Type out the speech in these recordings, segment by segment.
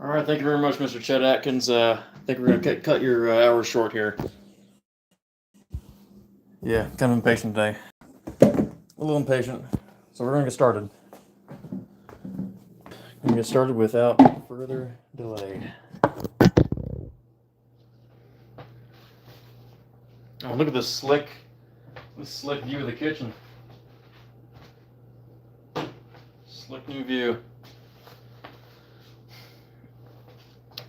All right, thank you very much, Mr. Chet Atkins. I think we're gonna cut your hours short here. Yeah, kind of impatient today. A little impatient. So we're gonna get started. Gonna get started without further delay. Oh, look at this slick view of the kitchen. Slick new view.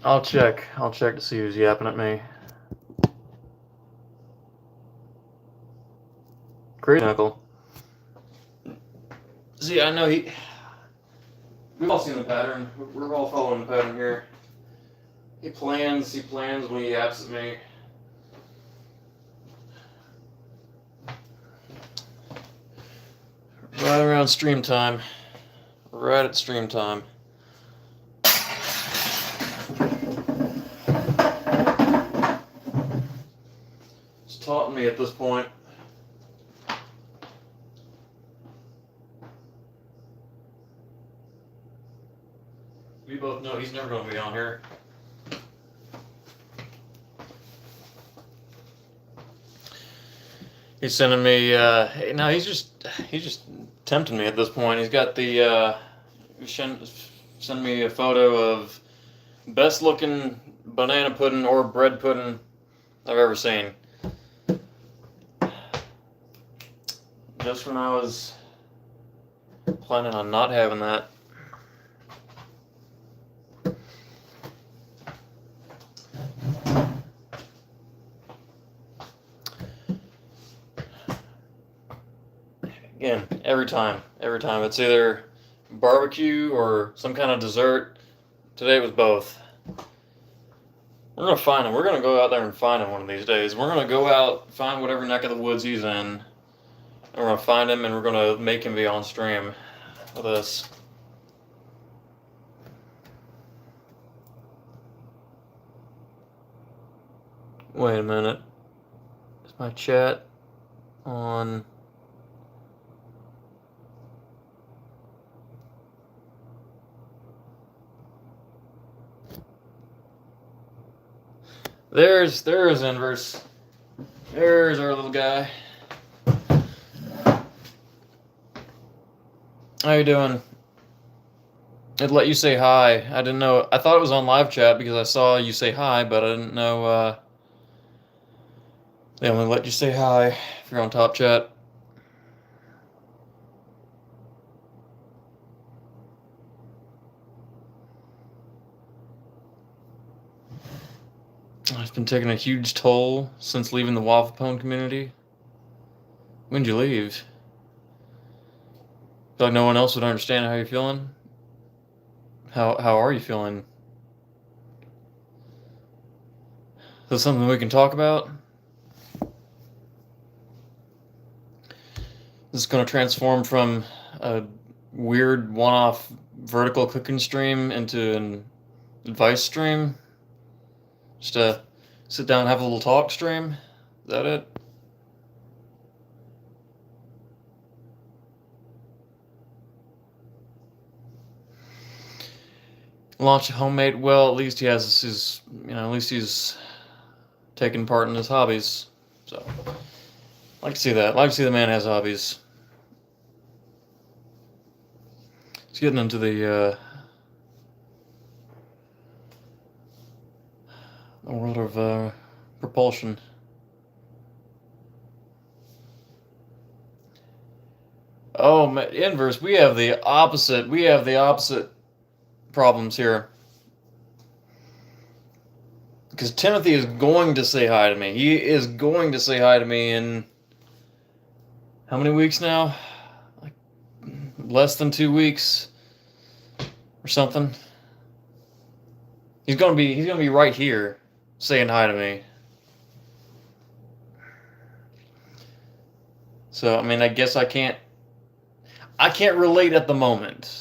I'll check to see who's yapping at me. Crazy Uncle. See, I know we've all seen the pattern. We're all following the pattern here. He plans when he yaps at me. Right around stream time. Right at stream time. It's taunting me at this point. We both know he's never going to be on here. He's sending me. No, he's just tempting me at this point. He's got the. Send me a photo of best looking banana pudding or bread pudding I've ever seen. Just when I was planning on not having that. Again, every time. It's either barbecue or some kind of dessert. Today it was both. We're going to find him. We're going to go out there and find him one of these days. We're going to go out, find whatever neck of the woods he's in, and we're going to find him, and we're going to make him be on stream with us. Wait a minute. Is my chat on? There's Inverse. There's our little guy. How you doing? It let you say hi. I didn't know. I thought it was on live chat because I saw you say hi, but I didn't know. They only let you say hi if you're on top chat. It's been taking a huge toll since leaving the Waffle Pone community. When'd you leave? Feel like no one else would understand how you're feeling? How are you feeling? Is this something we can talk about? This is going to transform from a weird one-off vertical cooking stream into an advice stream? Just to sit down and have a little talk stream? Is that it? Launch a homemade. Well, at least he has his, at least he's taking part in his hobbies. So, I like to see that. I like to see the man has hobbies. He's getting into the world of propulsion. Oh, Inverse, we have the opposite. We have the opposite problems here. Because Timothy is going to say hi to me. He is going to say hi to me in how many weeks now? Like less than 2 weeks or something. He's gonna be right here saying hi to me. So I mean, I guess I can't relate at the moment.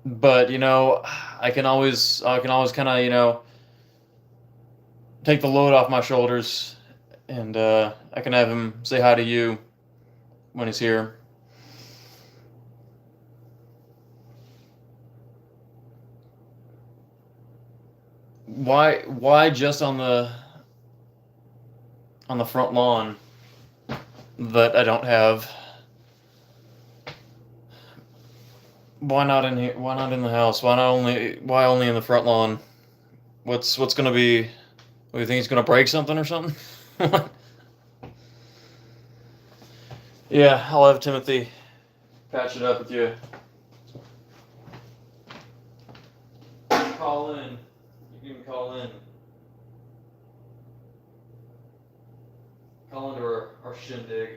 But I can always kind of take the load off my shoulders, and I can have him say hi to you when he's here. Why just on the front lawn that I don't have? Why not in here? Why not in the house? Why only in the front lawn? What's gonna be? What, do you think he's gonna break something or something? Yeah, I'll have Timothy patch it up with you. Call in. You can call in. Call into our shindig.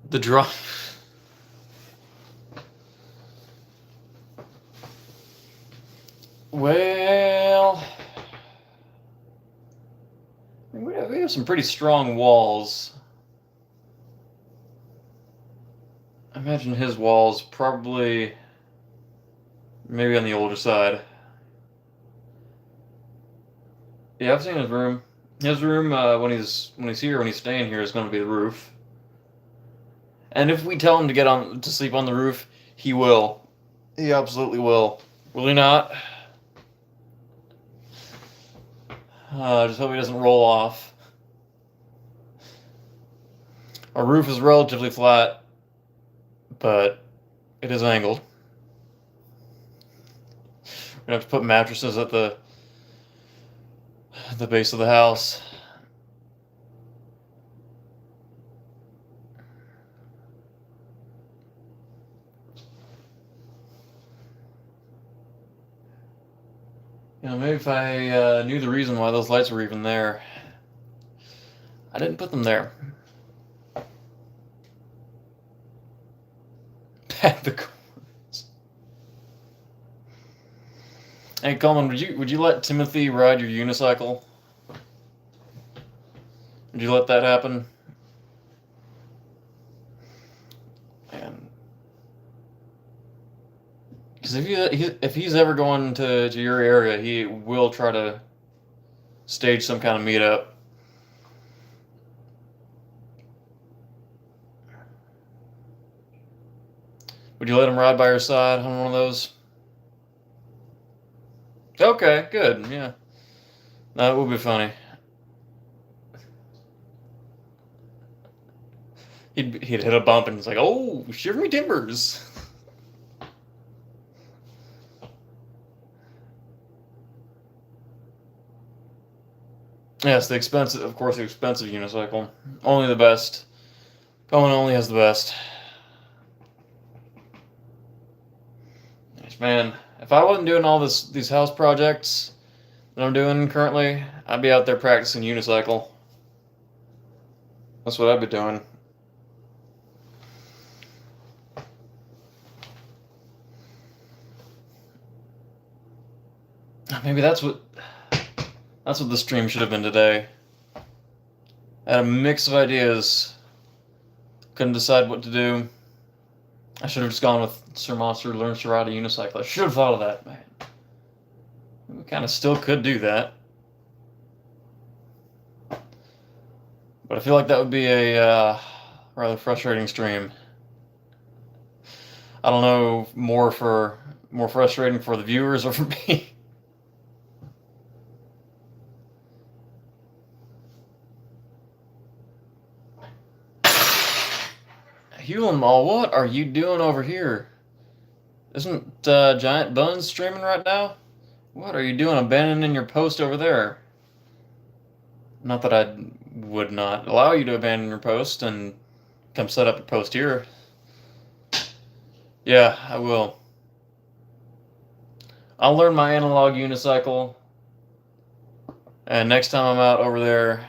The draw. Well, we have some pretty strong walls. I imagine his walls probably maybe on the older side. Yeah, I've seen his room. His room when he's staying here is going to be the roof. And if we tell him to sleep on the roof, he will. He absolutely will. Will he not? Just hope he doesn't roll off. Our roof is relatively flat, but it is angled. We're gonna have to put mattresses at the base of the house. You know, maybe if I knew the reason why those lights were even there. I didn't put them there. Pat the corners. Hey, Coleman, would you let Timothy ride your unicycle? Would you let that happen? Man, because if he's ever going to your area, he will try to stage some kind of meetup. Would you let him ride by your side on one of those? Okay, good. Yeah, that would be funny. He'd hit a bump and it's like, oh, shiver me timbers. Yes, the expensive unicycle. Only the best. Cohen only has the best. Yes, man, if I wasn't doing all these house projects that I'm doing currently, I'd be out there practicing unicycle. That's what I'd be doing. Maybe that's what the stream should have been today. I had a mix of ideas. Couldn't decide what to do. I should have just gone with Sir Monster Learns to Ride a Unicycle. I should have thought of that, man. We kind of still could do that. But I feel like that would be a rather frustrating stream. I don't know, more frustrating for the viewers or for me. Hewlin Mall, what are you doing over here? Isn't Giant Buns streaming right now? What are you doing abandoning your post over there? Not that I would not allow you to abandon your post and come set up your post here. Yeah, I will. I'll learn my analog unicycle, and next time I'm out over there,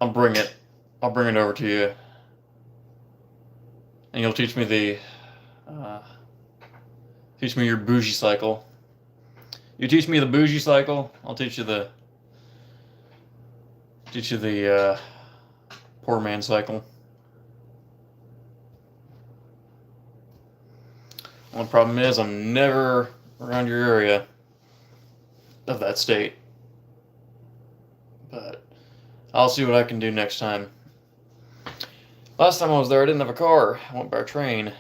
I'll bring it over to you. And you'll teach me your bougie cycle. You teach me the bougie cycle, I'll teach you the poor man cycle. Only problem is I'm never around your area of that state. but I'll see what I can do next time. Last time I was there, I didn't have a car. I went by train.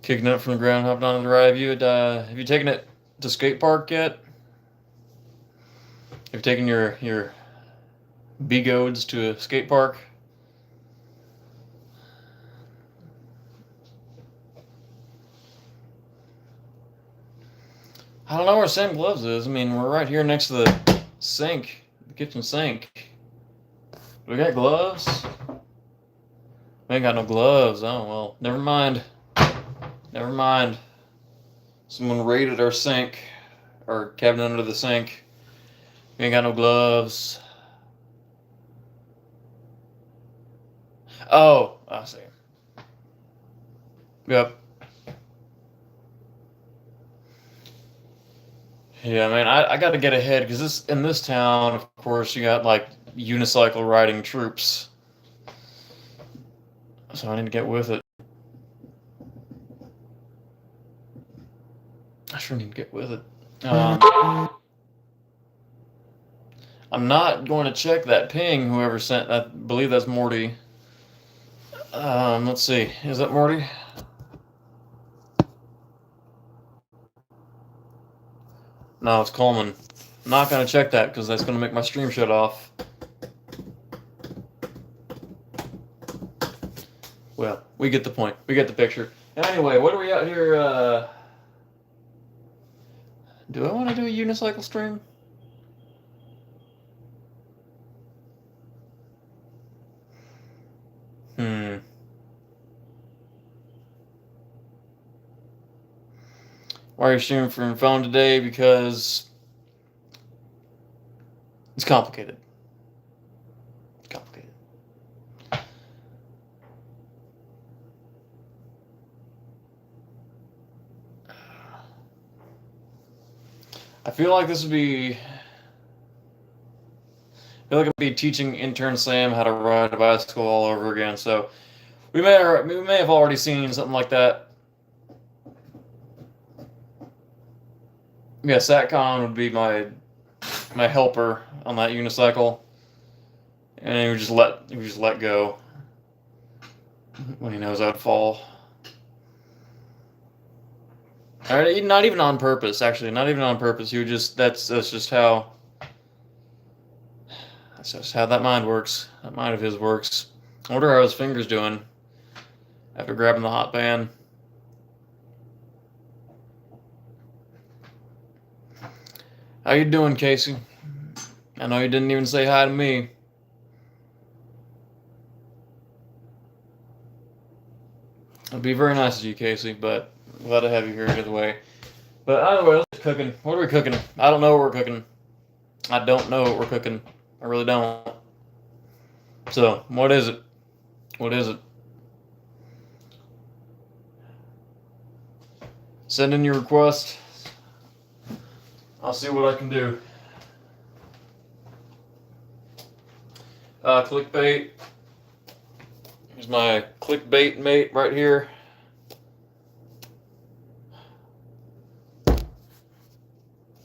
Kicking it from the ground, hopping onto the ride. Have you taken it to skate park yet? Have you taken your B-goads to a skate park? I don't know where Sam Gloves is. I mean, we're right here next to the sink, the kitchen sink. We got gloves? We ain't got no gloves. Oh, well, never mind. Never mind. Someone raided our sink, our cabinet under the sink. We ain't got no gloves. Oh, I see. Yep. Yeah, man, I got to get ahead because in this town, of course, you got like unicycle riding troops. So I need to get with it. I sure need to get with it. I'm not going to check that ping. Whoever sent, I believe that's Morty. Let's see. Is that Morty? No, it's Coleman. I'm not going to check that because that's going to make my stream shut off. Well, we get the point. We get the picture. Anyway, what are we out here? Do I want to do a unicycle stream? Why are you streaming from your phone today? Because it's complicated. It's complicated. I feel like this would be. I feel like I'd be teaching intern Sam how to ride a bicycle all over again. So we may have already seen something like that. Yeah, Satcon would be my helper on that unicycle, and he would just let go when he knows I'd fall. Not even on purpose, actually. Not even on purpose. He would just that's just how that mind works. That mind of his works. I wonder how his fingers doing after grabbing the hot band. How you doing, Casey? I know you didn't even say hi to me. It'd be very nice of you, Casey, but glad to have you here either way. But either way, let's cooking. What are we cooking? I don't know what we're cooking. I don't know what we're cooking. I really don't. So, what is it? What is it? Send in your request. I'll see what I can do. Clickbait. Here's my clickbait mate right here.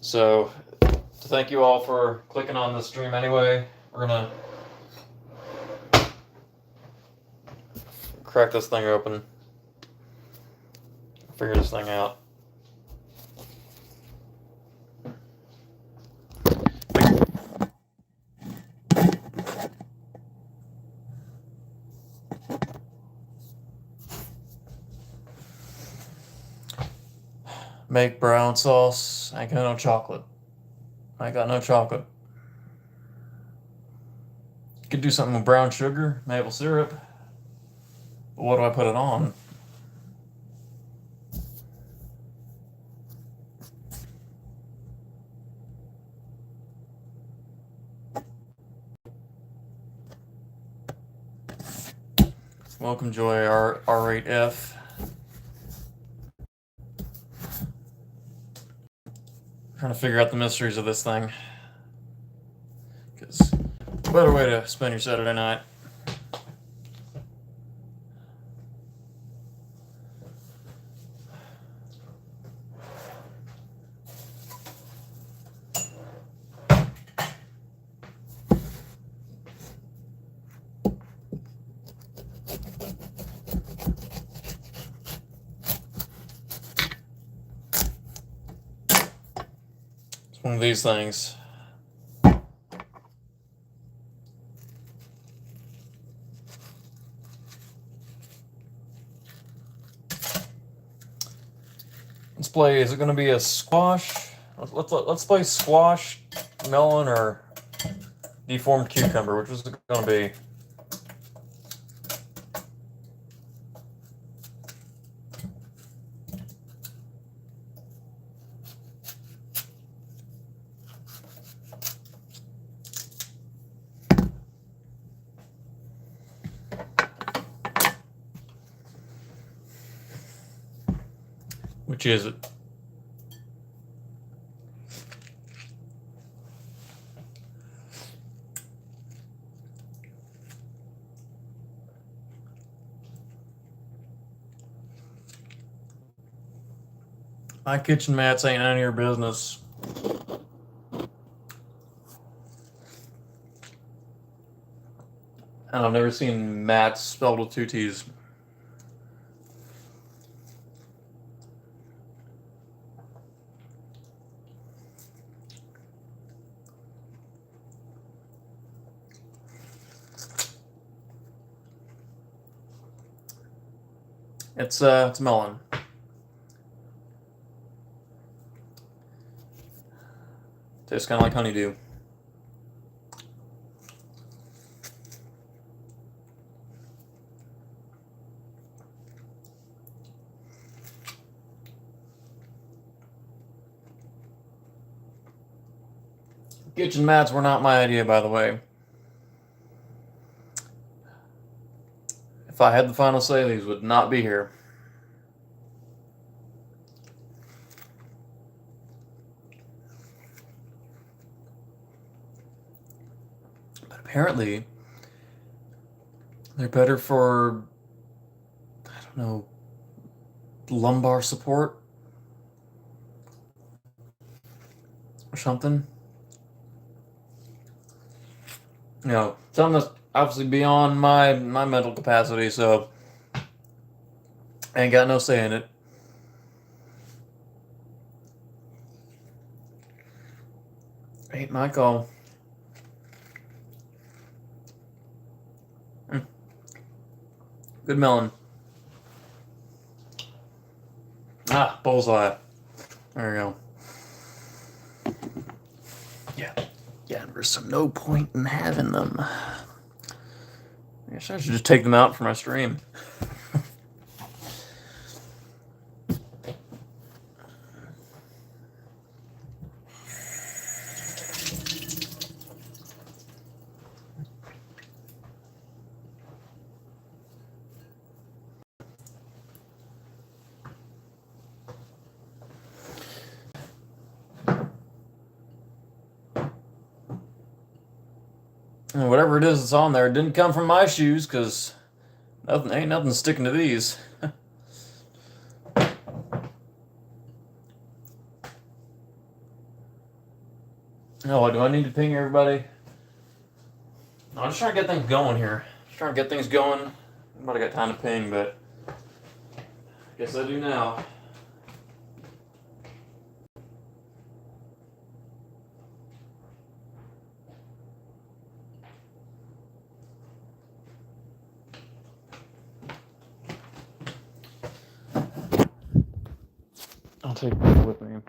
So, to thank you all for clicking on this stream anyway, we're gonna crack this thing open, figure this thing out. Make brown sauce. I ain't got no chocolate. I got no chocolate. You could do something with brown sugar, maple syrup. But what do I put it on? Welcome, Joy R8F. Trying to figure out the mysteries of this thing. Because better way to spend your Saturday night. It's one of these things. Let's play. Is it going to be a squash? Let's play squash, melon, or deformed cucumber. Which was it going to be? Which is it? My kitchen mats ain't none of your business. And I've never seen mats spelled with 2 T's. It's melon. Tastes kind of like honeydew. Kitchen mats were not my idea, by the way. If I had the final say, these would not be here. But apparently, they're better for, I don't know, lumbar support or something. You know, something that's obviously beyond my mental capacity, so I ain't got no say in it. Ain't my call. Good melon. Ah, bullseye. There we go. Yeah, there's no point in having them. I guess I should just take them out for my stream. And whatever it is that's on there, it didn't come from my shoes, because ain't nothing sticking to these. Oh, do I need to ping everybody? No, I'm just trying to get things going here. Just trying to get things going. Nobody got time to ping, but I guess I do now. I'll take this with me.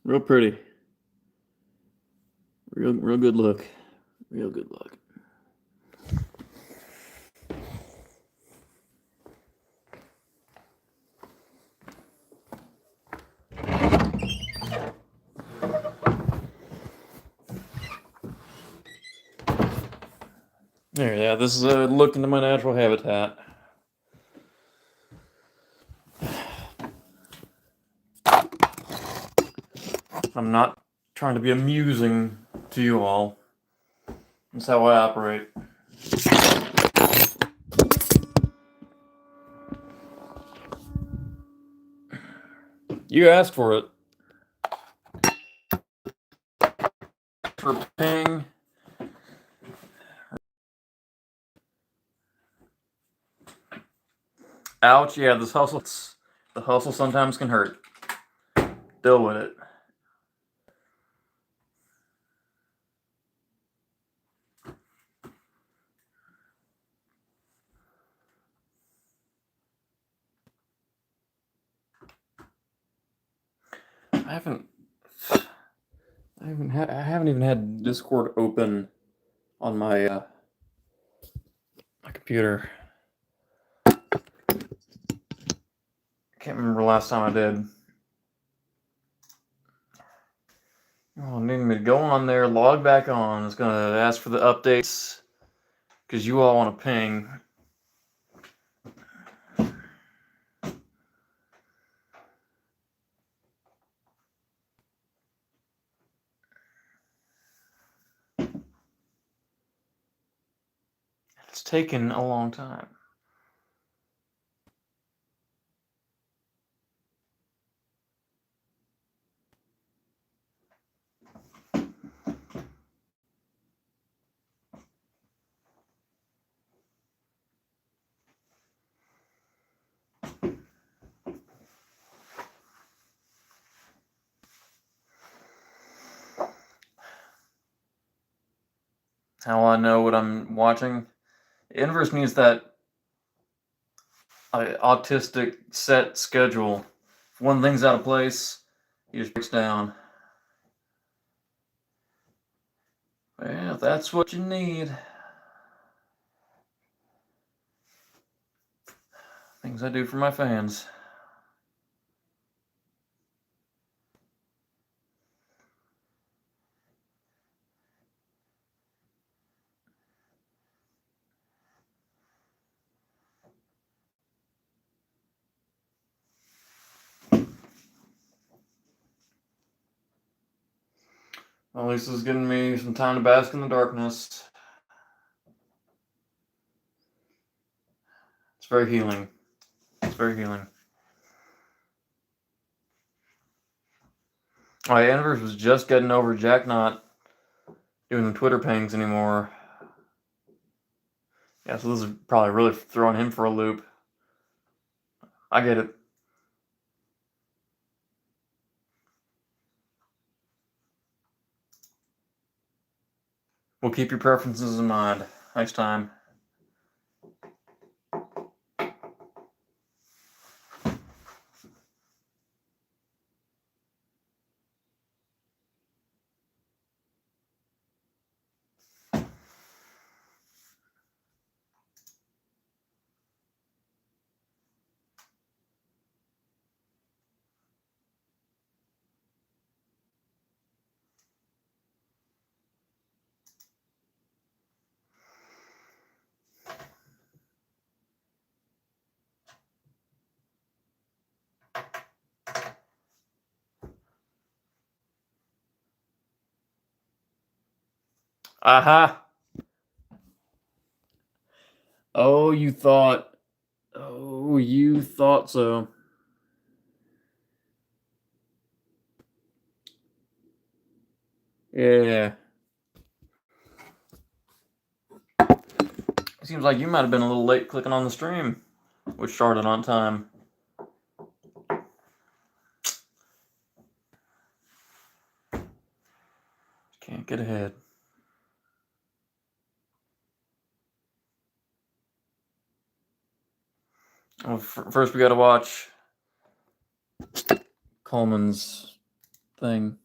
Real pretty. Real good look. Real good look. There, yeah, this is a look into my natural habitat. I'm not trying to be amusing to you all. That's how I operate. You asked for it. For ping. Ouch, yeah, the hustle sometimes can hurt. Deal with it. I haven't even had Discord open on my my computer. Can't remember the last time I did. Oh, needing me to go on there, log back on. It's gonna ask for the updates because you all want to ping. It's taken a long time. How I know what I'm watching? Inverse needs that autistic set schedule. If one thing's out of place, he just breaks down. Well, that's what you need. Things I do for my fans. Well, at least it's giving me some time to bask in the darkness. It's very healing. It's very healing. My Anvers was just getting over Jack not doing the Twitter pings anymore. Yeah, so this is probably really throwing him for a loop. I get it. We'll keep your preferences in mind next time. Aha! Oh, you thought. Oh, you thought so. Yeah. Seems like you might have been a little late clicking on the stream, which started on time. Can't get ahead. Well, first we gotta watch Coleman's thing.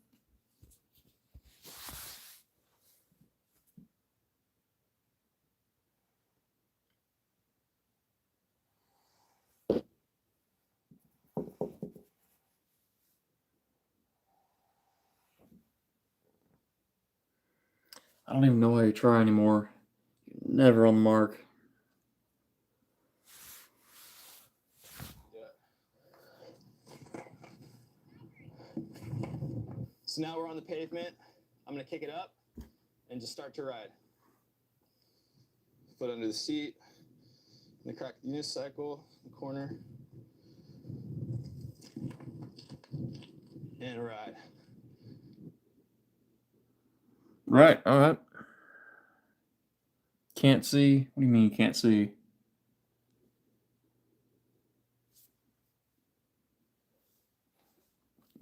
I don't even know why you try anymore. You're never on the mark. So now we're on the pavement. I'm gonna kick it up and just start to ride. Foot under the seat. I'm gonna crack the unicycle, the corner, and ride. Right, all right. Can't see? What do you mean you can't see?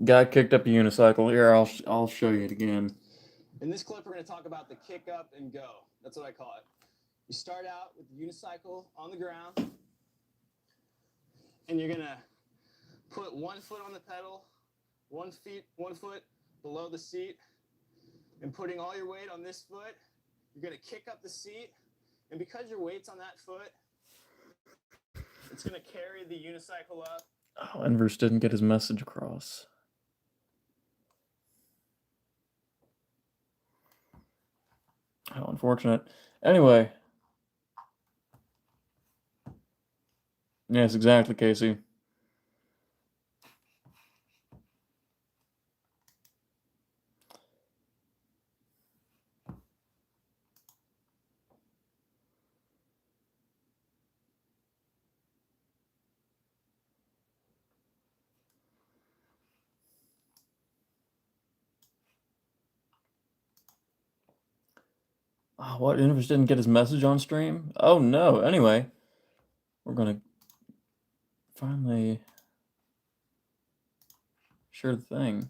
Guy kicked up a unicycle. Here, I'll show you it again. In this clip, we're gonna talk about the kick up and go. That's what I call it. You start out with the unicycle on the ground, and you're gonna put 1 foot on the pedal, 1 foot below the seat, and putting all your weight on this foot, you're gonna kick up the seat, and because your weight's on that foot, it's gonna carry the unicycle up. Oh, Inverse didn't get his message across. How unfortunate. Anyway. Yes, exactly, Casey. Oh, what? Inverse didn't get his message on stream? Oh, no. Anyway, we're going to finally share the thing.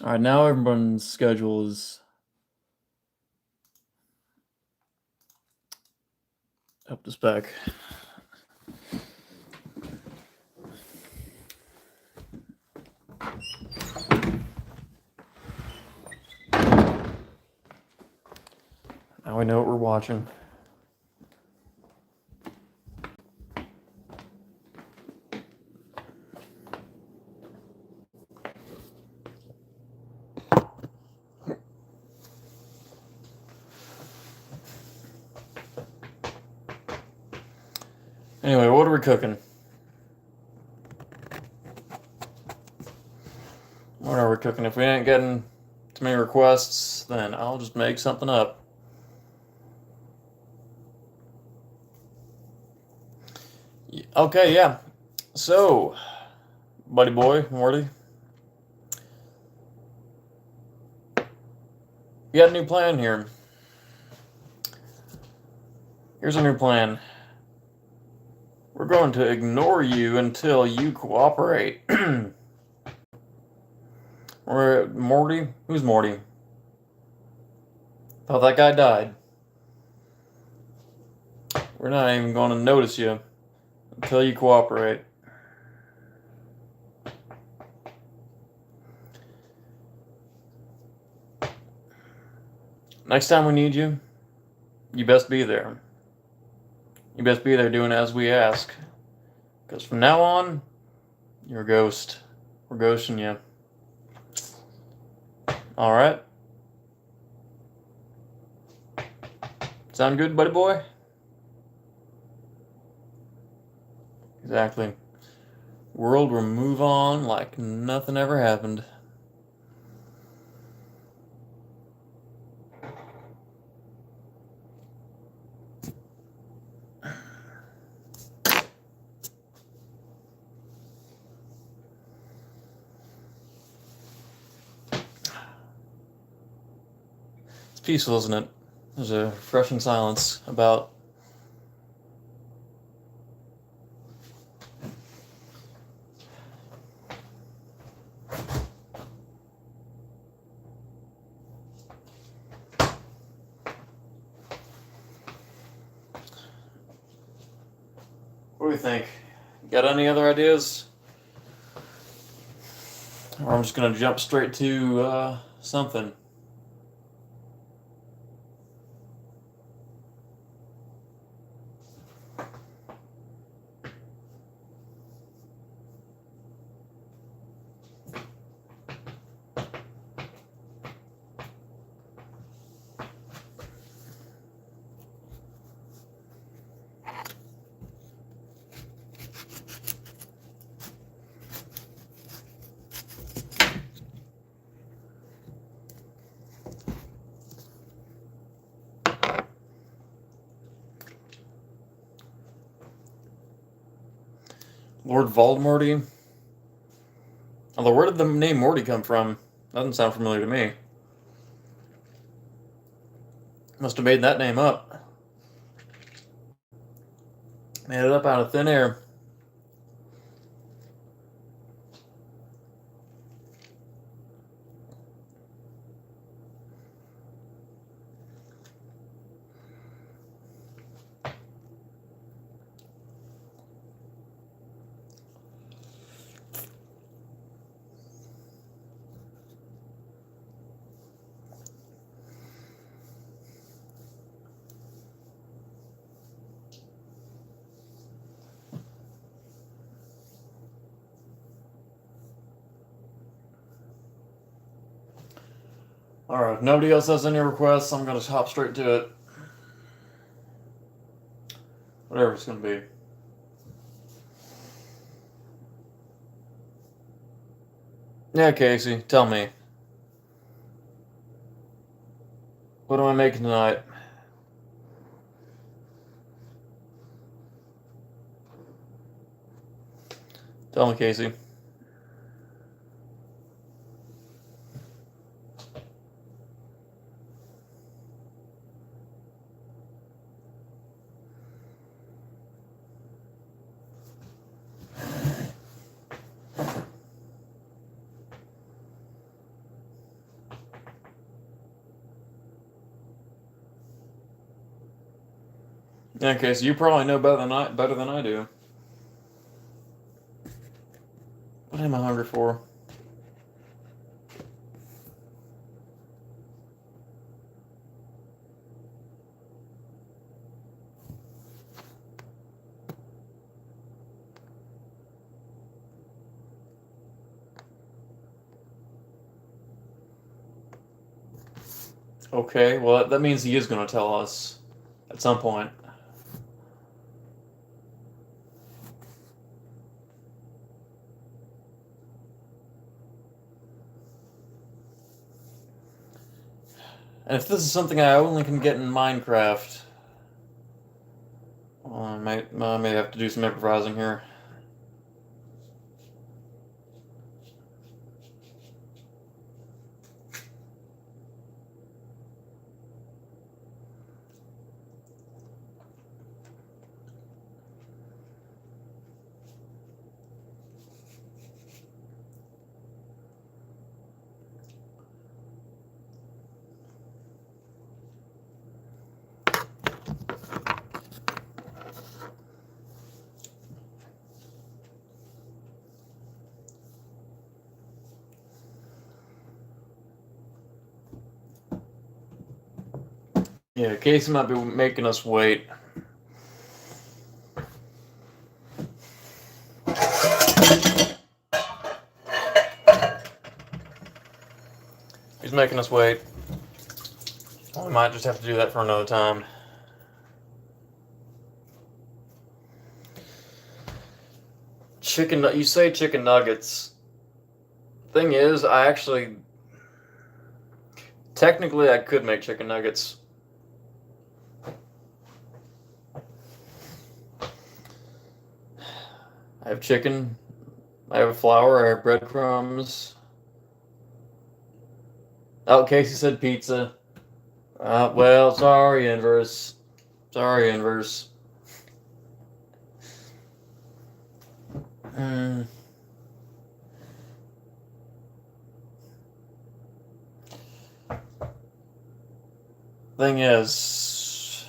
All right, now everyone's schedule is up to spec. Now we know what we're watching. Anyway, what are we cooking? What are we cooking? If we ain't getting too many requests, then I'll just make something up. Okay, yeah. So, buddy boy, Morty, we got a new plan here. Here's a new plan. We're going to ignore you until you cooperate. Or Morty? Who's Morty? Thought that guy died. We're not even going to notice you until you cooperate. Next time we need you, you best be there. You best be there doing as we ask. Because from now on, you're a ghost. We're ghosting you. Alright? Sound good, buddy boy? Exactly. World will move on like nothing ever happened. It's peaceful, isn't it? There's a refreshing silence about. What do you think? Got any other ideas? Or I'm just going to jump straight to something. Lord Voldemorty? Although, where did the name Morty come from? Doesn't sound familiar to me. Must have made that name up. Made it up out of thin air. Alright, if nobody else has any requests, I'm going to hop straight to it. Whatever it's going to be. Yeah, Casey, tell me. What am I making tonight? Tell me, Casey. Yeah, Casey, you probably know better than I do. What am I hungry for? Okay, well, that means he is going to tell us at some point. And if this is something I only can get in Minecraft, well, I may have to do some improvising here. Yeah, Casey might be making us wait. He's making us wait. We might just have to do that for another time. You say chicken nuggets. Thing is, technically I could make chicken nuggets. I have chicken, I have flour, I have breadcrumbs. Oh, Casey said pizza. Well, sorry, Inverse. Sorry, Inverse. Thing is,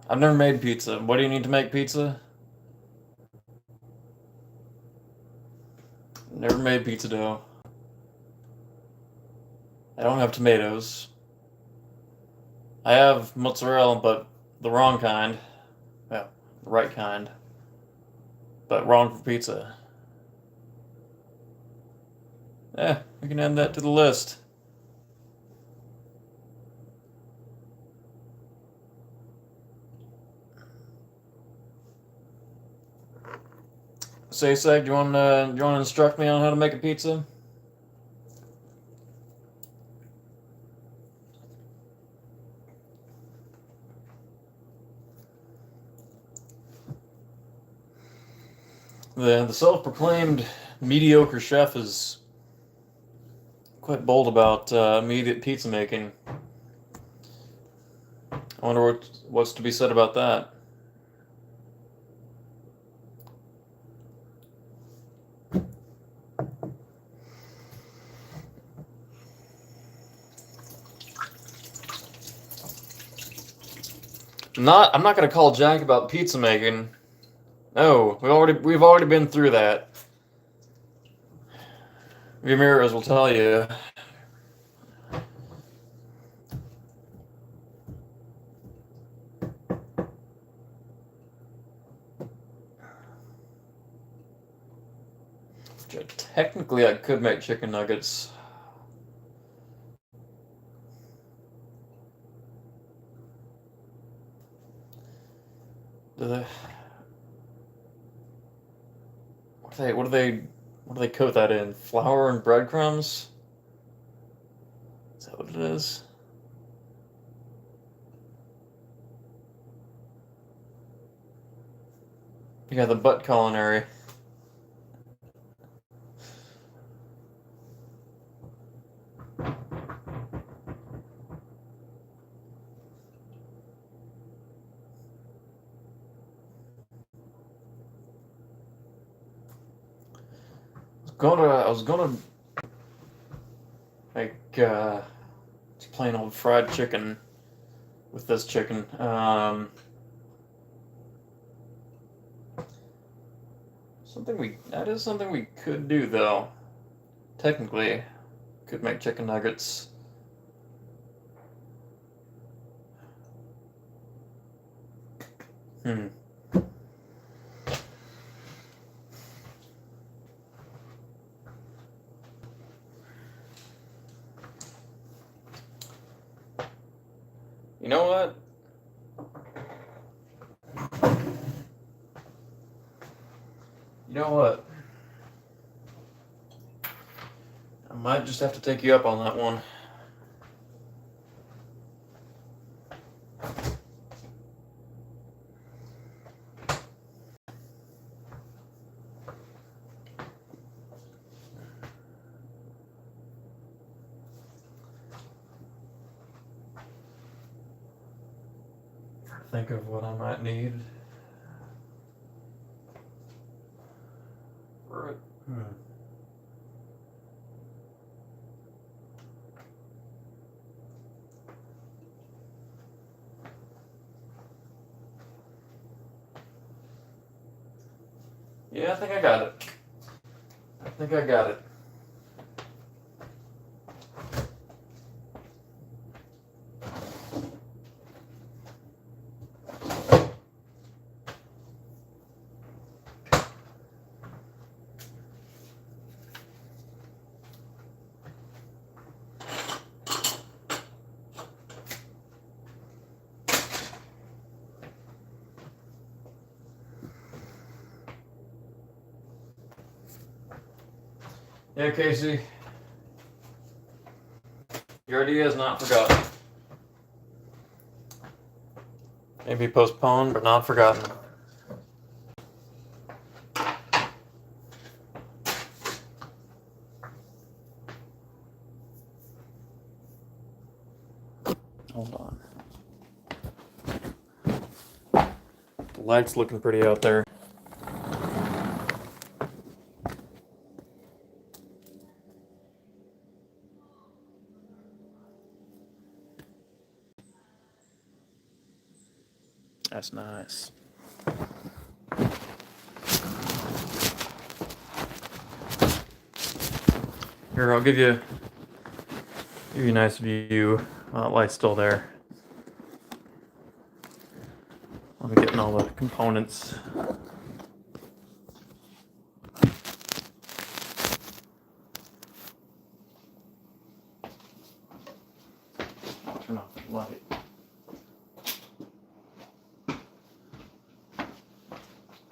I've never made pizza. What do you need to make pizza? Never made pizza dough. I don't have tomatoes. I have mozzarella, but the wrong kind. Well, the right kind, but wrong for pizza. We can add that to the list. Say, Seg, do you want to instruct me on how to make a pizza? The self-proclaimed mediocre chef is quite bold about immediate pizza making. I wonder what's to be said about that. I'm not gonna call Jack about pizza making. No, we've already been through that. Ramirez will tell you. Technically, I could make chicken nuggets. Do they? What do they coat that in? Flour and breadcrumbs? Is that what it is? Yeah, the butt culinary. I was gonna make just plain old fried chicken with this chicken. That is something we could do though. Technically, could make chicken nuggets. Hmm. You know what? You know what? I might just have to take you up on that one. Think of what I might need for it. Yeah, I think I got it. I think I got it. Yeah, Casey. Your idea is not forgotten. Maybe postponed, but not forgotten. Hold on. The light's looking pretty out there. That's nice. Here, I'll give you Give you a nice view while that light's still there. I'm getting all the components. I'll turn off the light.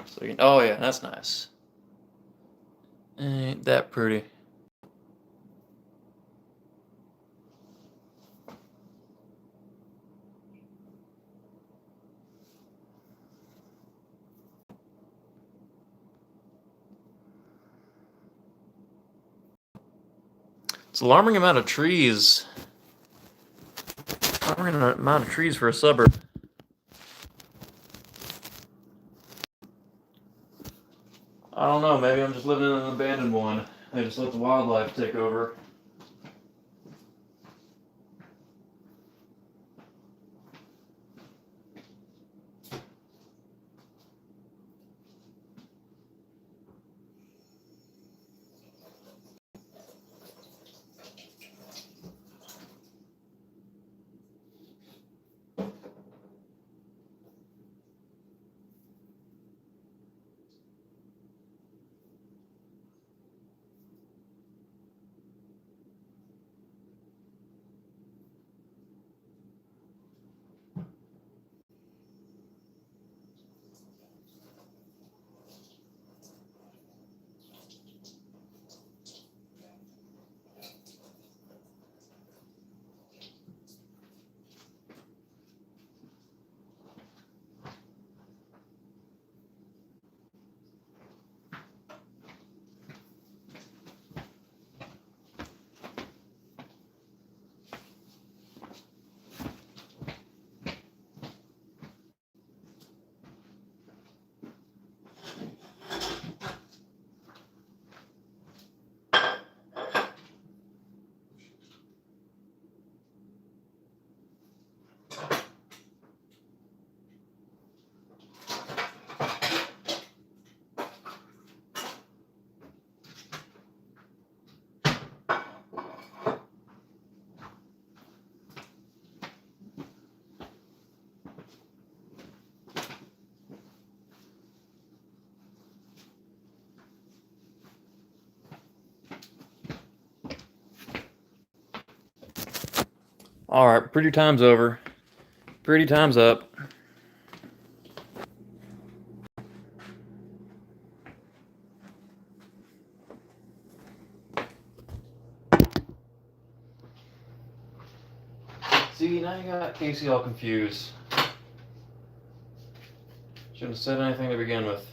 So you can, oh yeah, that's nice. Ain't that pretty? It's alarming amount of trees. Alarming amount of trees for a suburb. I don't know, maybe I'm just living in an abandoned one. They just let the wildlife take over. Alright, pretty time's over. Pretty time's up. See, now you got Casey all confused. Shouldn't have said anything to begin with.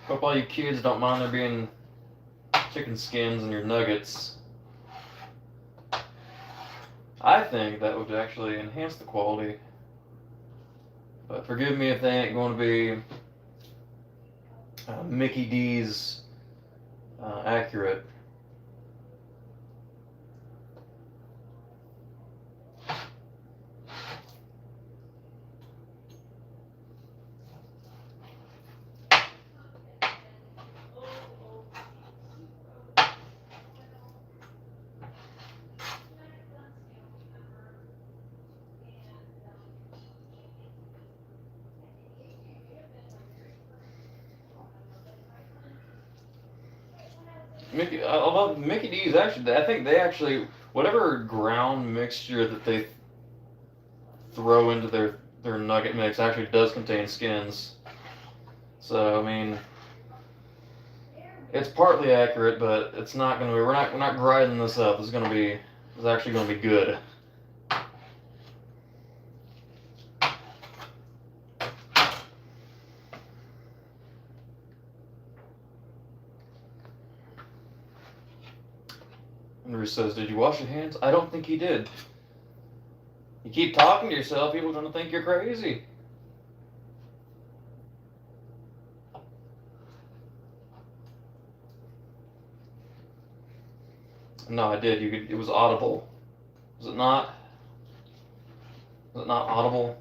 Hope all you kids don't mind there being chicken skins in your nuggets. I think that would actually enhance the quality. But forgive me if they ain't going to be Mickey D's accurate. Mickey D's actually, I think they actually, whatever ground mixture that they throw into their nugget mix actually does contain skins. So I mean, it's partly accurate, but it's not gonna be. We're not grinding this up. It's actually gonna be good. Andrew says, "Did you wash your hands?" I don't think he did. You keep talking to yourself, people are gonna think you're crazy. No, I did. It was audible. Was it not? Was it not audible?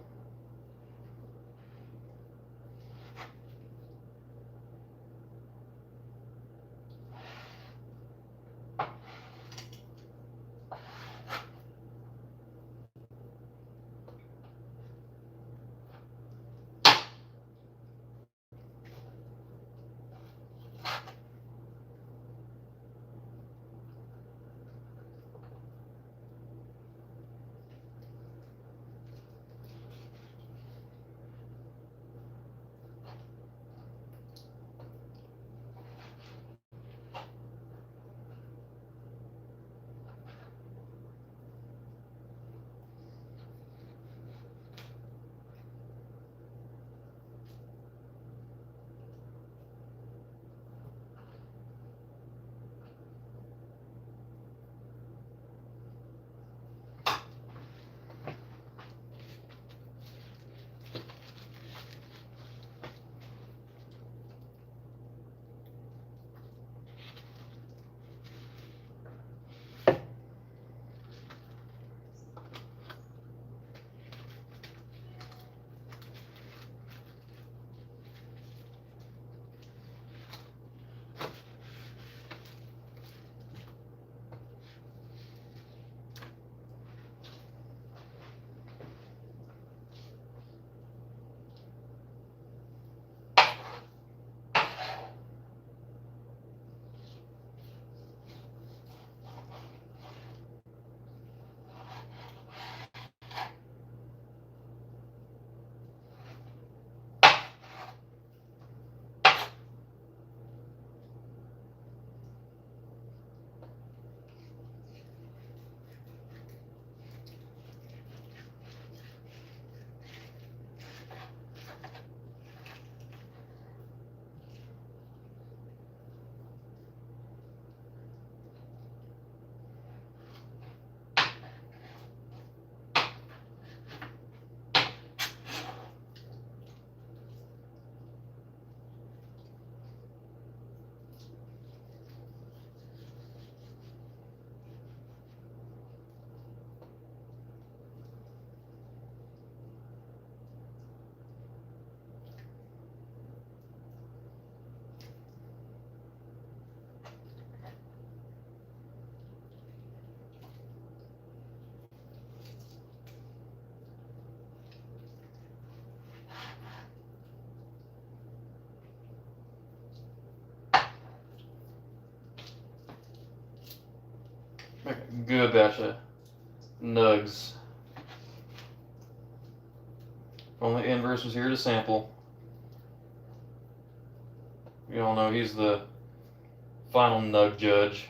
Make a good batch of nugs. If only Inverse was here to sample. We all know he's the final nug judge.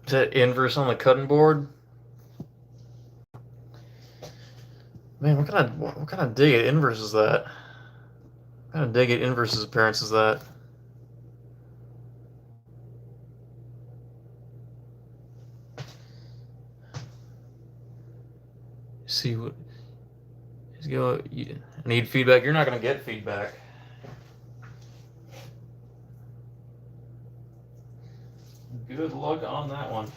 Is that Inverse on the cutting board? Man, what kind of dig at Inverse is that? What kind of dig at Inverse's appearance is that? See what. Just go. You need feedback. You're not gonna get feedback. Good luck on that one.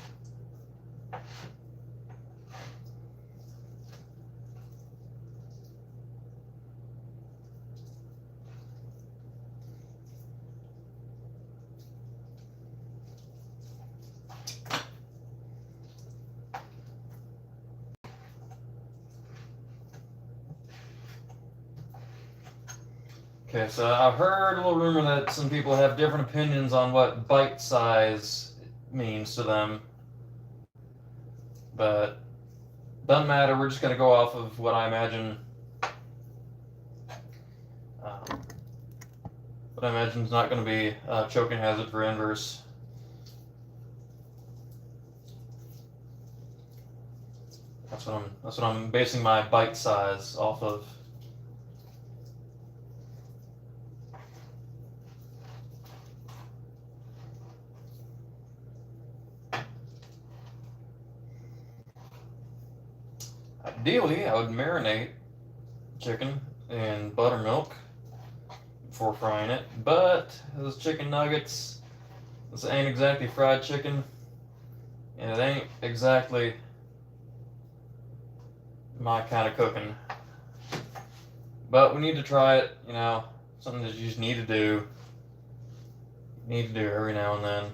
Okay, so I've heard a little rumor that some people have different opinions on what bite size means to them. But doesn't matter, we're just going to go off of what I imagine. What I imagine is not going to be a choking hazard for inverse. That's what I'm basing my bite size off of. Ideally, I would marinate chicken in buttermilk before frying it, but those chicken nuggets, this ain't exactly fried chicken, and it ain't exactly my kind of cooking. But we need to try it, you know, something that you just need to do. Need to do every now and then.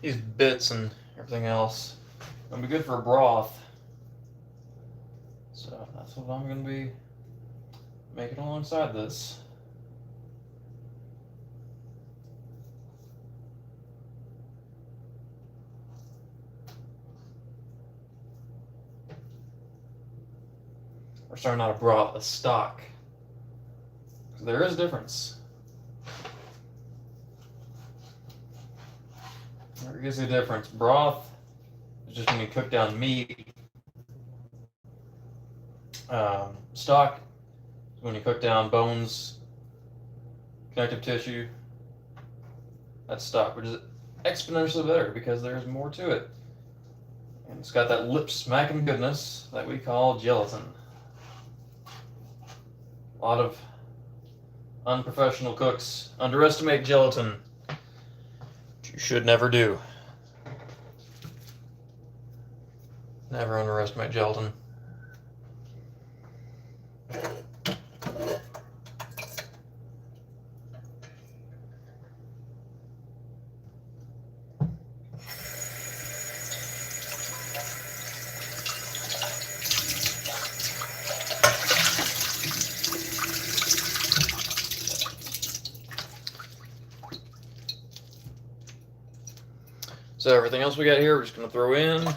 These bits and everything else gonna be good for a broth. So that's what I'm gonna be making alongside this. Or sorry, not a broth, a stock. There is a difference. There is a difference. Broth is just when you cook down meat. Stock is when you cook down bones, connective tissue. That's stock, which is exponentially better because there's more to it. And it's got that lip smacking goodness that we call gelatin. A lot of unprofessional cooks underestimate gelatin, which you should never do. Never underestimate gelatin. So everything else we got here, we're just going to throw in.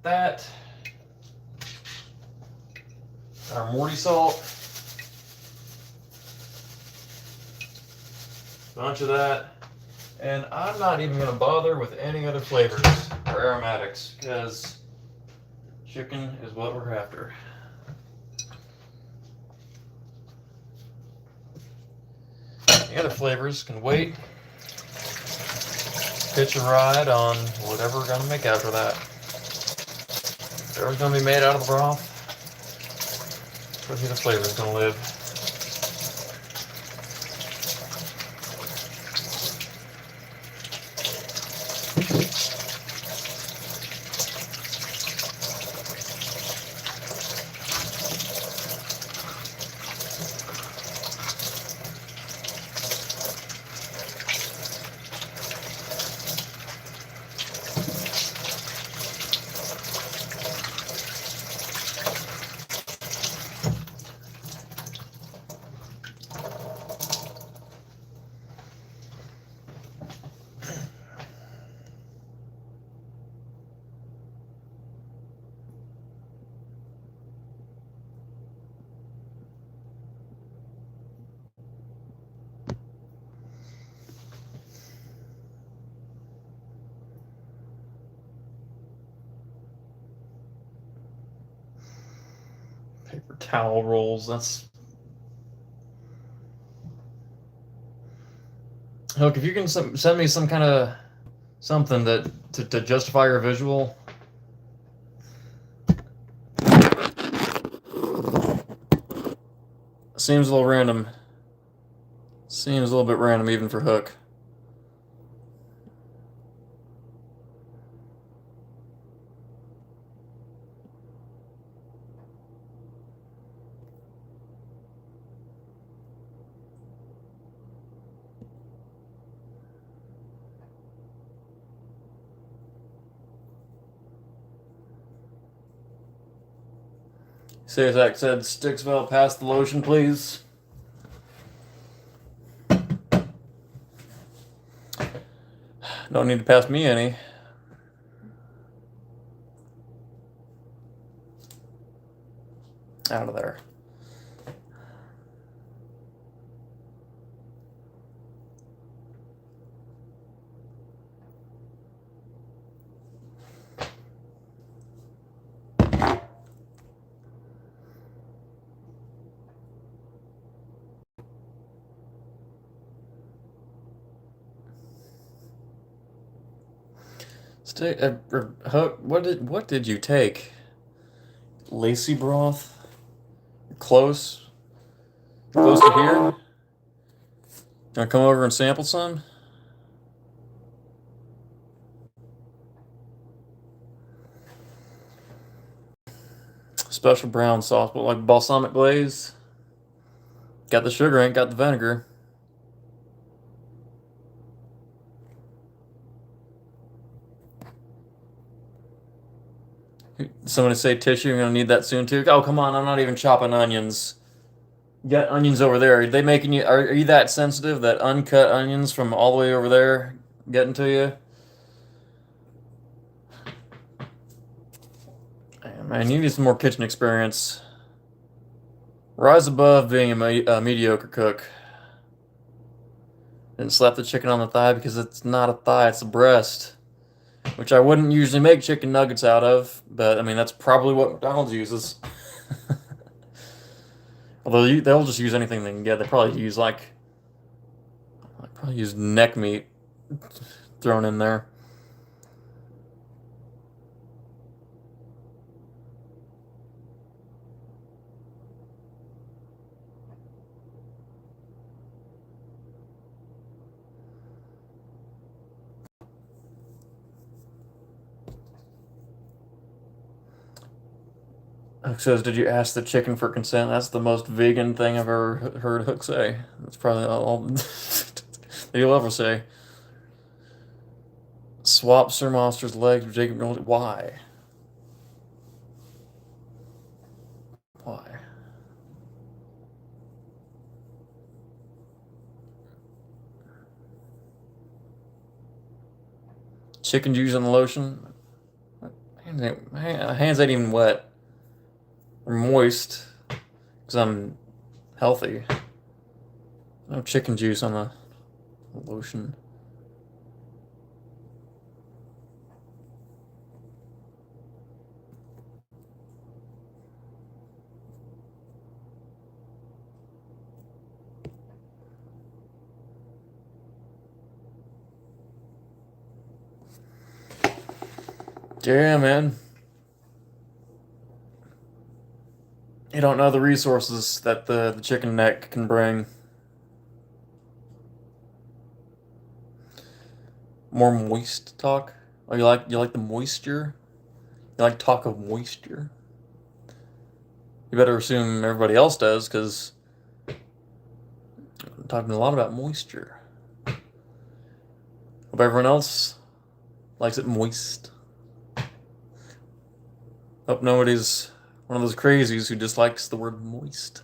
That. Our Morty salt. Bunch of that. And I'm not even going to bother with any other flavors or aromatics because chicken is what we're after. The other flavors can wait. Pitch a ride on whatever we're going to make after that. Whatever's going to be made out of the broth, the flavor's going to live. Paper towel rolls, that's... Look, if you can send me some kind of something that to justify your visual. Seems a little random. Seems a little bit random even for Hook. Say as Zach said, Sticksville, pass the lotion, please. Don't need to pass me any. Out of there. Hook, what did you take? Lacy broth? Close to here? Gonna come over and sample some? Special brown sauce, but like balsamic glaze. Got the sugar, ain't got the vinegar. Somebody say tissue, you're gonna need that soon too. Oh, come on, I'm not even chopping onions. You got onions over there. Are they making you, are you that sensitive that uncut onions from all the way over there getting to you? Man, you need some more kitchen experience. Rise above being a mediocre cook. Didn't slap the chicken on the thigh because it's not a thigh, it's a breast. Which I wouldn't usually make chicken nuggets out of, but I mean, that's probably what McDonald's uses. Although they'll just use anything they can get. They probably use probably use neck meat thrown in there. Hook says, "Did you ask the chicken for consent?" That's the most vegan thing I've ever heard Hook say. That's probably all that he'll ever say. Swap Sir Monster's legs with Jacob Nolan. Why? Why? Chicken juice on the lotion? Hands ain't even wet. They're moist. Because I'm healthy. No chicken juice on the lotion. Yeah, man. You don't know the resources that the chicken neck can bring. More moist talk? Oh, you like the moisture? You like talk of moisture? You better assume everybody else does, because I'm talking a lot about moisture. Hope everyone else likes it moist. Hope nobody's one of those crazies who dislikes the word moist.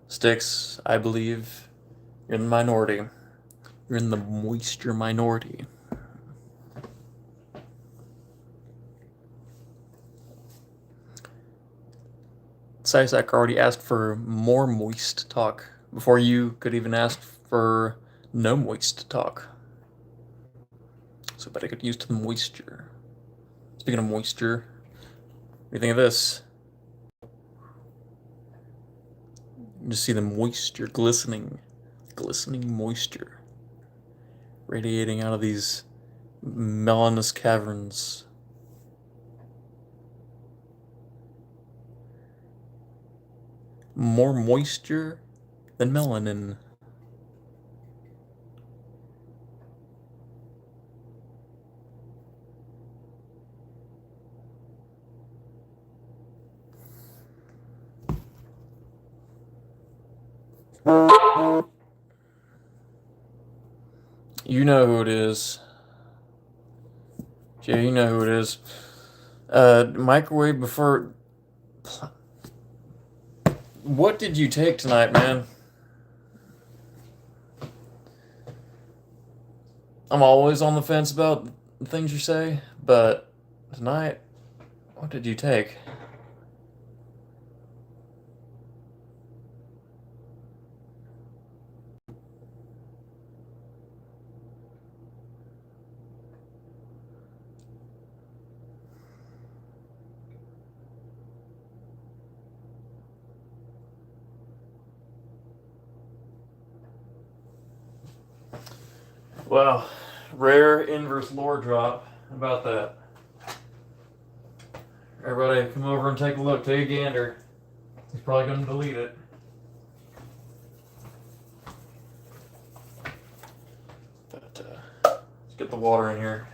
Sticks, I believe you're in the minority. You're in the moisture minority. Sisak already asked for more moist talk before you could even ask for no moist talk. So better get used to the moisture. Speaking of moisture, what do you think of this? You just see the moisture glistening moisture radiating out of these melanous caverns. More moisture than melanin. You know who it is. Jay, you know who it is. Microwave before. What did you take tonight, man? I'm always on the fence about the things you say, but tonight, what did you take? Wow, rare inverse lore drop. How about that? Everybody come over and take a look, take a gander. He's probably going to delete it. But let's get the water in here.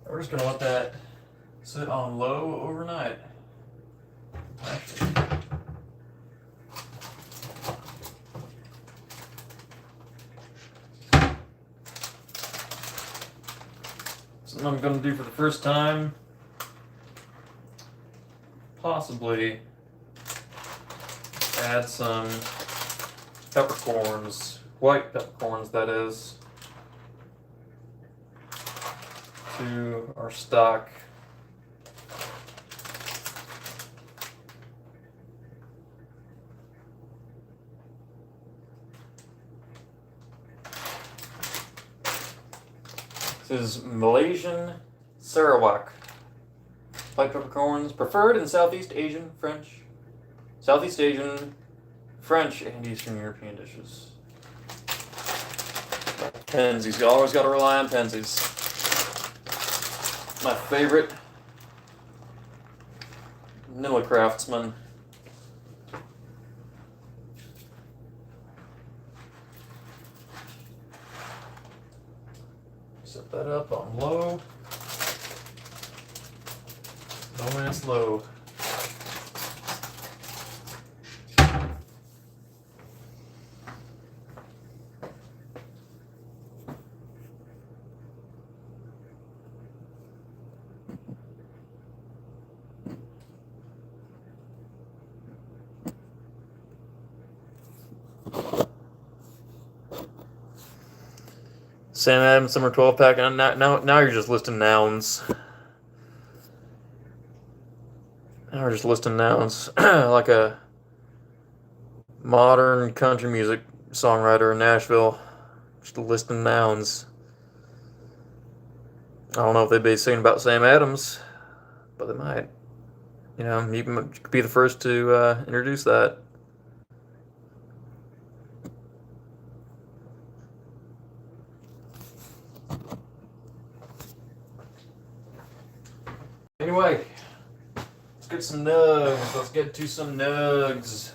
We're just going to let that sit on low overnight. Actually, something I'm going to do for the first time. Possibly add some peppercorns, white peppercorns that is, to our stock. This is Malaysian Sarawak. White peppercorns, preferred in Southeast Asian, French, and Eastern European dishes. Penzies, you always got to rely on Penzies. My favorite vanilla craftsman. Set that up on low. No man's low. Sam Adams Summer 12 pack. And now you're just listing nouns. Now we're just listing nouns. Like a modern country music songwriter in Nashville. Just listing nouns. I don't know if they'd be singing about Sam Adams, but they might. You know, you could be the first to introduce that. Anyway, let's get some nugs. Let's get to some nugs.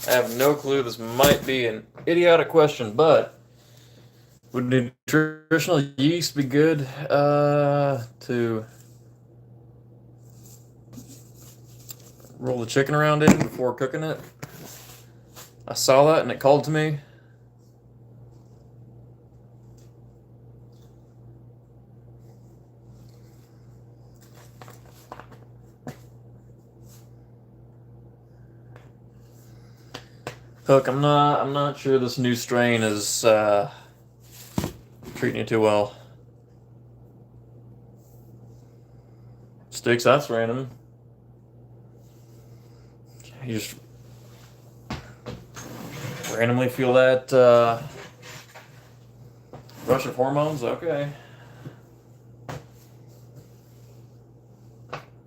I have no clue. This might be an idiotic question, but would nutritional yeast be good to roll the chicken around in before cooking it? I saw that and it called to me. Hook, I'm not sure this new strain is treating you too well. Sticks, that's random. You just randomly feel that rush of hormones? Okay.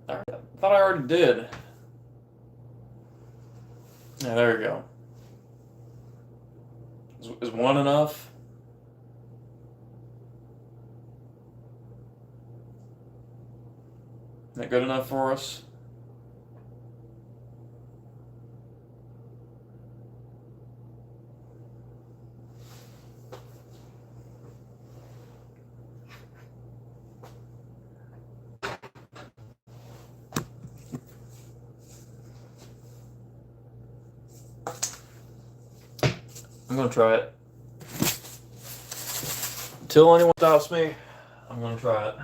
I thought I already did. Yeah, there you go. Is one enough? Is that good enough for us? I'm gonna try it. Until anyone stops me, I'm gonna try it.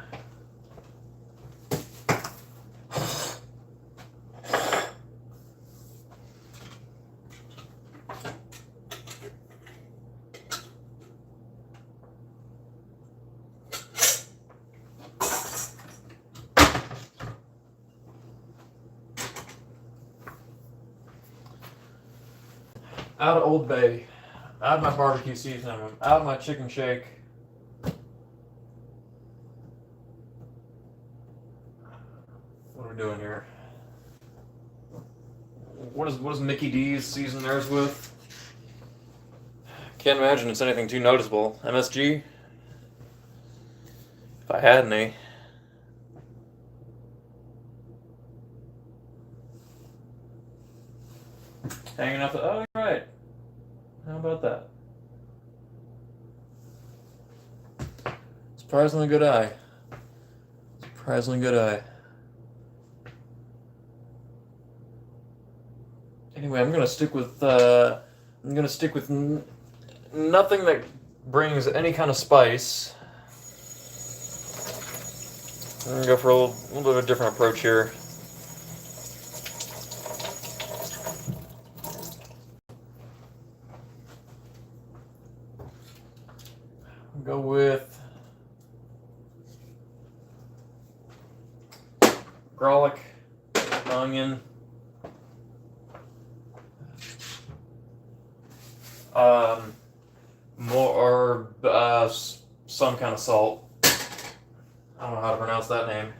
Out of Old Bay, out of my barbecue seasoning, out of my chicken shake. What are we doing here? What does Mickey D's season theirs with? Can't imagine it's anything too noticeable. MSG? If I had any. Hanging up the, oh, you're right. How about that? Surprisingly good eye. Surprisingly good eye. Anyway, I'm gonna stick with nothing that brings any kind of spice. I'm gonna go for a little bit of a different approach here. Go with garlic, onion, more some kind of salt. I don't know how to pronounce that name.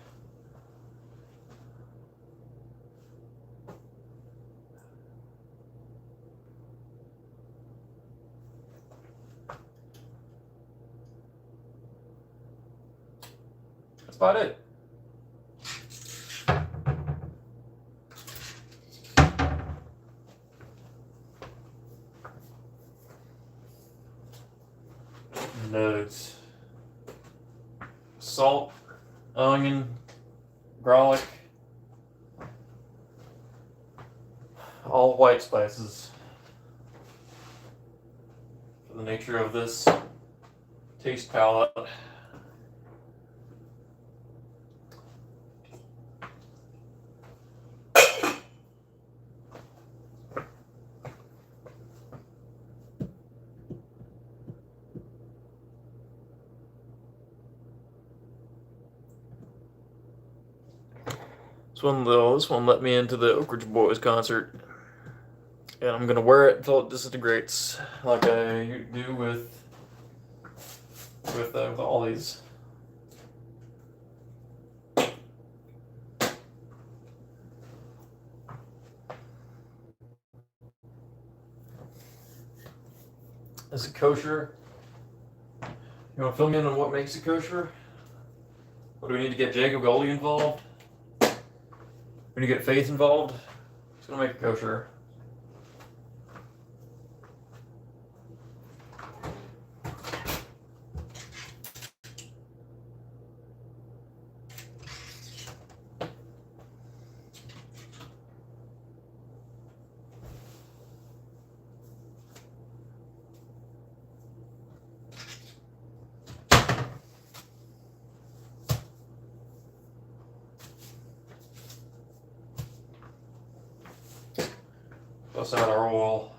That's about it. Nugs. Salt, onion, garlic, all white spices. for the nature of this taste palette. This one let me into the Oak Ridge Boys concert. And I'm gonna wear it until it disintegrates, like I do with all these. Is it kosher? You want to fill me in on what makes it kosher? What do we need to get Jacob Goldie involved? We need to get Faith involved. It's gonna make it kosher. Bust out our oil.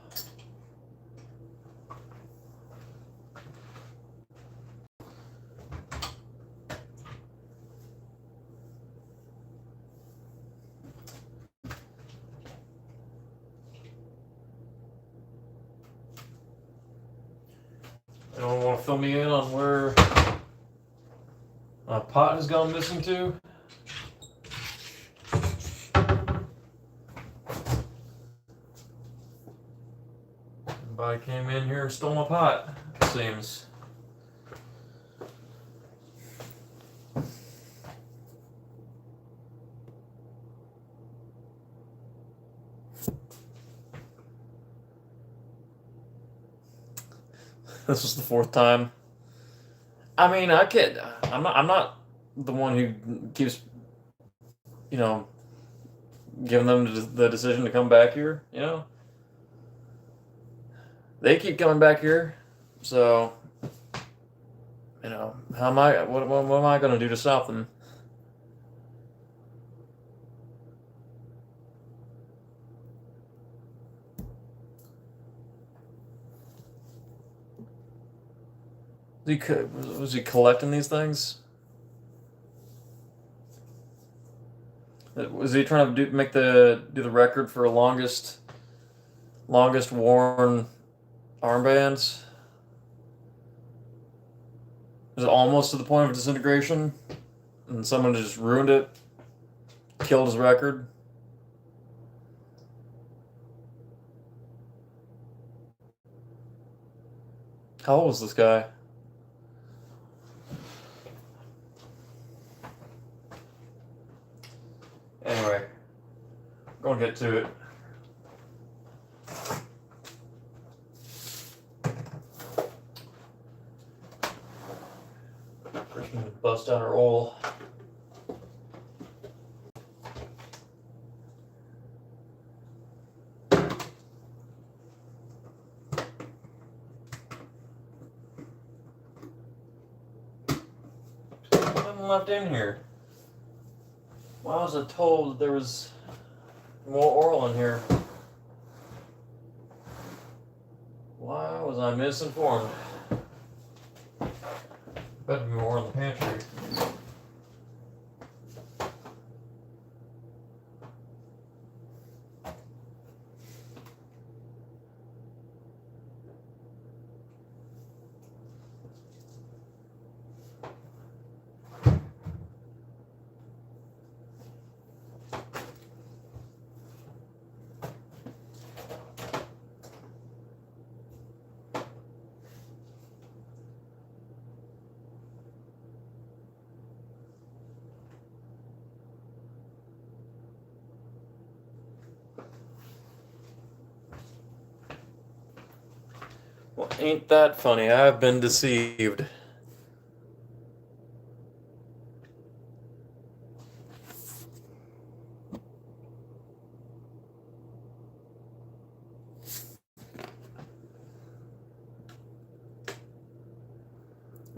Anyone want to fill me in on where my pot has gone missing to? Somebody came in here and stole my pot, it seems. This was the fourth time. I mean, I'm not the one who keeps, giving them the decision to come back here. They keep coming back here, so how am I? What am I going to do to stop them? Was he collecting these things? Was he trying to do the record for longest worn armbands? Was it almost to the point of disintegration, and someone just ruined it, killed his record? How old was this guy? Anyway, I'm gonna get to it. First, we need to bust out our oil. Nothing left in here. Why was I told that there was more oil in here? Why was I misinformed? Better be more in the pantry. Well, ain't that funny? I've been deceived.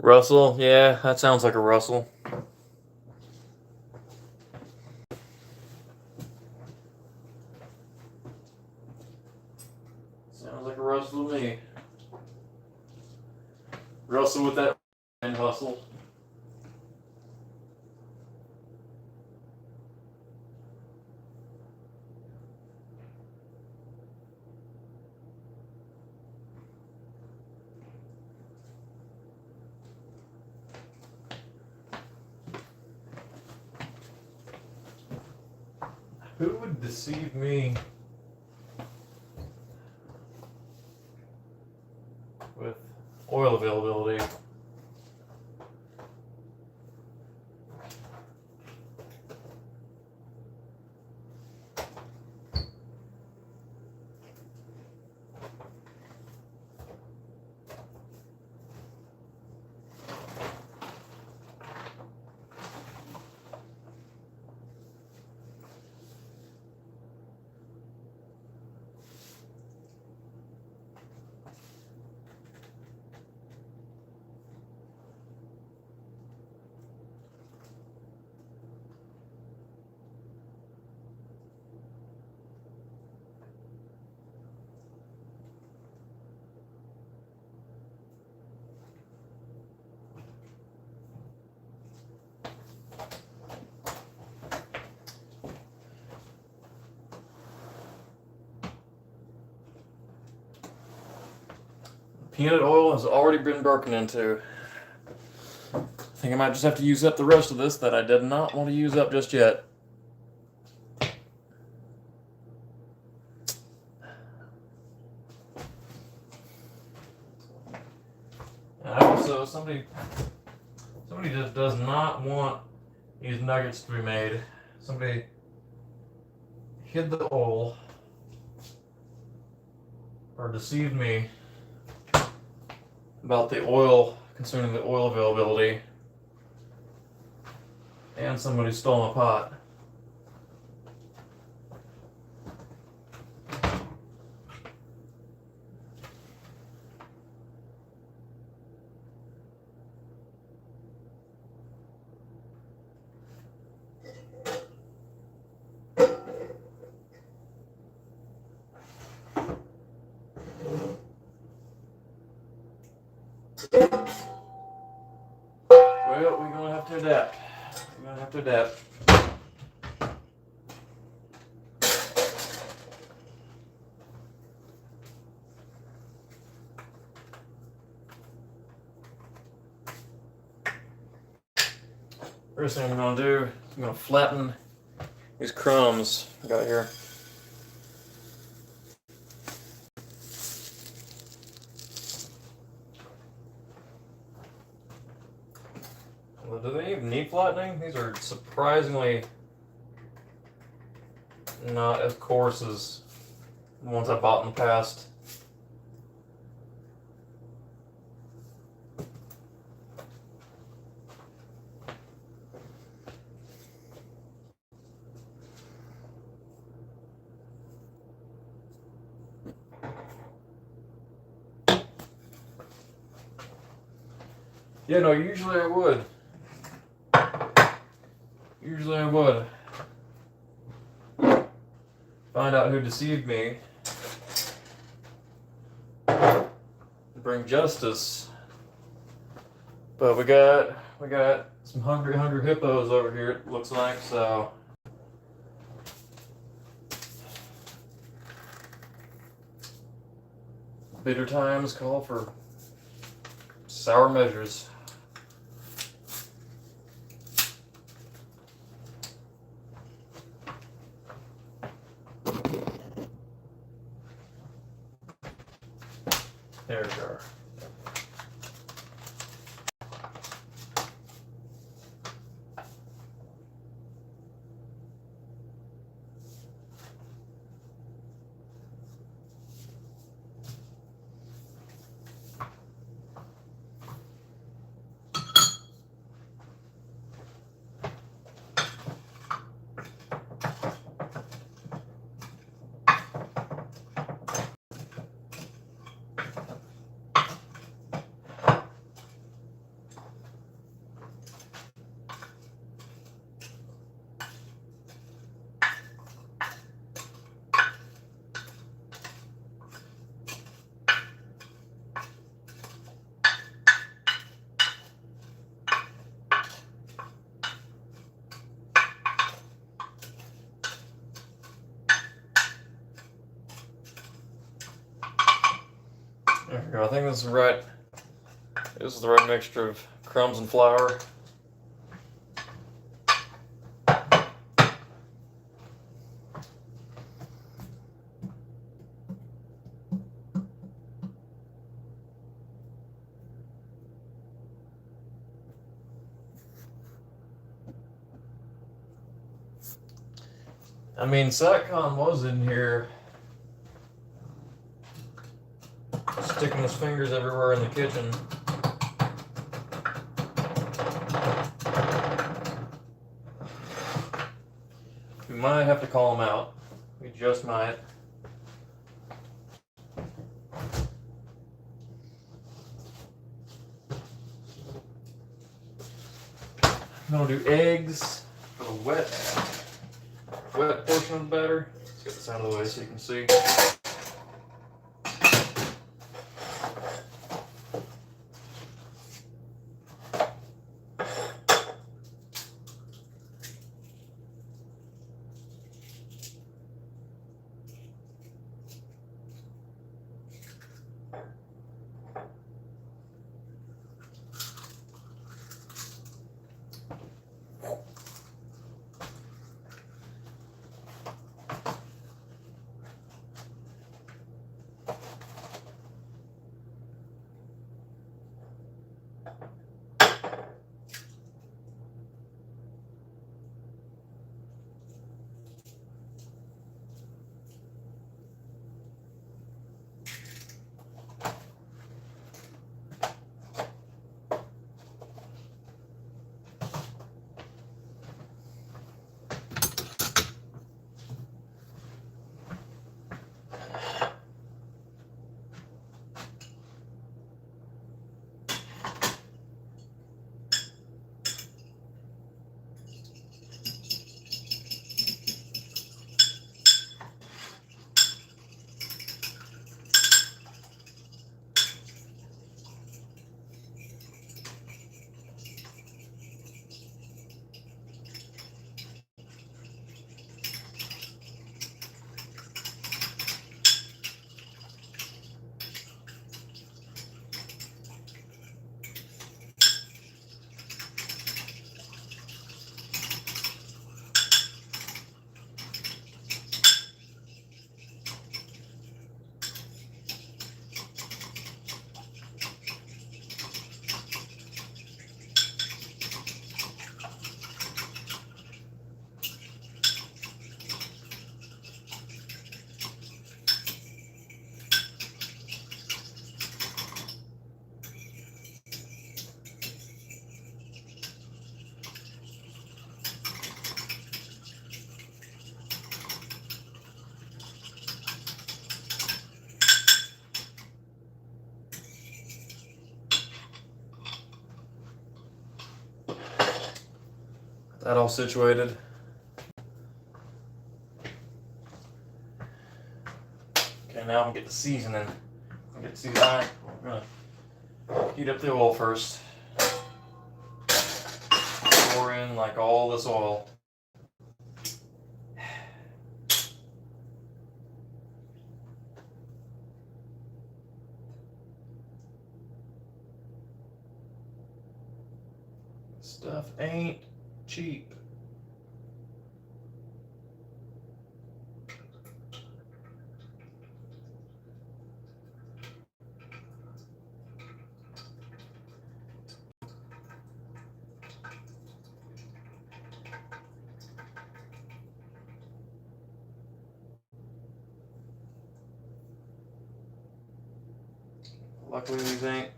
Russell, yeah, that sounds like a Russell. Sounds like a Russell to me. Russell with that and hustle. Who would deceive me with oil availability? Peanut oil has already been broken into. I think I might just have to use up the rest of this that I did not want to use up just yet. And also, somebody just does not want these nuggets to be made. Somebody hid the oil or deceived me about the oil, concerning the oil availability, and somebody stole my pot. Well, we're gonna have to adapt. We're gonna have to adapt. First thing I'm gonna do, I'm gonna flatten these crumbs I got here. Well, do they even need flattening? These are surprisingly not as coarse as the ones I bought in the past. Yeah, no, usually I would. Usually I would. Find out who deceived me. Bring justice. But we got some hungry hippos over here, it looks like, so. Bitter times call for sour measures. There we go. There we go. I think this is right. This is the right mixture of crumbs and flour. I mean, Satcon was in here sticking his fingers everywhere in the kitchen. We might have to call him out. We just might. I'm gonna do eggs for the wet portion of the batter. Let's get this out of the way so you can see. That all situated. Okay, now I'm gonna get the seasoning. Get to that. I'm gonna heat up the oil first. Pour in like all this oil. Stuff ain't cheap. Luckily these ain't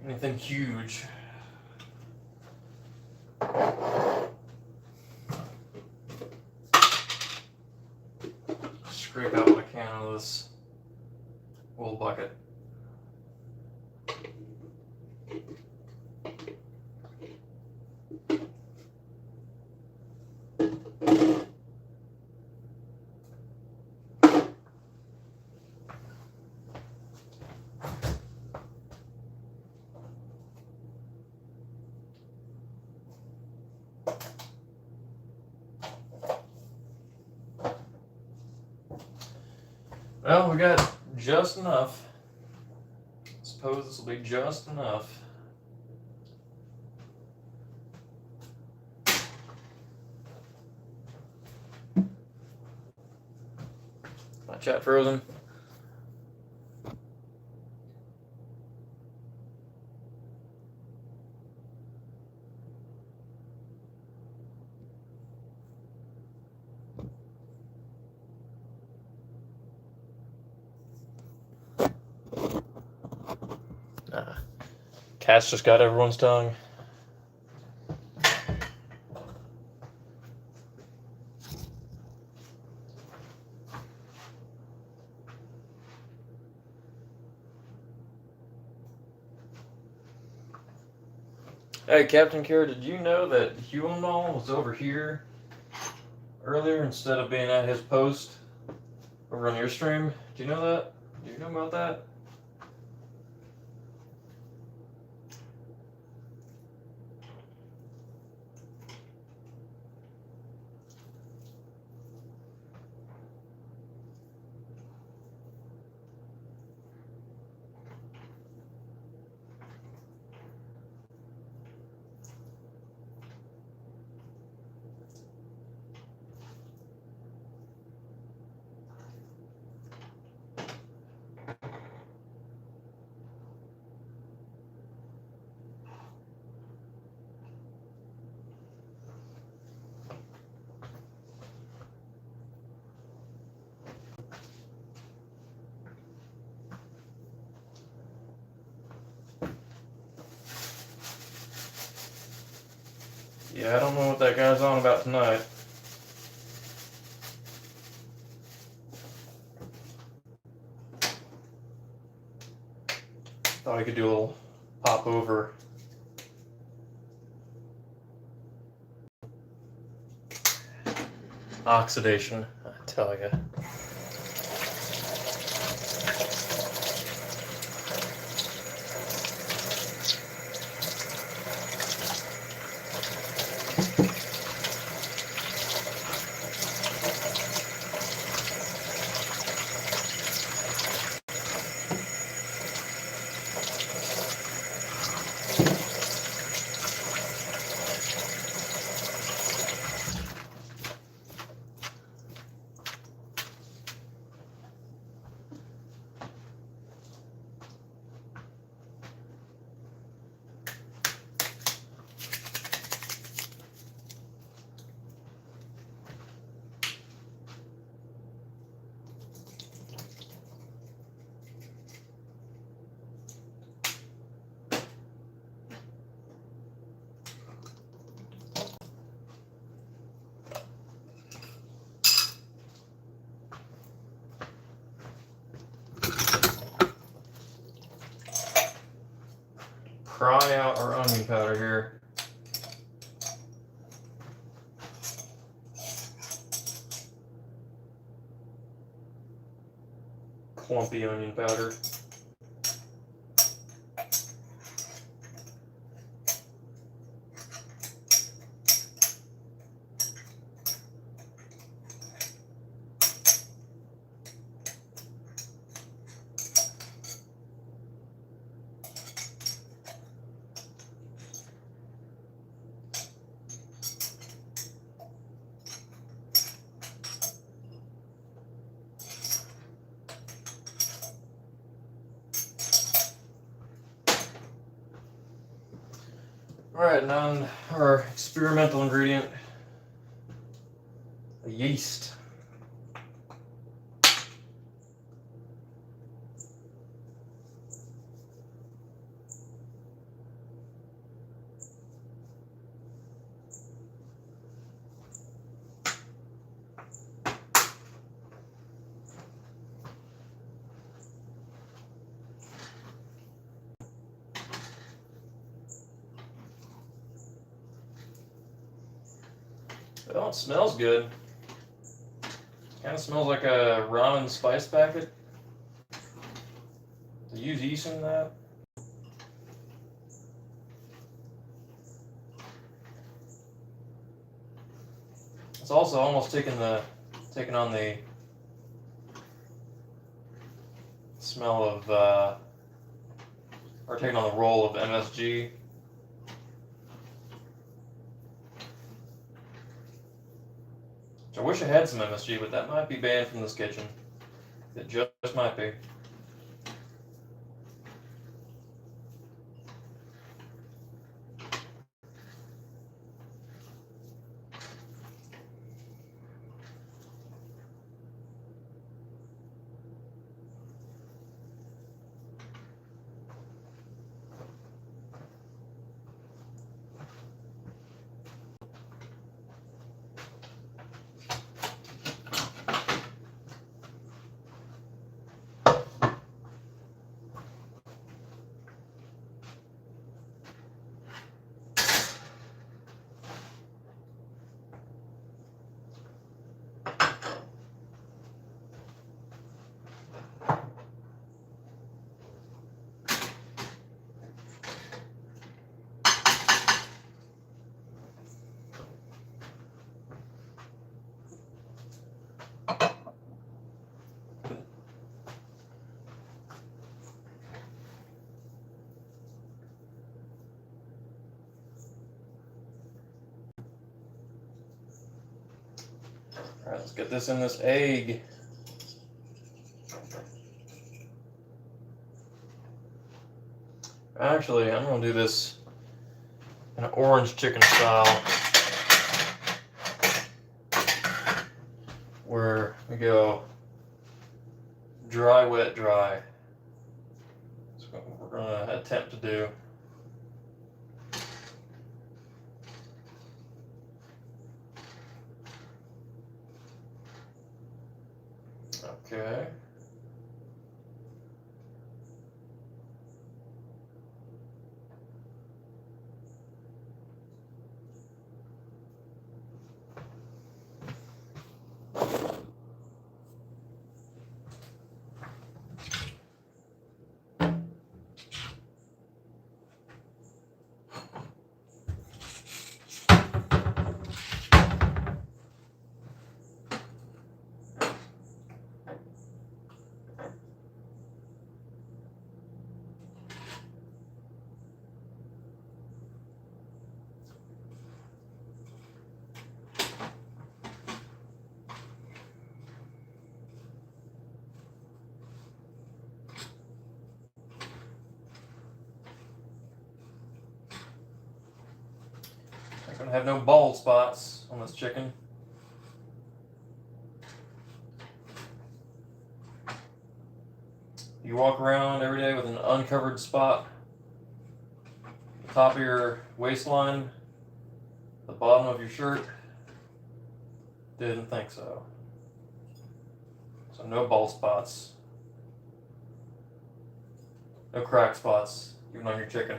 anything huge. Scrape out what I can out of this oil bucket. Well, we got just enough. Suppose this will be just enough. My chat frozen. Cat's just got everyone's tongue. Hey, Captain Kara, did you know that Huonol was over here earlier instead of being at his post over on your stream? Do you know that? Do you know about that? Yeah, I don't know what that guy's on about tonight. Thought I could do a little pop over. Oxidation, I tell ya. Pry out our onion powder here. Clumpy onion powder. Alright, now our experimental ingredient, the yeast. Well, it smells good. Kind of smells like a ramen spice packet. They use yeast in that. It's also almost taking on the smell of, or taking on the role of MSG. Which I wish I had some MSG, but that might be banned from this kitchen. It just might be. Alright, let's get this in this egg. Actually, I'm going to do this in an orange chicken style, where we go dry, wet, dry. That's what we're going to attempt to do. Okay. Not gonna have no bald spots on this chicken. You walk around every day with an uncovered spot, the top of your waistline, the bottom of your shirt. Didn't think so. So no bald spots, no crack spots, even on your chicken.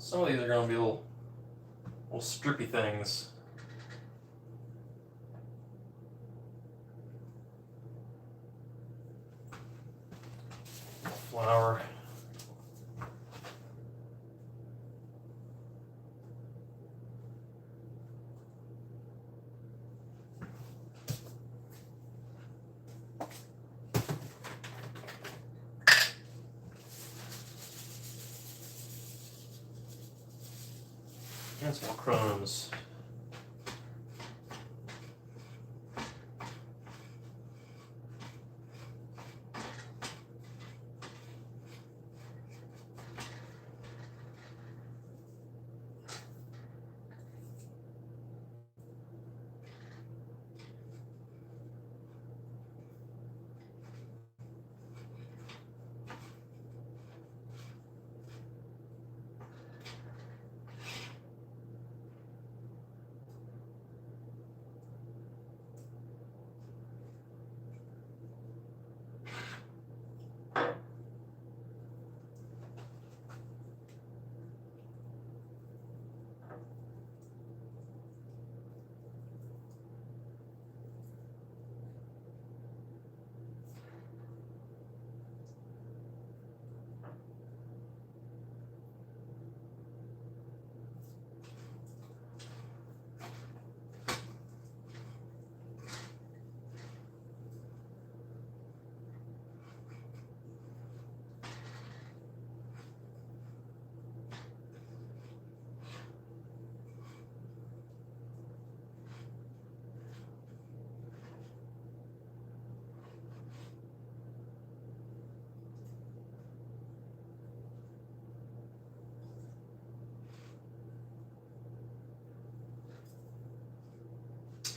Some of these are going to be little strippy things. Flour. And some more crumbs.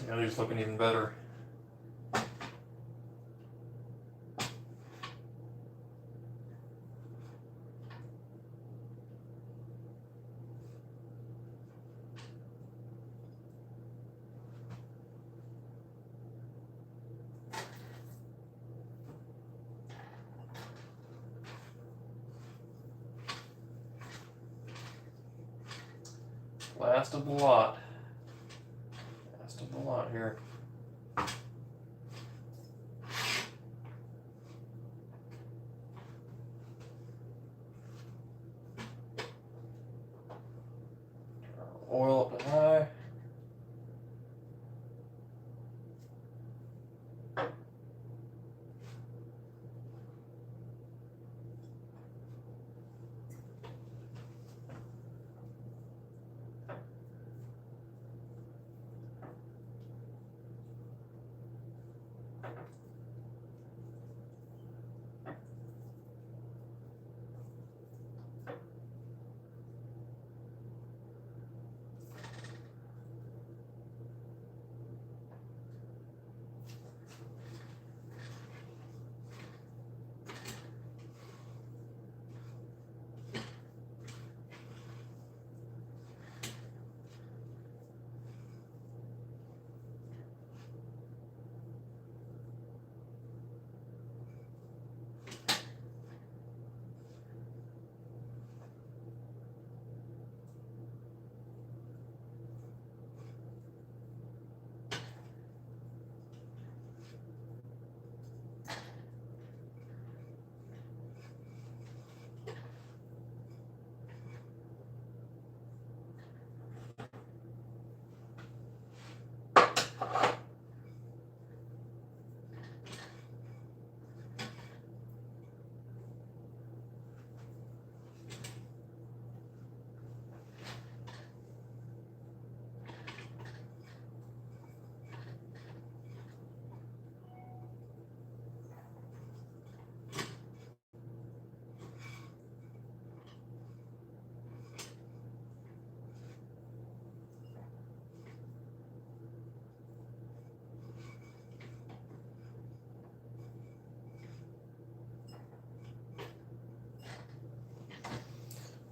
Now these looking even better. Last of the lot. Last of the lot here. Oil up to high.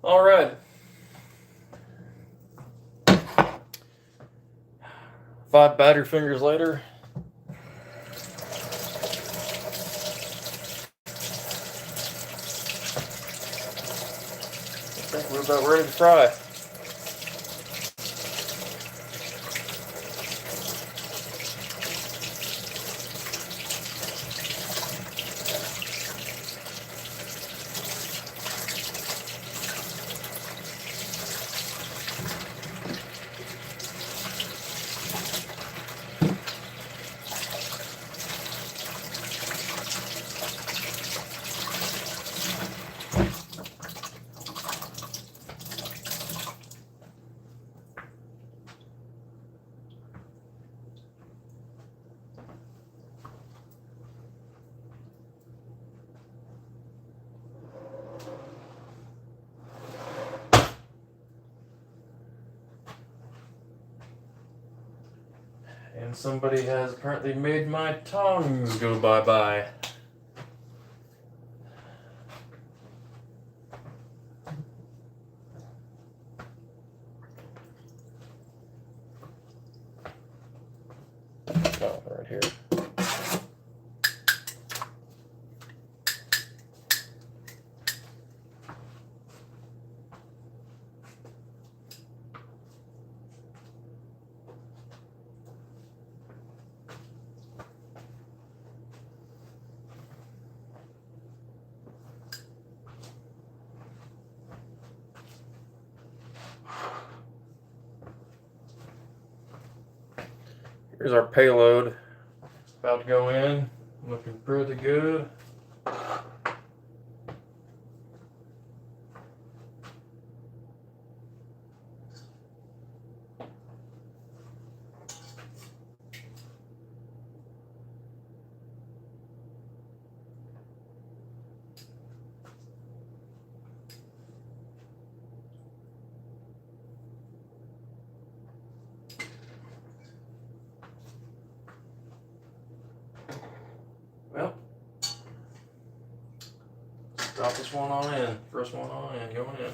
All right. 5 batter fingers later. I think we're about ready to fry. And somebody has apparently made my tongs go bye-bye. Oh, right here. Here's our payload. About to go in. Looking pretty good. Well, drop this one on in. First one on in, going in.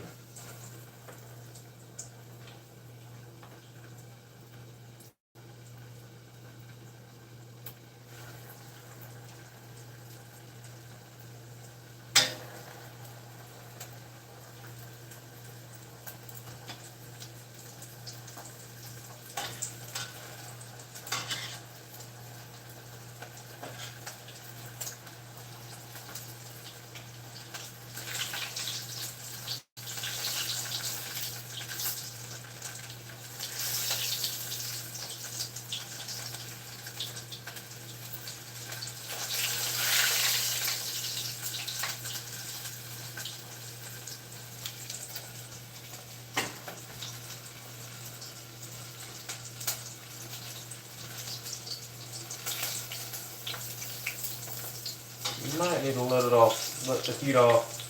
You might need to let the heat off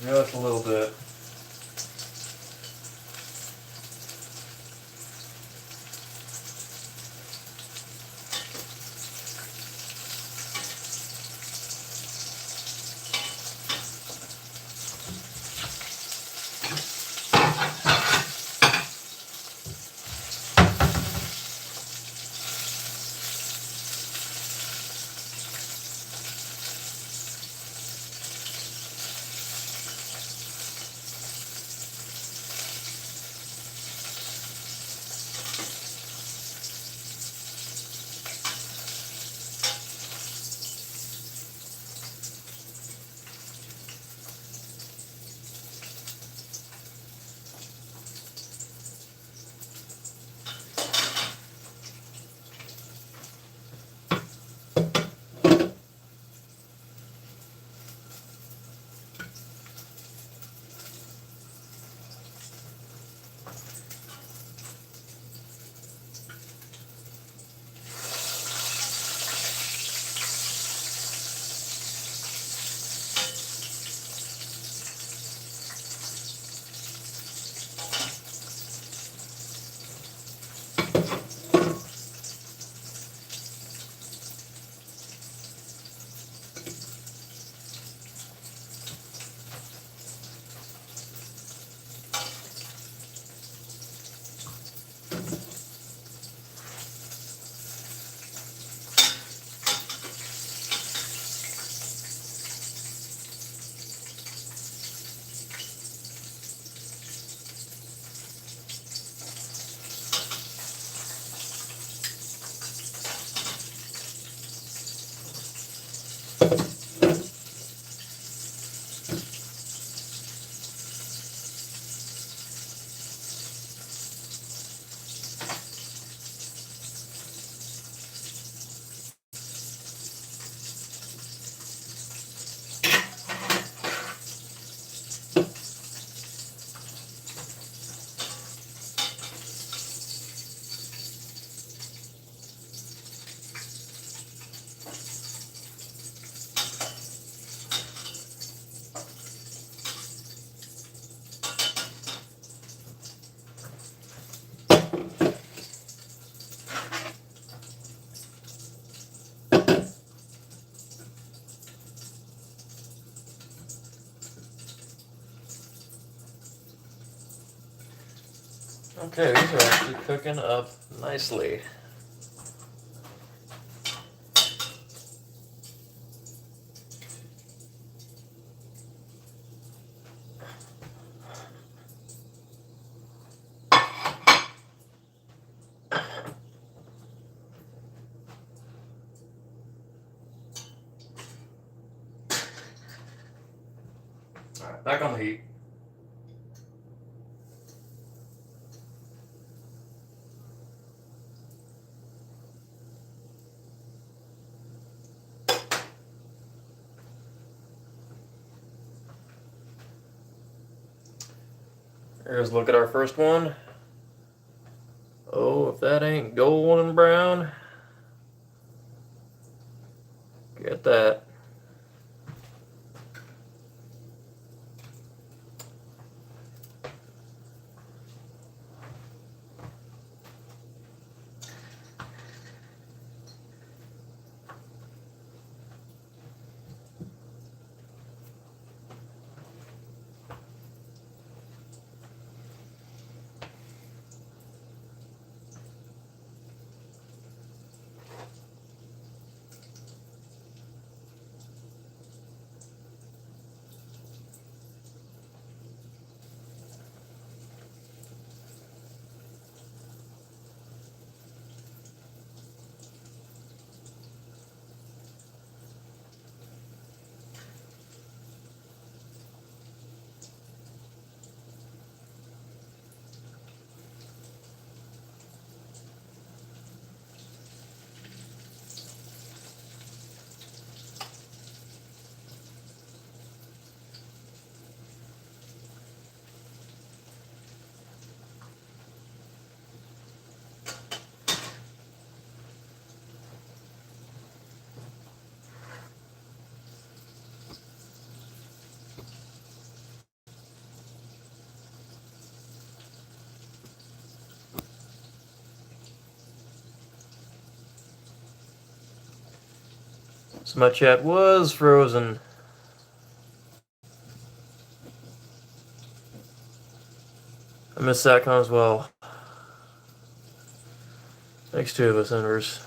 just a little bit. Okay, these are actually cooking up nicely. Alright, back on the heat. Here's a look at our first one. Oh, if that ain't golden brown, get that. So my chat was frozen. I missed SatCon as well. Thanks two of us, Inverse.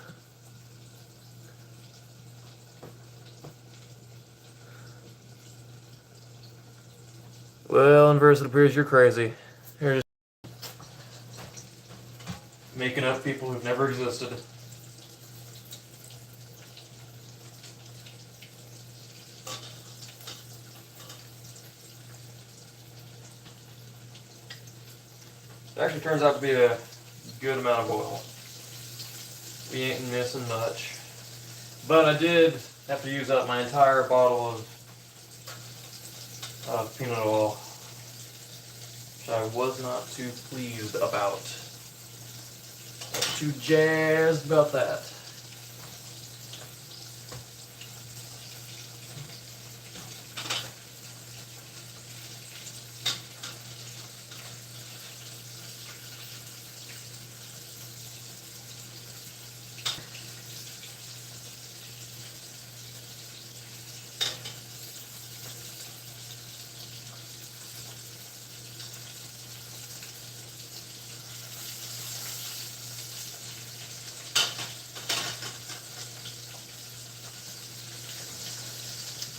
Well, Inverse, it appears you're crazy. You're just making up people who've never existed. It actually turns out to be a good amount of oil. We ain't missing much. But I did have to use up my entire bottle of peanut oil, which I was not too pleased about. Not too jazzed about that.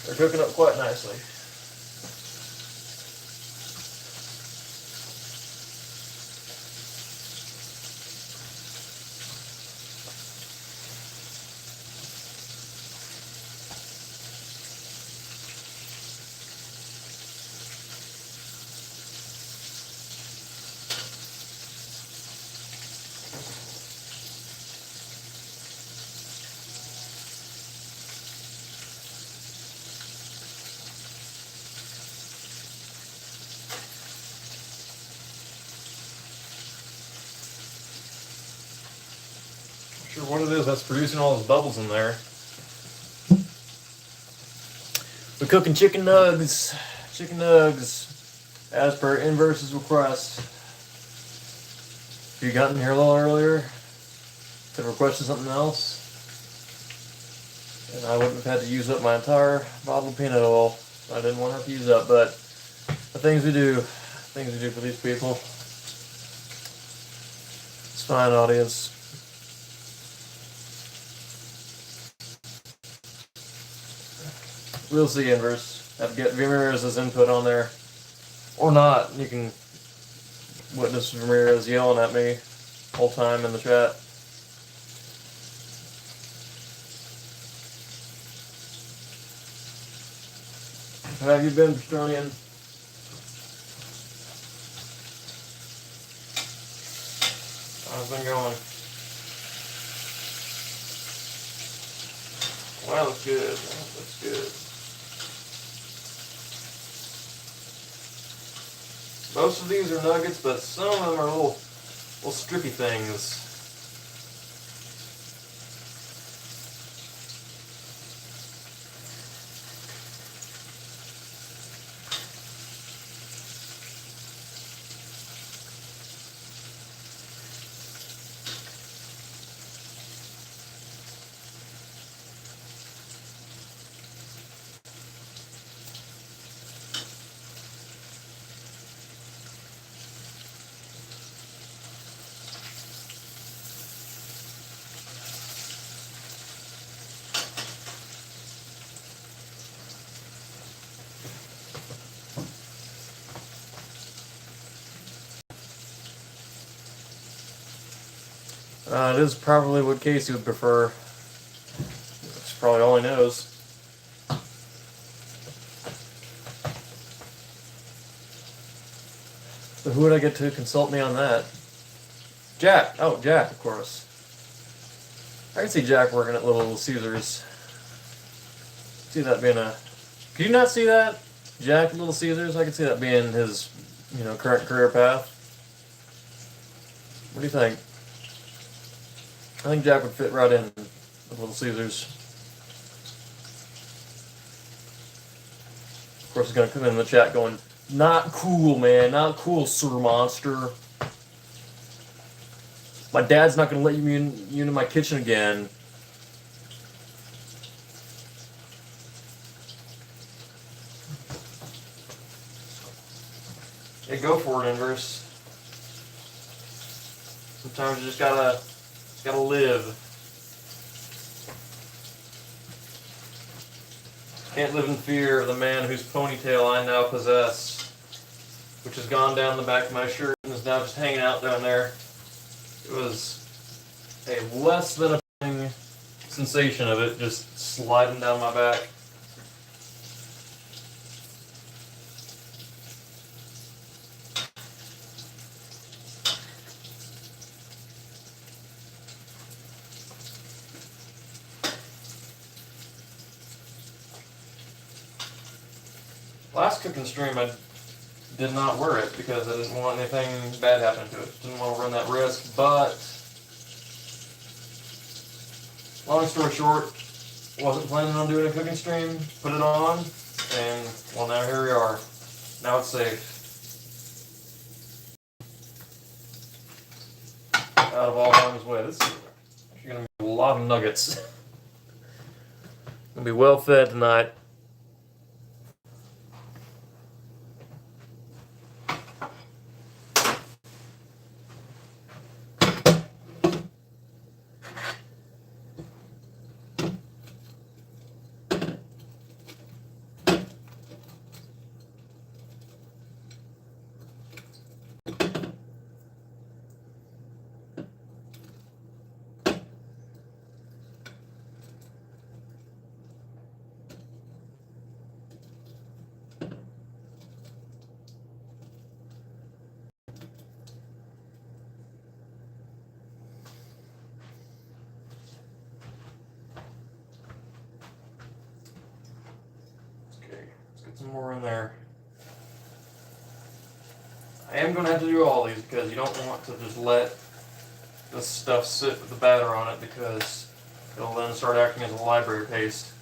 They're cooking up quite nicely. Not sure what it is that's producing all those bubbles in there. We're cooking chicken nugs. Chicken nugs, as per Inverse's request. If you got in here a little earlier, could have requested something else, and I wouldn't have had to use up my entire bottle of peanut oil. I didn't want to have to use up, but the things we do for these people. It's fine, audience. We'll see, Inverse. Have to get Ramirez's input on there. Or not. You can witness Ramirez yelling at me whole time in the chat. How have you been, Pastronian? How's it been going? Wow, that's good. That's good. Most of these are nuggets, but some of them are little strippy things. It is probably what Casey would prefer. That's probably all he knows. So who would I get to consult me on that? Jack. Oh, Jack, of course. I can see Jack working at Little Caesars. See that being a... Can you not see that? Jack at Little Caesars? I can see that being his, current career path. What do you think? I think Jack would fit right in with Little Caesars. Of course, he's going to come in the chat going, "Not cool, man. Not cool, Sir Monster. My dad's not going to let you into my kitchen again." Yeah, go for it, Inverse. Sometimes you just gotta live. Can't live in fear of the man whose ponytail I now possess, which has gone down the back of my shirt and is now just hanging out down there. It was a less than a sensation of it just sliding down my back. Last cooking stream, I did not wear it because I didn't want anything bad happening to it. Didn't want to run that risk, but long story short, wasn't planning on doing a cooking stream, put it on, and well, now here we are. Now it's safe. Out of all harm's way. This is actually going to be a lot of nuggets. Going to be well fed tonight. Some more in there. I am going to have to do all these because you don't want to just let this stuff sit with the batter on it because it'll then start acting as a library paste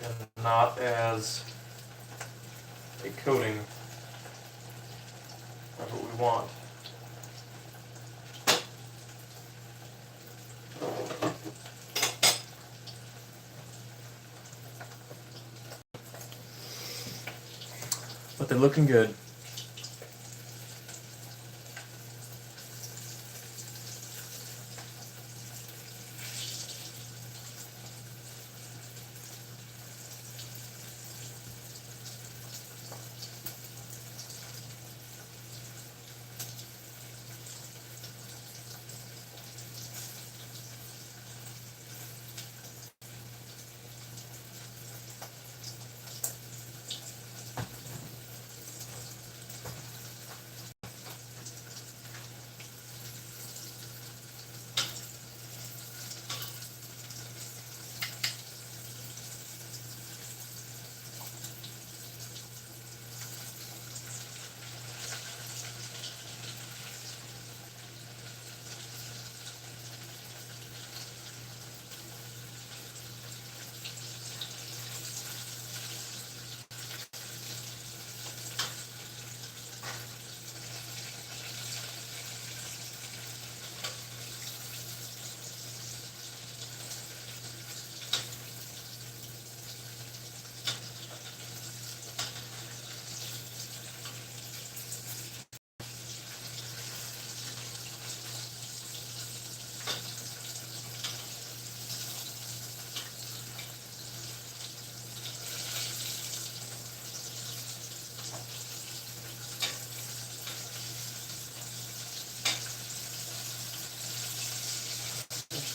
and not as a coating. That's what we want. But they're looking good.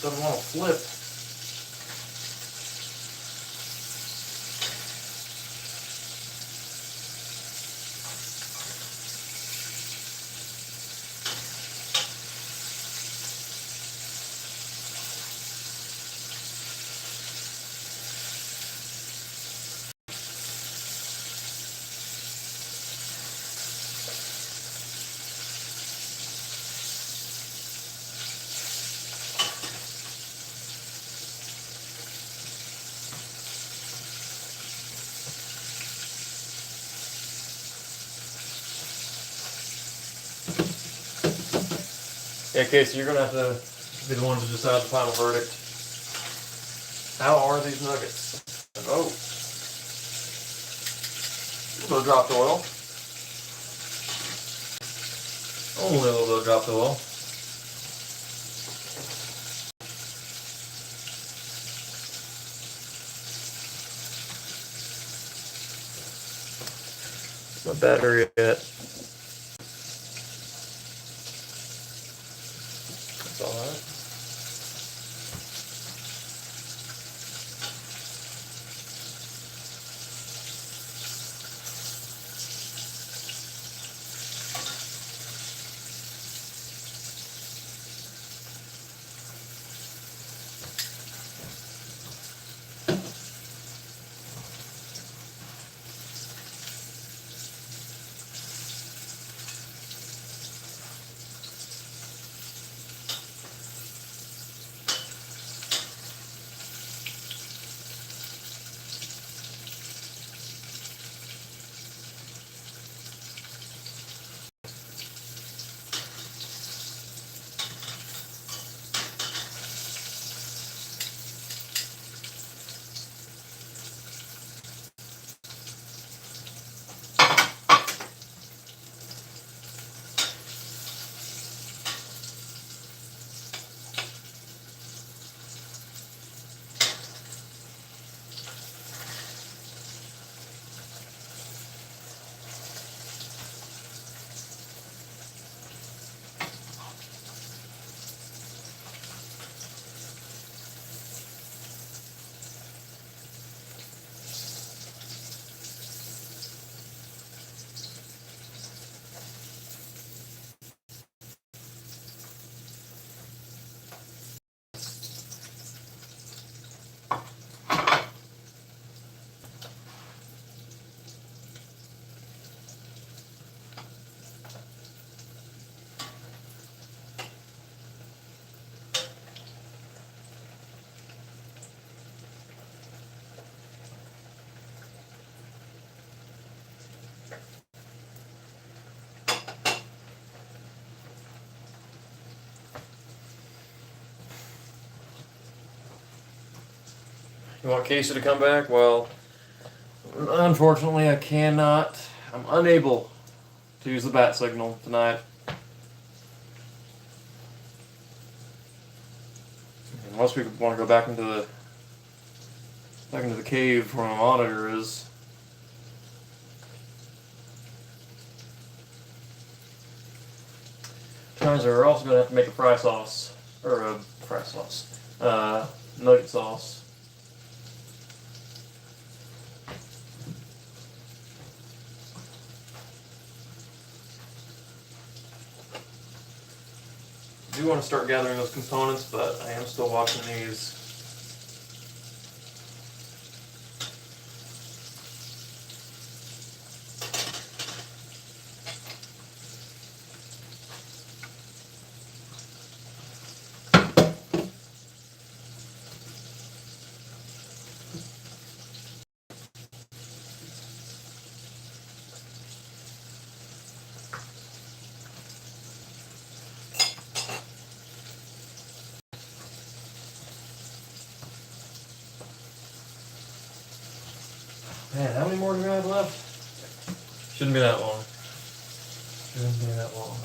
doesn't want to flip. Yeah, Casey, you're gonna have to be the one to decide the final verdict. How are these nuggets? Oh, a little bit of dropped oil. Only a little bit of dropped oil. Not better yet. That's all right. You want Casey to come back? Well, unfortunately, I cannot. I'm unable to use the bat signal tonight. Unless we want to go back into the cave where my monitor is. Turns out we're also going to have to make a fry sauce. Or a fry sauce. Nugget sauce. I do want to start gathering those components, but I am still watching these. Man, how many more do we have left? Shouldn't be that long. Shouldn't be that long.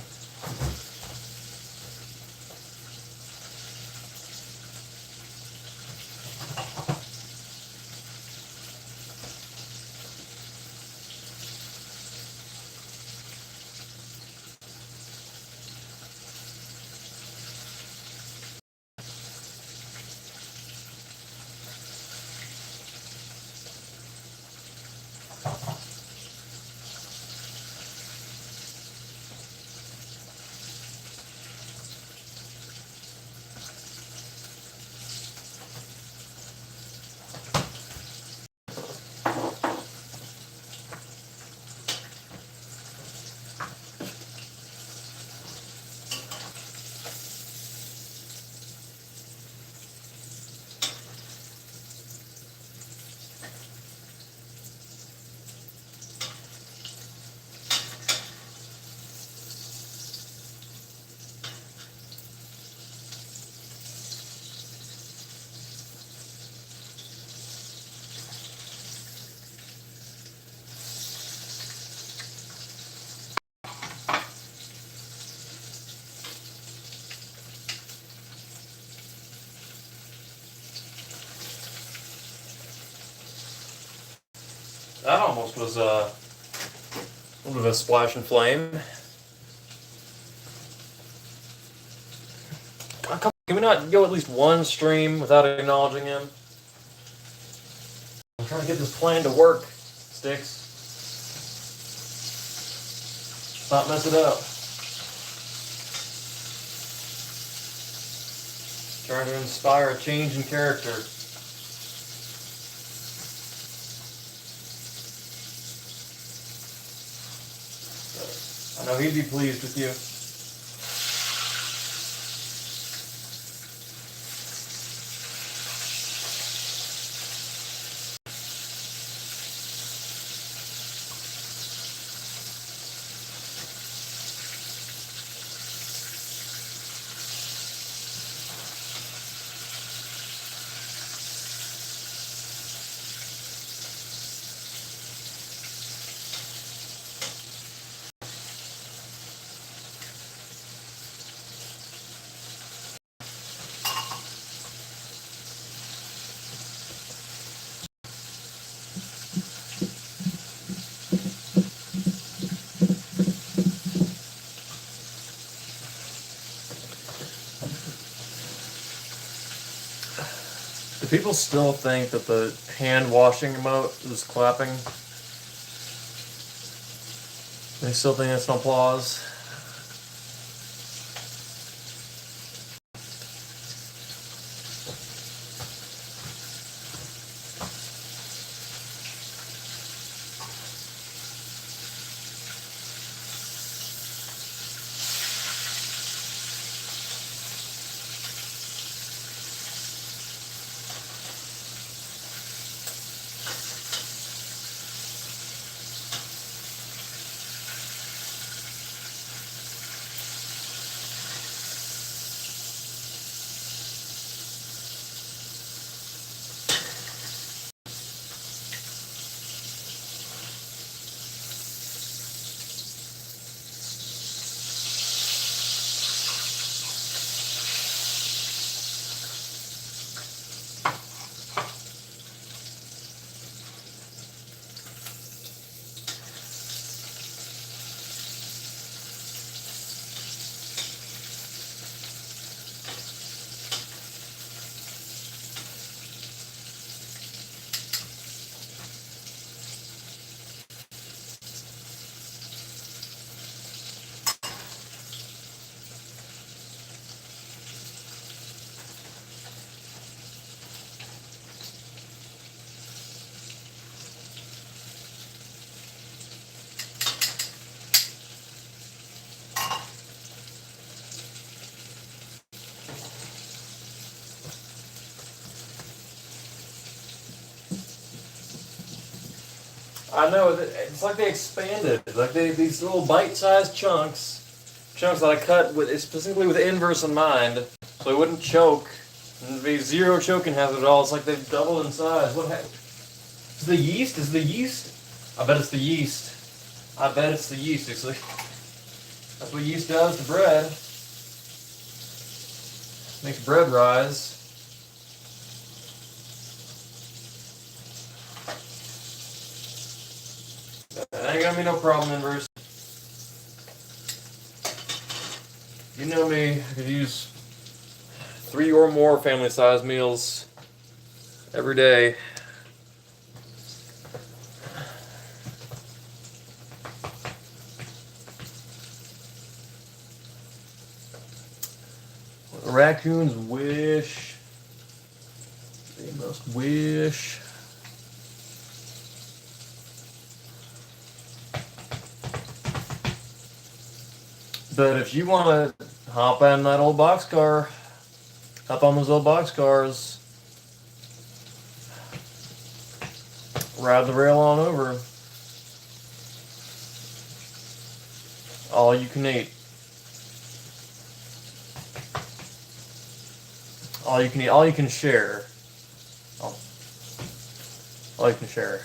almost was a little bit of a splash and flame. Can we not go at least one stream without acknowledging him? I'm trying to get this plan to work, Sticks. Not mess it up. Trying to inspire a change in character. I know he'd be pleased with you. Do people still think that the hand washing emote is clapping? They still think that's an applause? I know, it's like they expanded. Like these little bite-sized chunks that I cut with specifically with inverse in mind, so it wouldn't choke. And there'd be zero choking hazard at all. It's like they've doubled in size. What happened? Is the yeast? Is the yeast? I bet it's the yeast. I bet it's the yeast. It's like, that's what yeast does to bread. Makes bread rise. That ain't gonna be no problem, inverse. You know me, I could use 3 or more family-sized meals every day. Raccoons wish. They must wish. But if you want to hop in that old boxcar, hop on those old boxcars, ride the rail on over. All you can eat. All you can eat. All you can share. All you can share.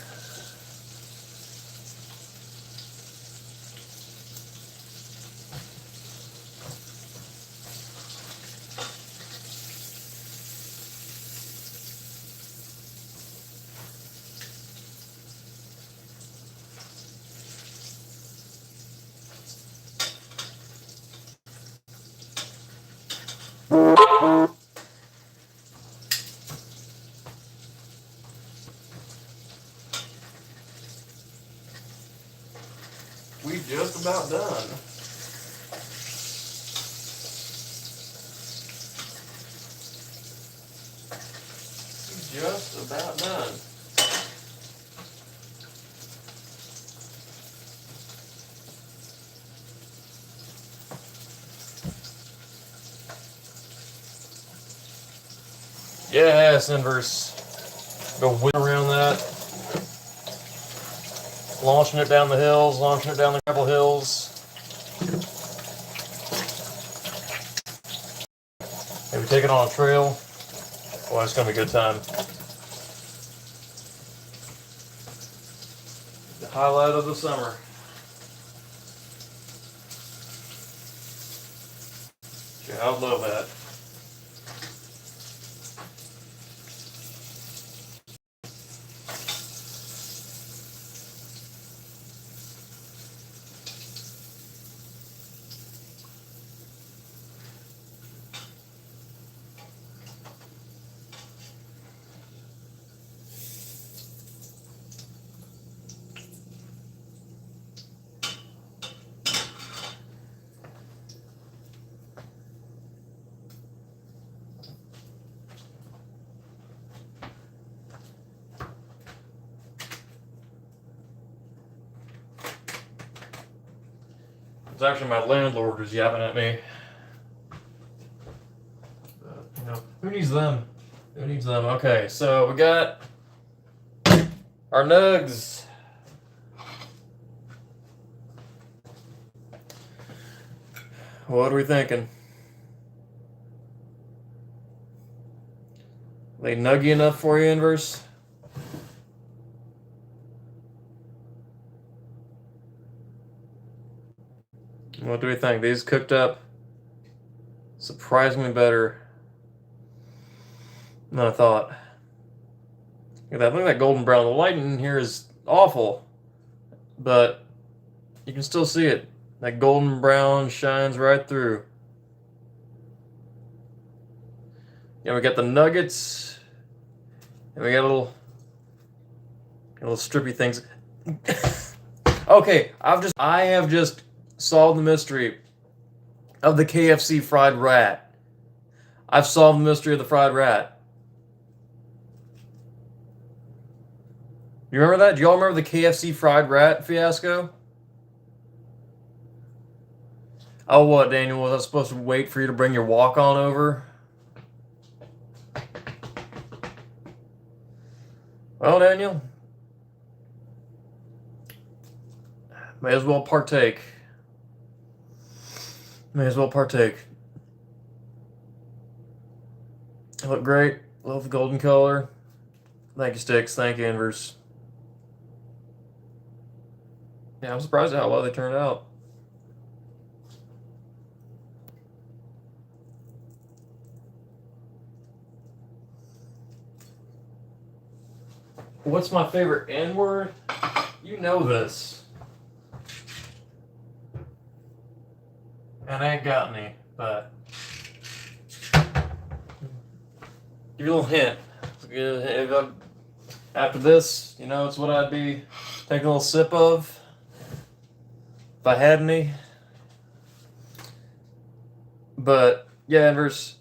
about done. Just about done. Yes, inverse. Go whip around that. Launching it down the hills, launching it down the gravel hills. Maybe take it on a trail. Boy, it's gonna be a good time. The highlight of the summer. Yeah, I would love that. It's actually my landlord who's yapping at me. But, you know, who needs them? Who needs them? Okay, so we got our nugs. What are we thinking? Are they nuggy enough for you, Inverse? What do we think? These cooked up surprisingly better than I thought. Look at that. Look at that golden brown. The light in here is awful, but you can still see it. That golden brown shines right through. Yeah, we got the nuggets, and we got little strippy things. Okay, I have just solved the mystery of the KFC fried rat. I've solved the mystery of the fried rat. You remember that? Do y'all remember the KFC fried rat fiasco? Oh, what, Daniel? Was I supposed to wait for you to bring your walk-on over? Well, Daniel, may as well partake. May as well partake. They look great. Love the golden color. Thank you, Sticks. Thank you, Inverse. Yeah, I'm surprised at how well they turned out. What's my favorite N-word? You know this. And I ain't got any, but give you a little hint. After this, you know, it's what I'd be taking a little sip of if I had any. But yeah, Inverse,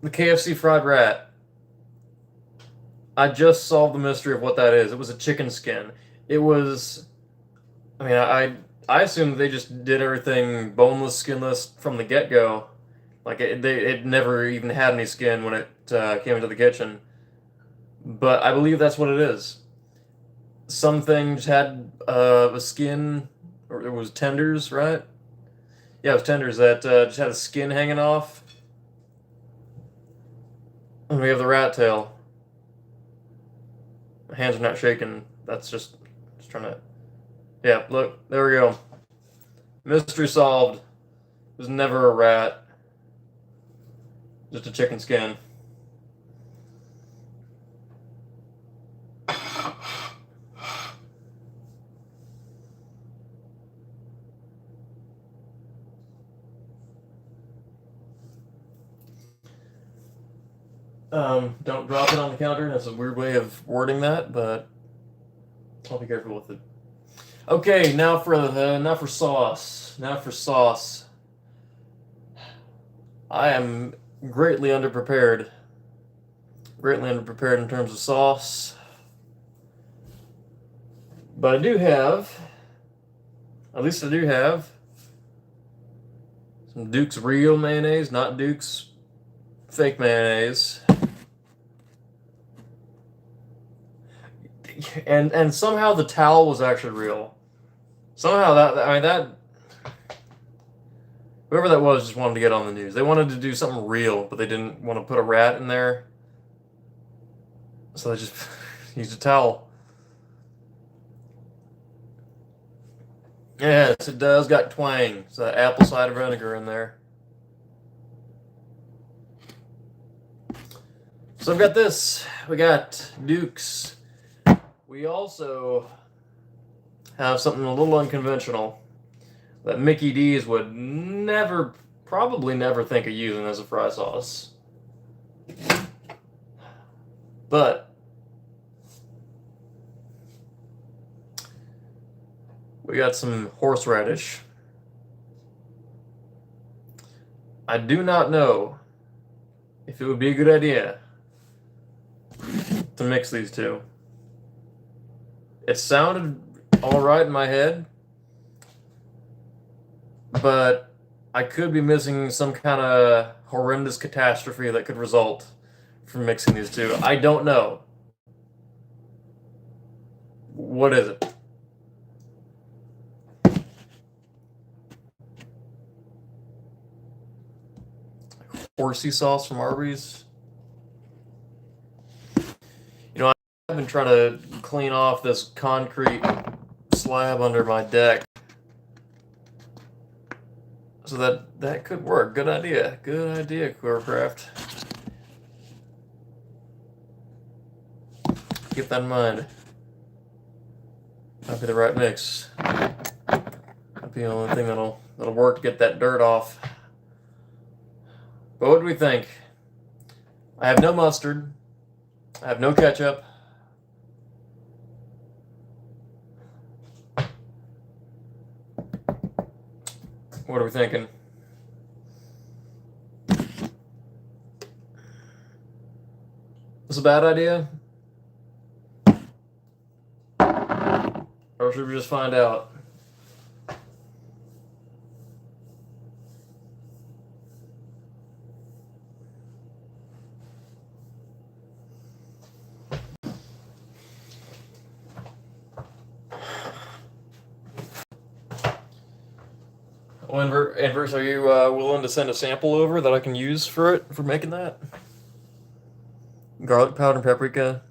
the KFC fried rat. I just solved the mystery of what that is. It was a chicken skin. It was. I mean, I assumed that they just did everything boneless, skinless from the get-go. Like it never even had any skin when it came into the kitchen. But I believe that's what it is. Some things had a skin, or it was tenders, right? Yeah, it was tenders that just had a skin hanging off. And we have the rat tail. My hands are not shaking. That's just trying to. Yeah, look, there we go. Mystery solved. It was never a rat. Just a chicken skin. Don't drop it on the counter. That's a weird way of wording that, but I'll be careful with it. Okay, now for sauce. Now for sauce. I am greatly underprepared. Greatly underprepared in terms of sauce. But I do have, at least I do have, some Duke's real mayonnaise, not Duke's fake mayonnaise. And somehow the towel was actually real. Somehow that whoever that was just wanted to get on the news. They wanted to do something real, but they didn't want to put a rat in there. So they just used a towel. Yes, it does got twang. It's that apple cider vinegar in there. So I've got this. We got Duke's. We also have something a little unconventional that Mickey D's would probably never think of using as a fry sauce. But we got some horseradish. I do not know if it would be a good idea to mix these two. It sounded all right in my head, but I could be missing some kind of horrendous catastrophe that could result from mixing these two. I don't know. What is it? Horsey sauce from Arby's. You know, I've been trying to clean off this concrete slab under my deck. So that could work. Good idea. Good idea, Quircraft. Keep that in mind. Might be the right mix. Might be the only thing that'll work to get that dirt off. But what do we think? I have no mustard. I have no ketchup. What are we thinking? Is this a bad idea? Or should we just find out? Well, Inverse, are you willing to send a sample over that I can use for making that? Garlic powder and paprika.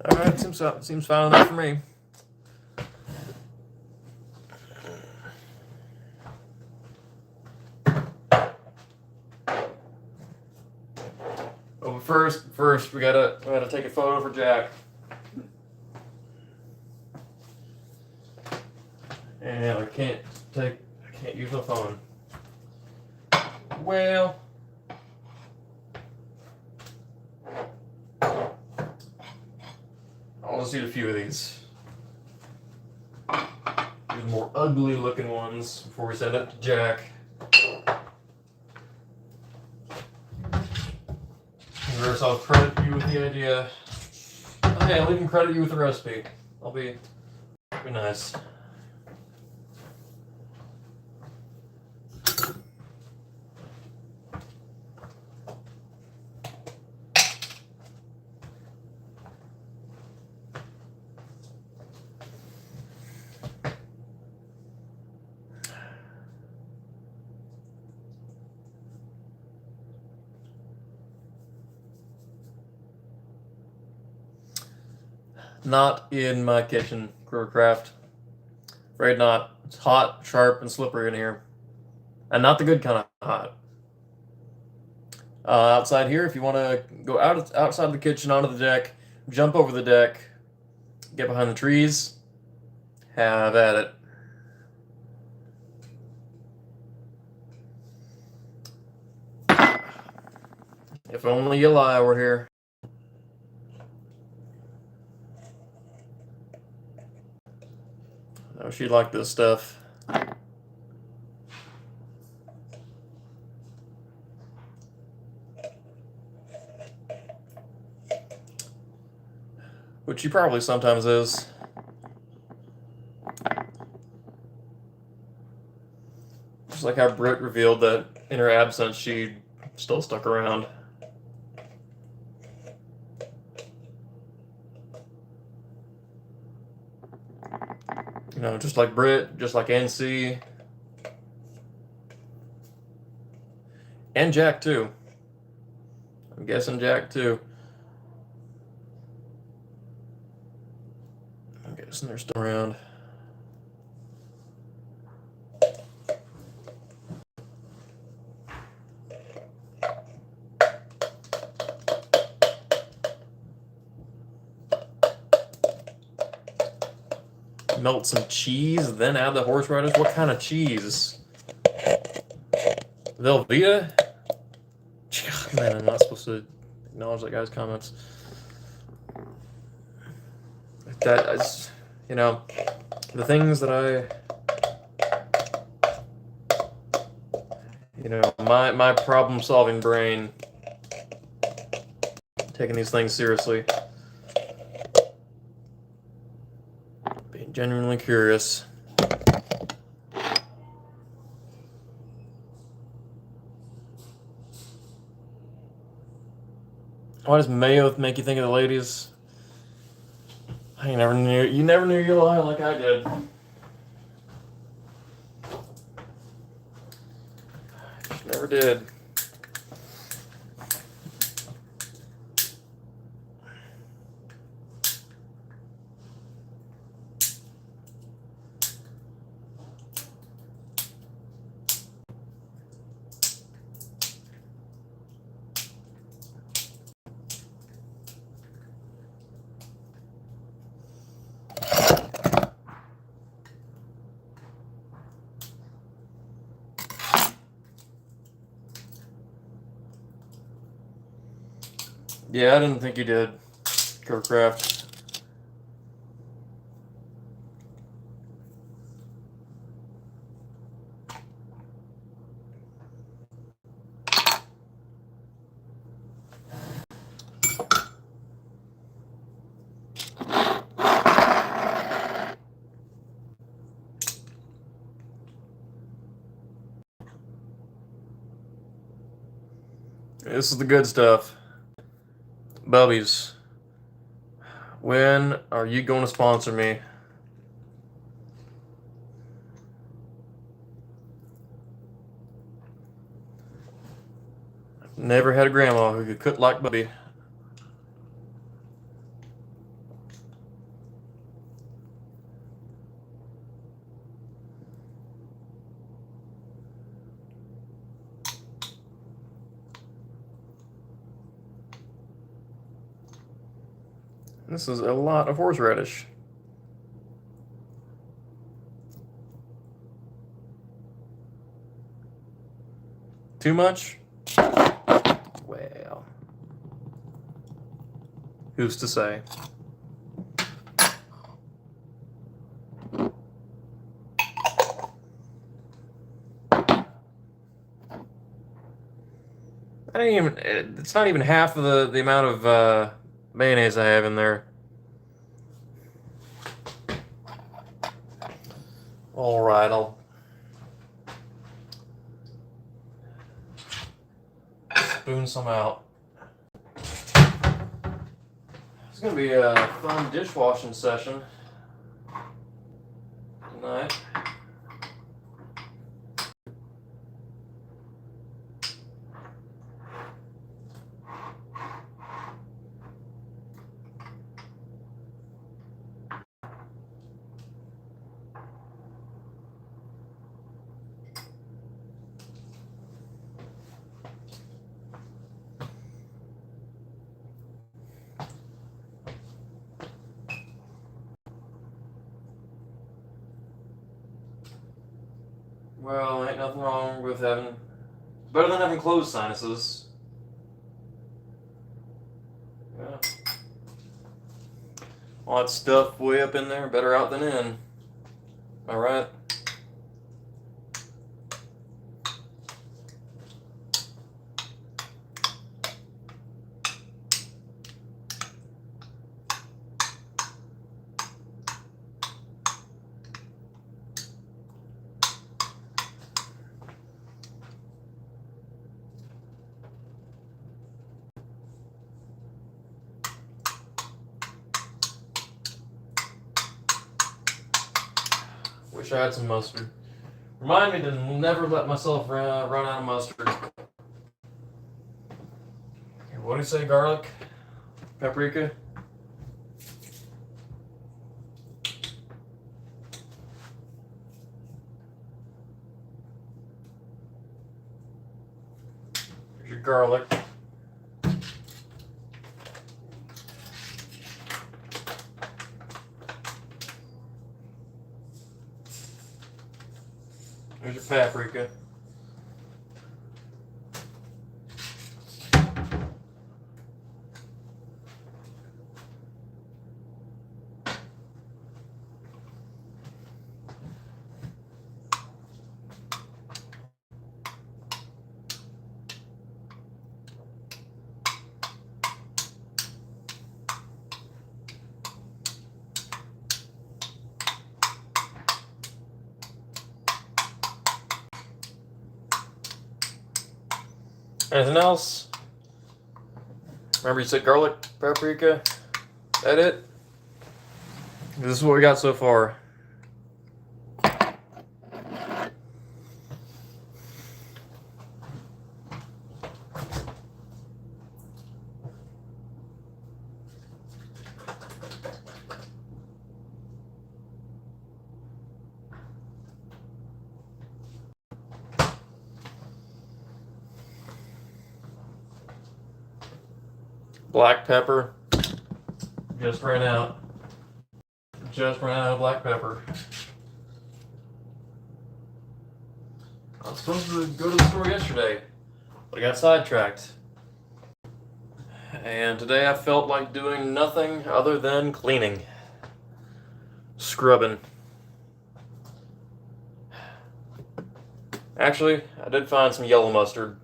All right, seems fine enough for me. Oh, but first we gotta take a photo for Jack. And I can't use my phone. Well, I'll just eat a few of these. These more ugly looking ones before we send it to Jack. Reverse, I'll credit you with the idea. Okay, I'll even credit you with the recipe. I'll be nice. Not in my kitchen, Quircraft. Afraid not. It's hot, sharp, and slippery in here. And not the good kind of hot. Outside here, if you want to go outside the kitchen onto the deck, jump over the deck, get behind the trees, have at it. If only Eli were here. Oh, she liked this stuff. Which she probably sometimes is. Just like how Britt revealed that in her absence she still stuck around. You know, just like Britt, just like NC. And Jack too. I'm guessing Jack too. I'm guessing they're still around. Melt some cheese, then add the horseradish. What kind of cheese? Velveeta? Man, I'm not supposed to acknowledge that guy's comments. That is, you know, the things that my problem-solving brain taking these things seriously. Being genuinely curious. Why does mayo make you think of the ladies? You never knew your lie like I did. Never did. Yeah, I didn't think you did, Kirkcraft. This is the good stuff. Bubbies, when are you going to sponsor me? Never had a grandma who could cook like Bubby. This is a lot of horseradish. Too much? Well, who's to say? It's not even half of the amount of mayonnaise I have in there. All right, I'll spoon some out. It's gonna be a fun dishwashing session tonight. Well, ain't nothing wrong with having, better than having closed sinuses. Yeah. All that stuff way up in there, better out than in. All right. Wish I had some mustard. Remind me to never let myself run out of mustard. What do you say, garlic? Paprika? Here's your garlic. There's your paprika. Anything else? Remember you said garlic, paprika? That it? This is what we got so far. Black pepper. Just ran out. Just ran out of black pepper. I was supposed to go to the store yesterday, but I got sidetracked. And today I felt like doing nothing other than cleaning. Scrubbing. Actually, I did find some yellow mustard.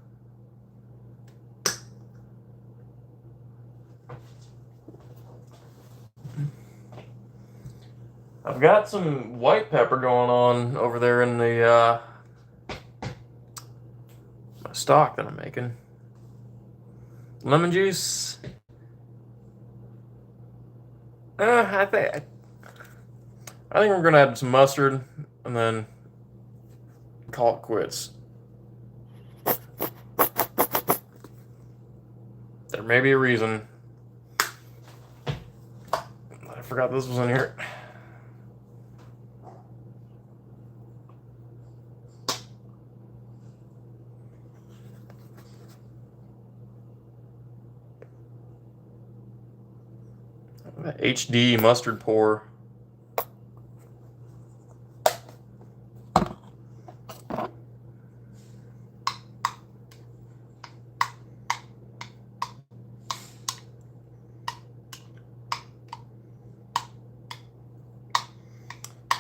I've got some white pepper going on over there in the my stock that I'm making. Lemon juice. I think we're gonna add some mustard and then call it quits. There may be a reason. I forgot this was in here. HD mustard pour.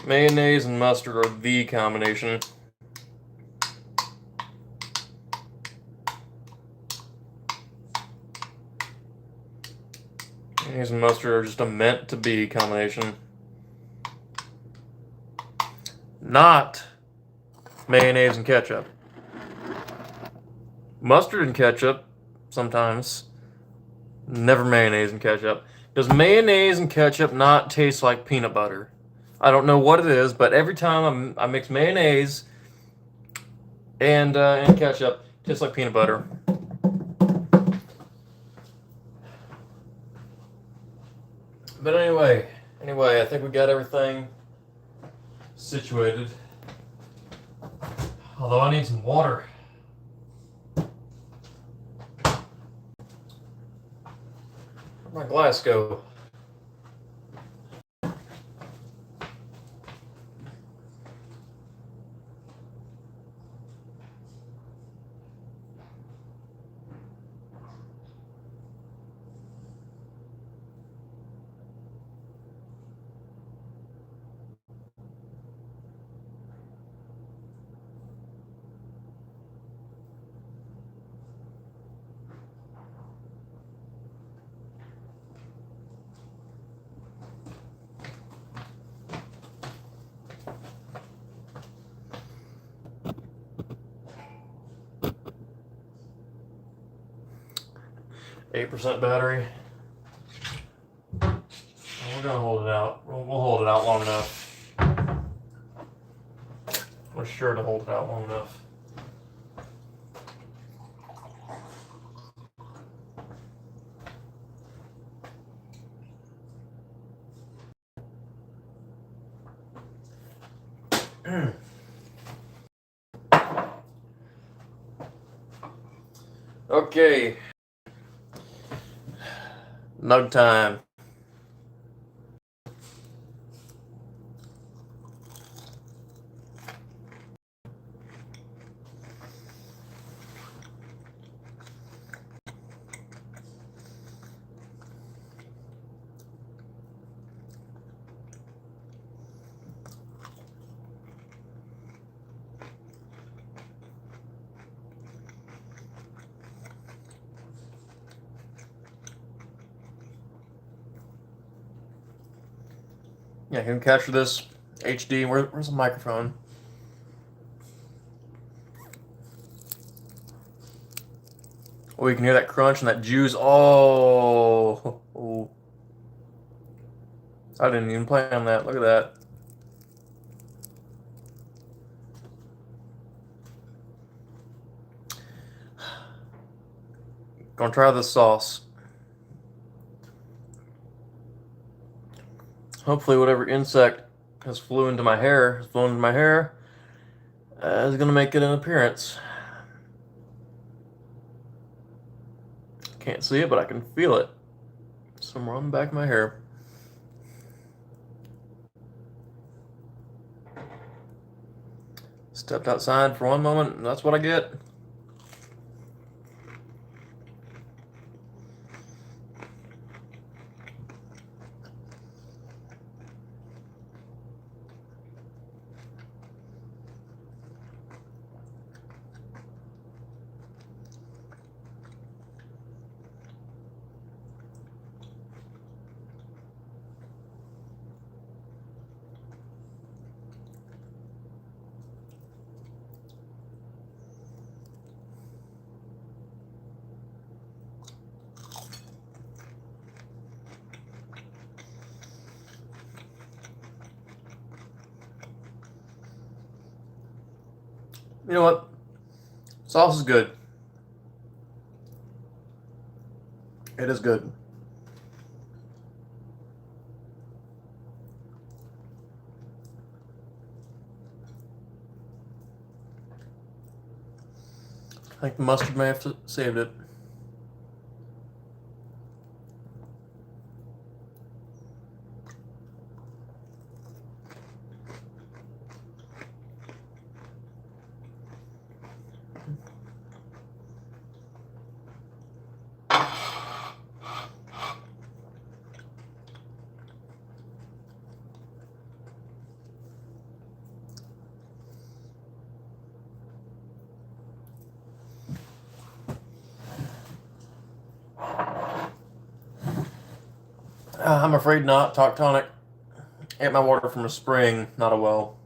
Mayonnaise and mustard are the combination. Mayonnaise and mustard are just a meant-to-be combination. Not mayonnaise and ketchup. Mustard and ketchup, sometimes. Never mayonnaise and ketchup. Does mayonnaise and ketchup not taste like peanut butter? I don't know what it is, but every time I mix mayonnaise and ketchup, it tastes like peanut butter. But anyway, I think we got everything situated. Although I need some water. Where'd my glass go? 8% battery. We're gonna hold it out. We'll hold it out long enough. We're sure to hold it out long enough. Okay. Nug time. Yeah, can capture this HD. Where's the microphone? Oh, you can hear that crunch and that juice. Oh, oh. I didn't even plan that. Look at that. Gonna try this sauce. Hopefully, whatever insect has flown into my hair is gonna make it an appearance. Can't see it, but I can feel it somewhere on the back of my hair. Stepped outside for one moment, and that's what I get. You know what? Sauce is good. It is good. I think the mustard may have saved it. I'm afraid not. Tonic. Get my water from a spring, not a well.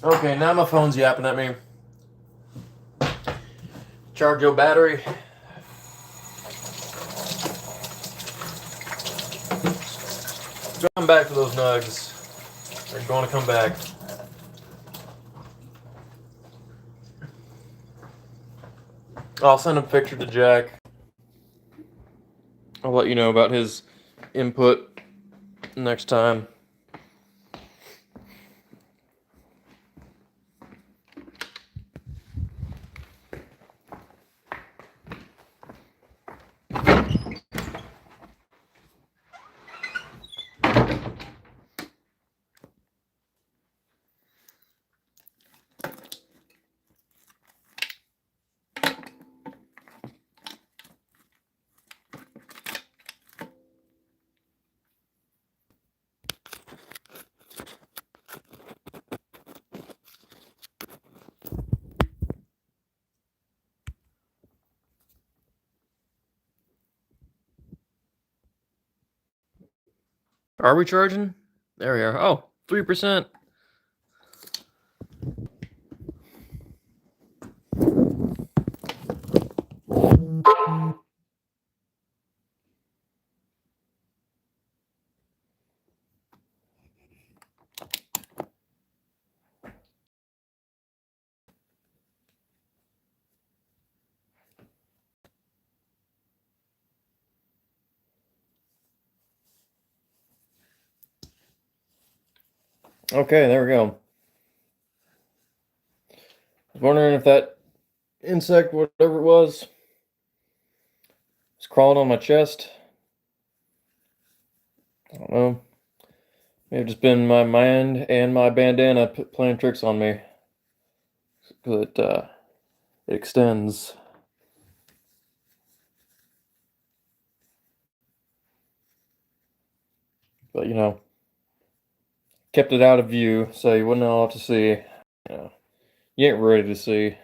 Okay, now my phone's yapping at me. Charge your battery. Come back for those nugs. They're going to come back. I'll send a picture to Jack. I'll let you know about his input next time. Are we charging? There we are. Oh, 3%. Okay, there we go. I was wondering if that insect, whatever it was crawling on my chest. I don't know. May have just been my mind and my bandana playing tricks on me. But it extends. But you know, kept it out of view so you wouldn't know what to see. You know, you ain't ready to see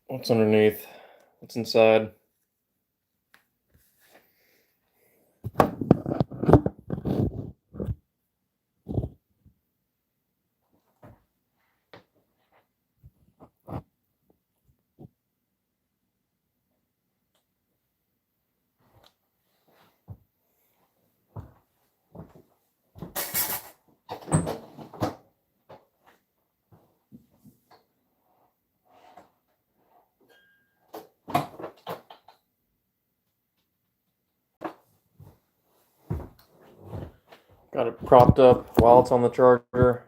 what's underneath, what's inside. Got it propped up while it's on the charger.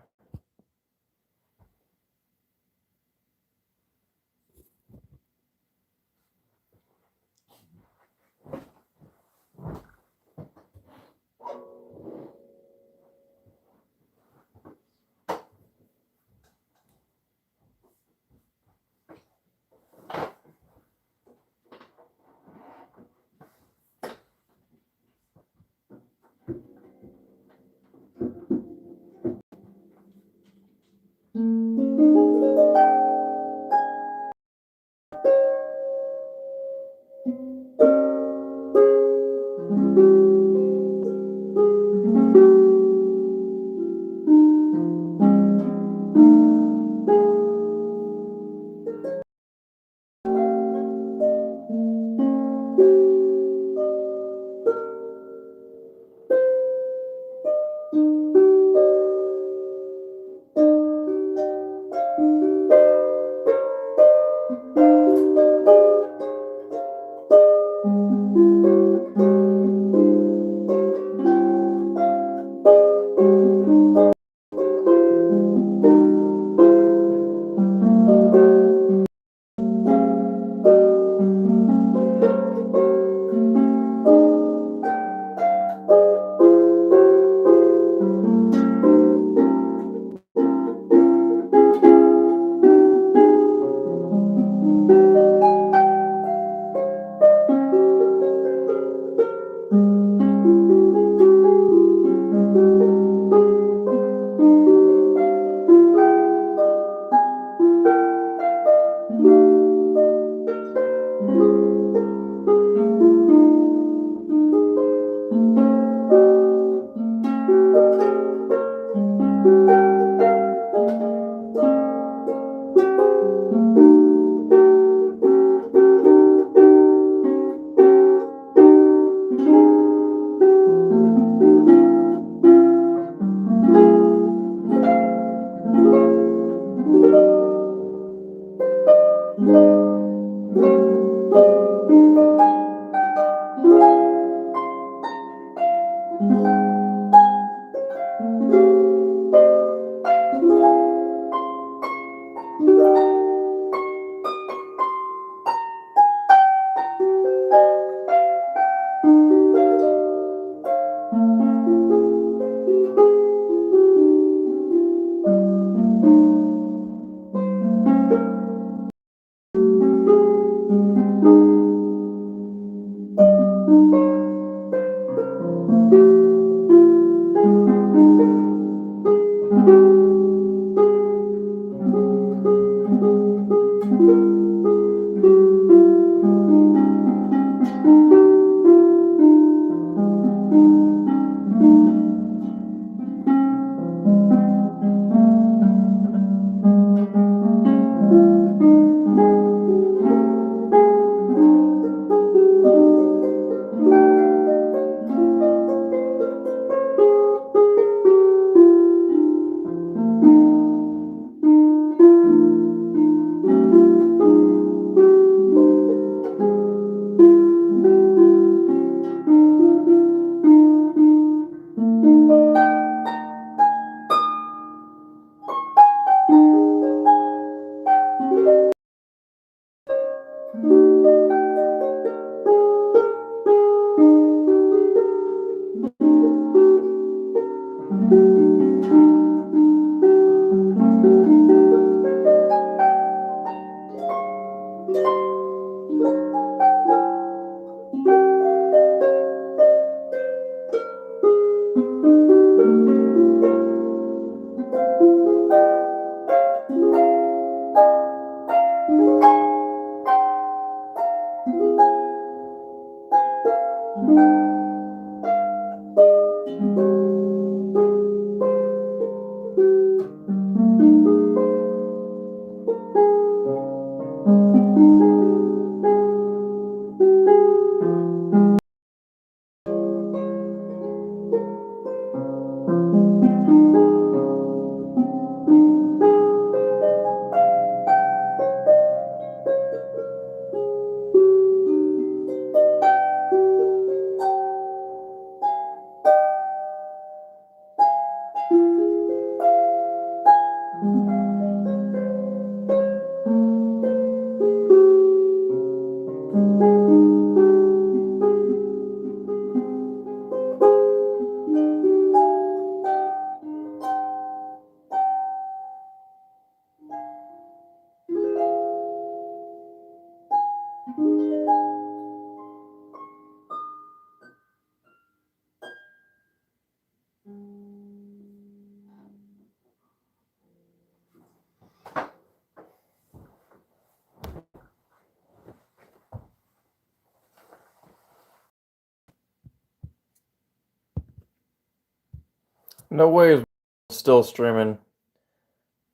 No way is still streaming.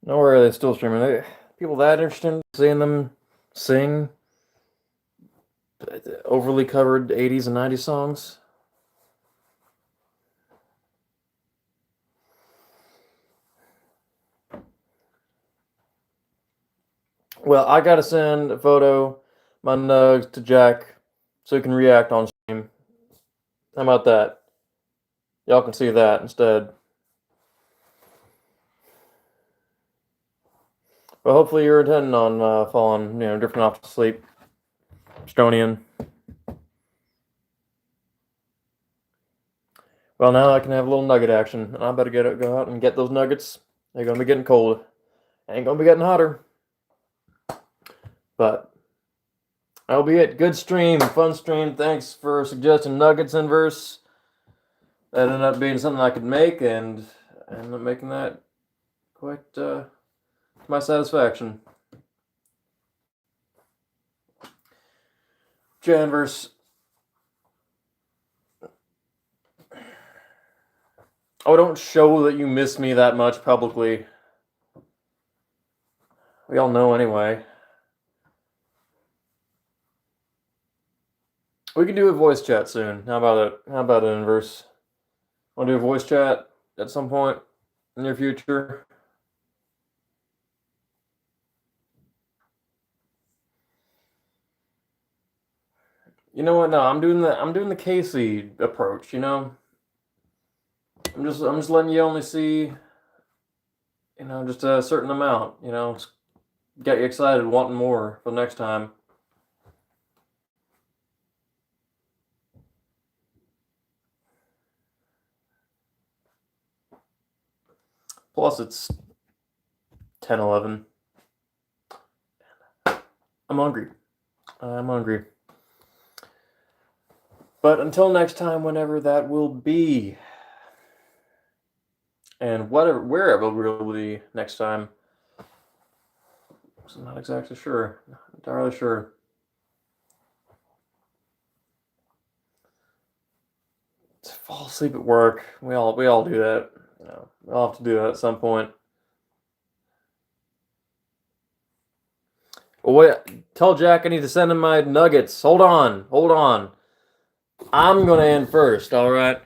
No way are they still streaming. People that interested in seeing them sing overly covered 80s and 90s songs? Well, I gotta send a photo, my nugs, to Jack so he can react on stream. How about that? Y'all can see that instead. But hopefully you're intending on falling, drifting off to sleep. Stonian. Well, now I can have a little nugget action, and I better go out and get those nuggets. They're gonna be getting cold. Ain't gonna be getting hotter. But that'll be it. Good stream, fun stream. Thanks for suggesting nuggets Inverse. That ended up being something I could make, and I ended up making that quite to my satisfaction. Janverse. Oh, don't show that you miss me that much publicly. We all know anyway. We can do a voice chat soon. How about it? How about it, Inverse? Want to do a voice chat at some point in the near future? You know what? No, I'm doing the Casey approach. I'm just letting you only see, just a certain amount. Get you excited, wanting more for the next time. Plus, it's 10:11. I'm hungry. I'm hungry. But until next time, whenever that will be, and wherever it will be next time, I'm not exactly sure. Not entirely sure. Fall asleep at work. We all do that. We all have to do that at some point. Well, wait, tell Jack I need to send him my nuggets. Hold on. I'm gonna end first. All right.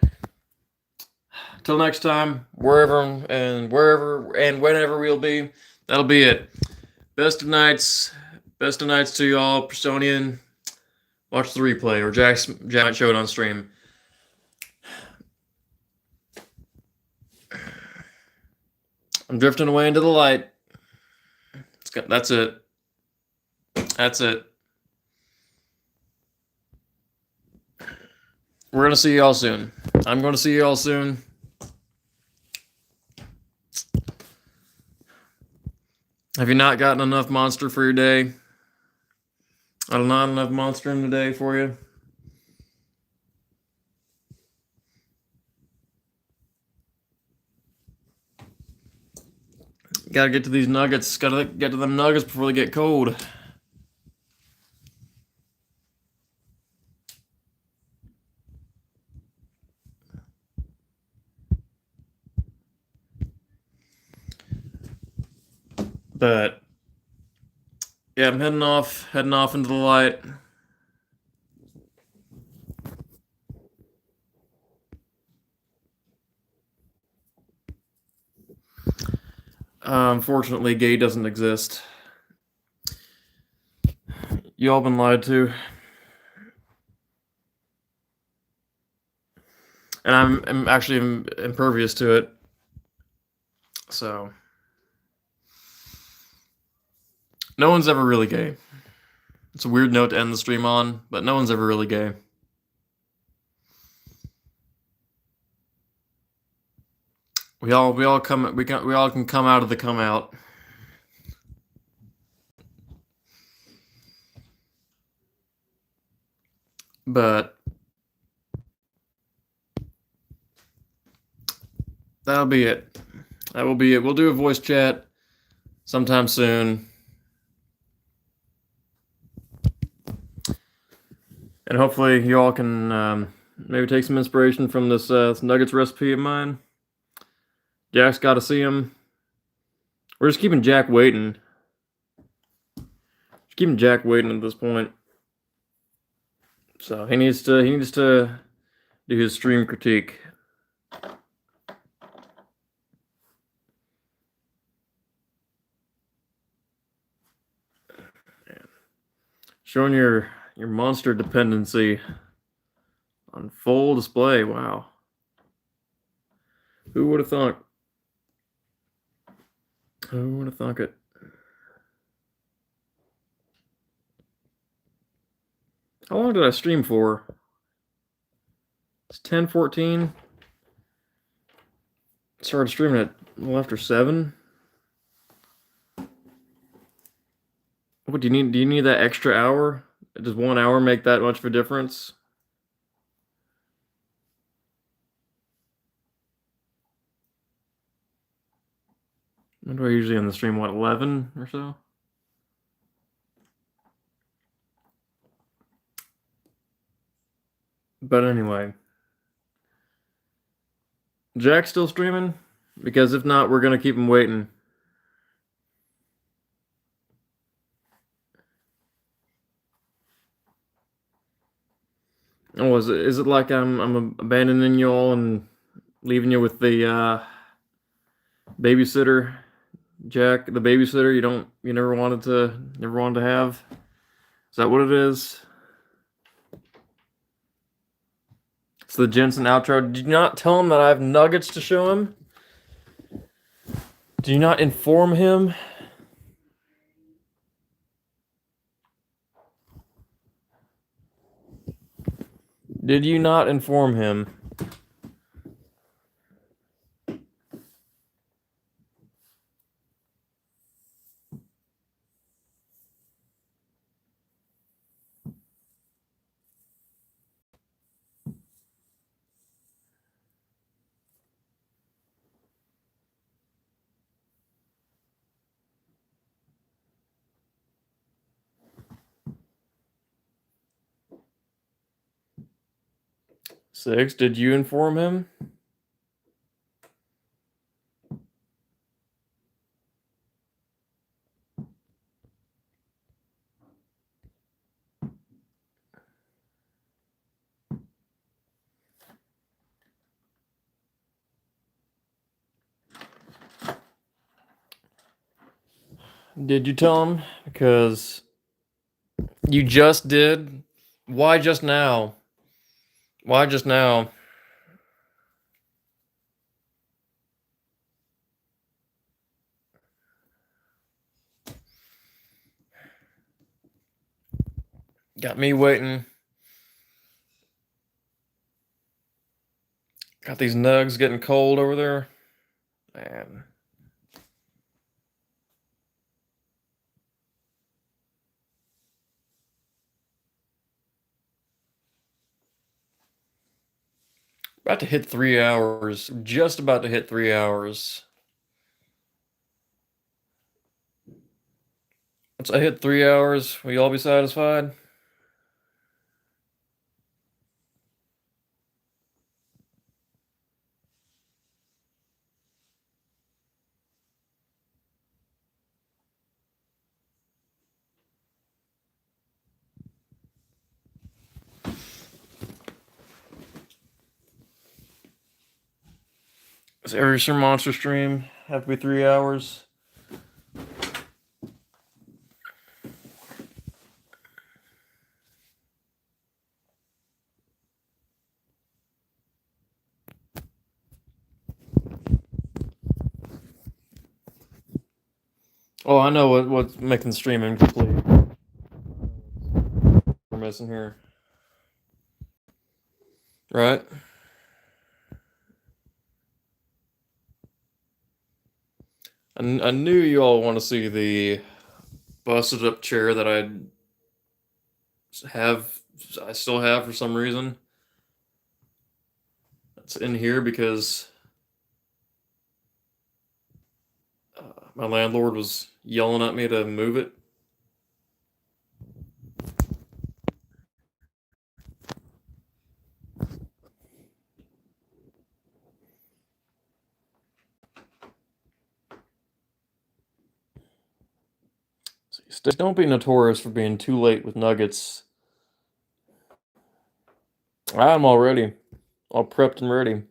Till next time, wherever and whenever we'll be, that'll be it. Best of nights to y'all, Prestonian. Watch the replay, or Jack might show it on stream. I'm drifting away into the light. That's it. We're gonna see y'all soon. I'm gonna see y'all soon. Have you not gotten enough monster for your day? Not enough monster in the day for you? Gotta get to these nuggets. Gotta get to them nuggets before they get cold. But yeah, I'm heading off into the light. Unfortunately, gay doesn't exist. You all been lied to. And I'm actually impervious to it. So no one's ever really gay. It's a weird note to end the stream on, but no one's ever really gay. We all can come out of the come out. But that'll be it. That will be it. We'll do a voice chat sometime soon. And hopefully you all can maybe take some inspiration from this nuggets recipe of mine. Jack's got to see him. We're just keeping Jack waiting. Just keeping Jack waiting at this point. So he needs to do his stream critique. Showing your monster dependency on full display. Wow. Who would have thought? Who would have thunk it? How long did I stream for? It's 10:14. Started streaming at a little after 7. What do you need? Do you need that extra hour? Does 1 hour make that much of a difference? When do I usually end the stream? What, 11 or so? But anyway, Jack's still streaming? Because if not, we're gonna keep him waiting. Oh, is it like I'm abandoning you all and leaving you with the babysitter, Jack, the babysitter you never wanted to have? Is that what it is? It's the Jensen outro. Did you not tell him that I have nuggets to show him? Do you not inform him? Did you not inform him? Six, did you inform him? Did you tell him? Because you just did. Why just now? Why just now? Got me waiting. Got these nugs getting cold over there. Man. About to hit 3 hours. Just about to hit 3 hours. Once I hit 3 hours, will you all be satisfied? Does every Sir Monster stream have to be 3 hours? Oh, I know what's making the stream incomplete. We're missing here. Right? I knew you all want to see the busted up chair that I still have for some reason. It's in here because my landlord was yelling at me to move it. Don't be notorious for being too late with nuggets. I'm all ready. All prepped and ready.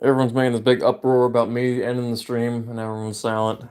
Everyone's making this big uproar about me ending the stream, and everyone's silent.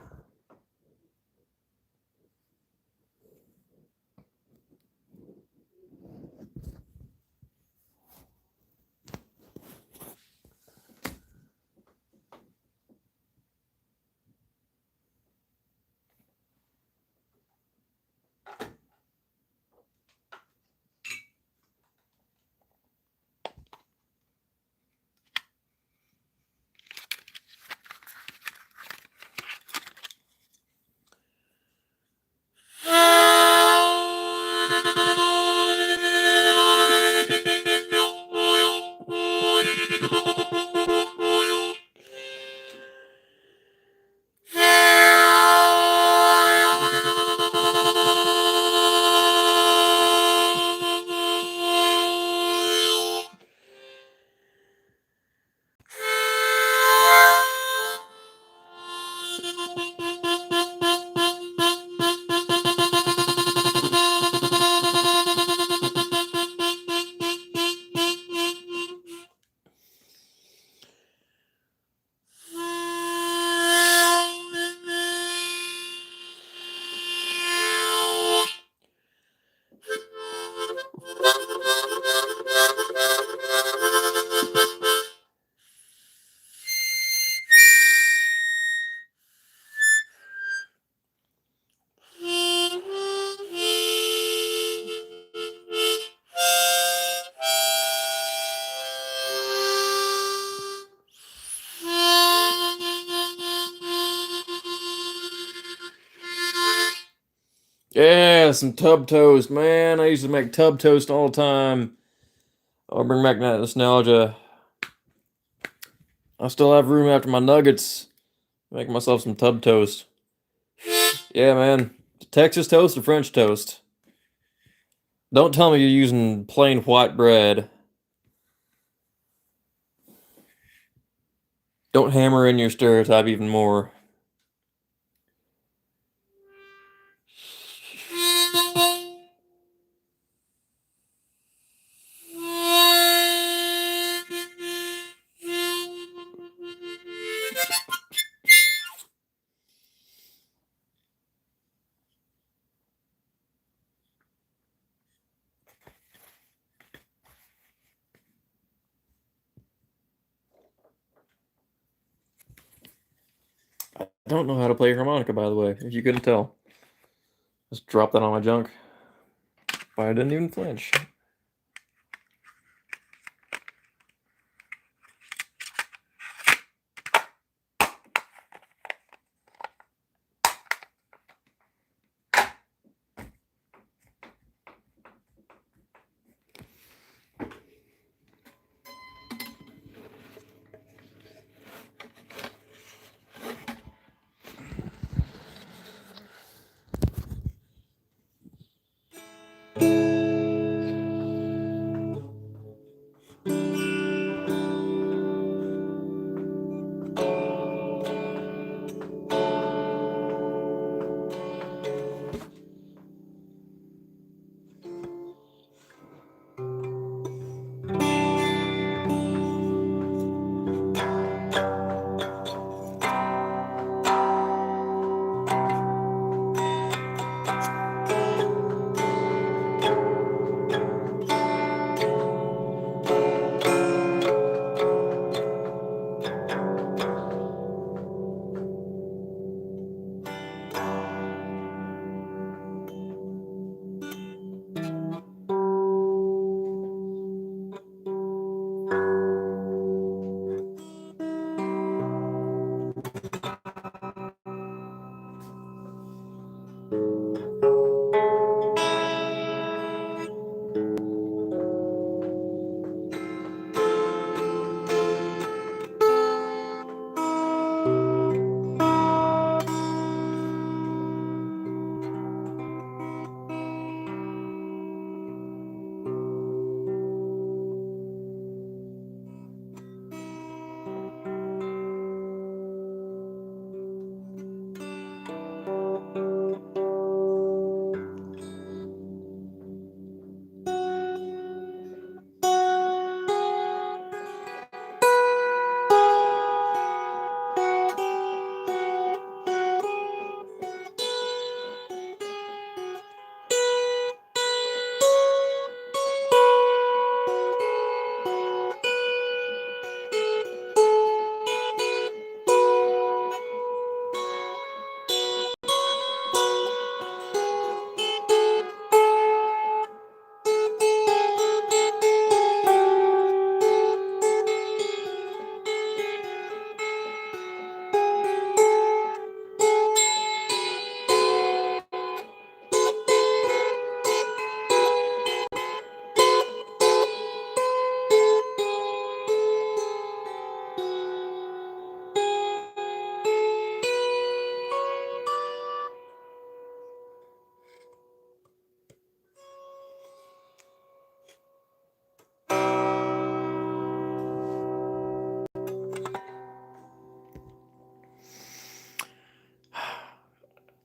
Yeah, some tub toast, man. I used to make tub toast all the time. I'll bring back that nostalgia. I still have room after my nuggets. Make myself some tub toast. Yeah, man. Texas toast or French toast? Don't tell me you're using plain white bread. Don't hammer in your stereotype even more. I don't know how to play harmonica, by the way, if you couldn't tell. Just drop that on my junk. But I didn't even flinch.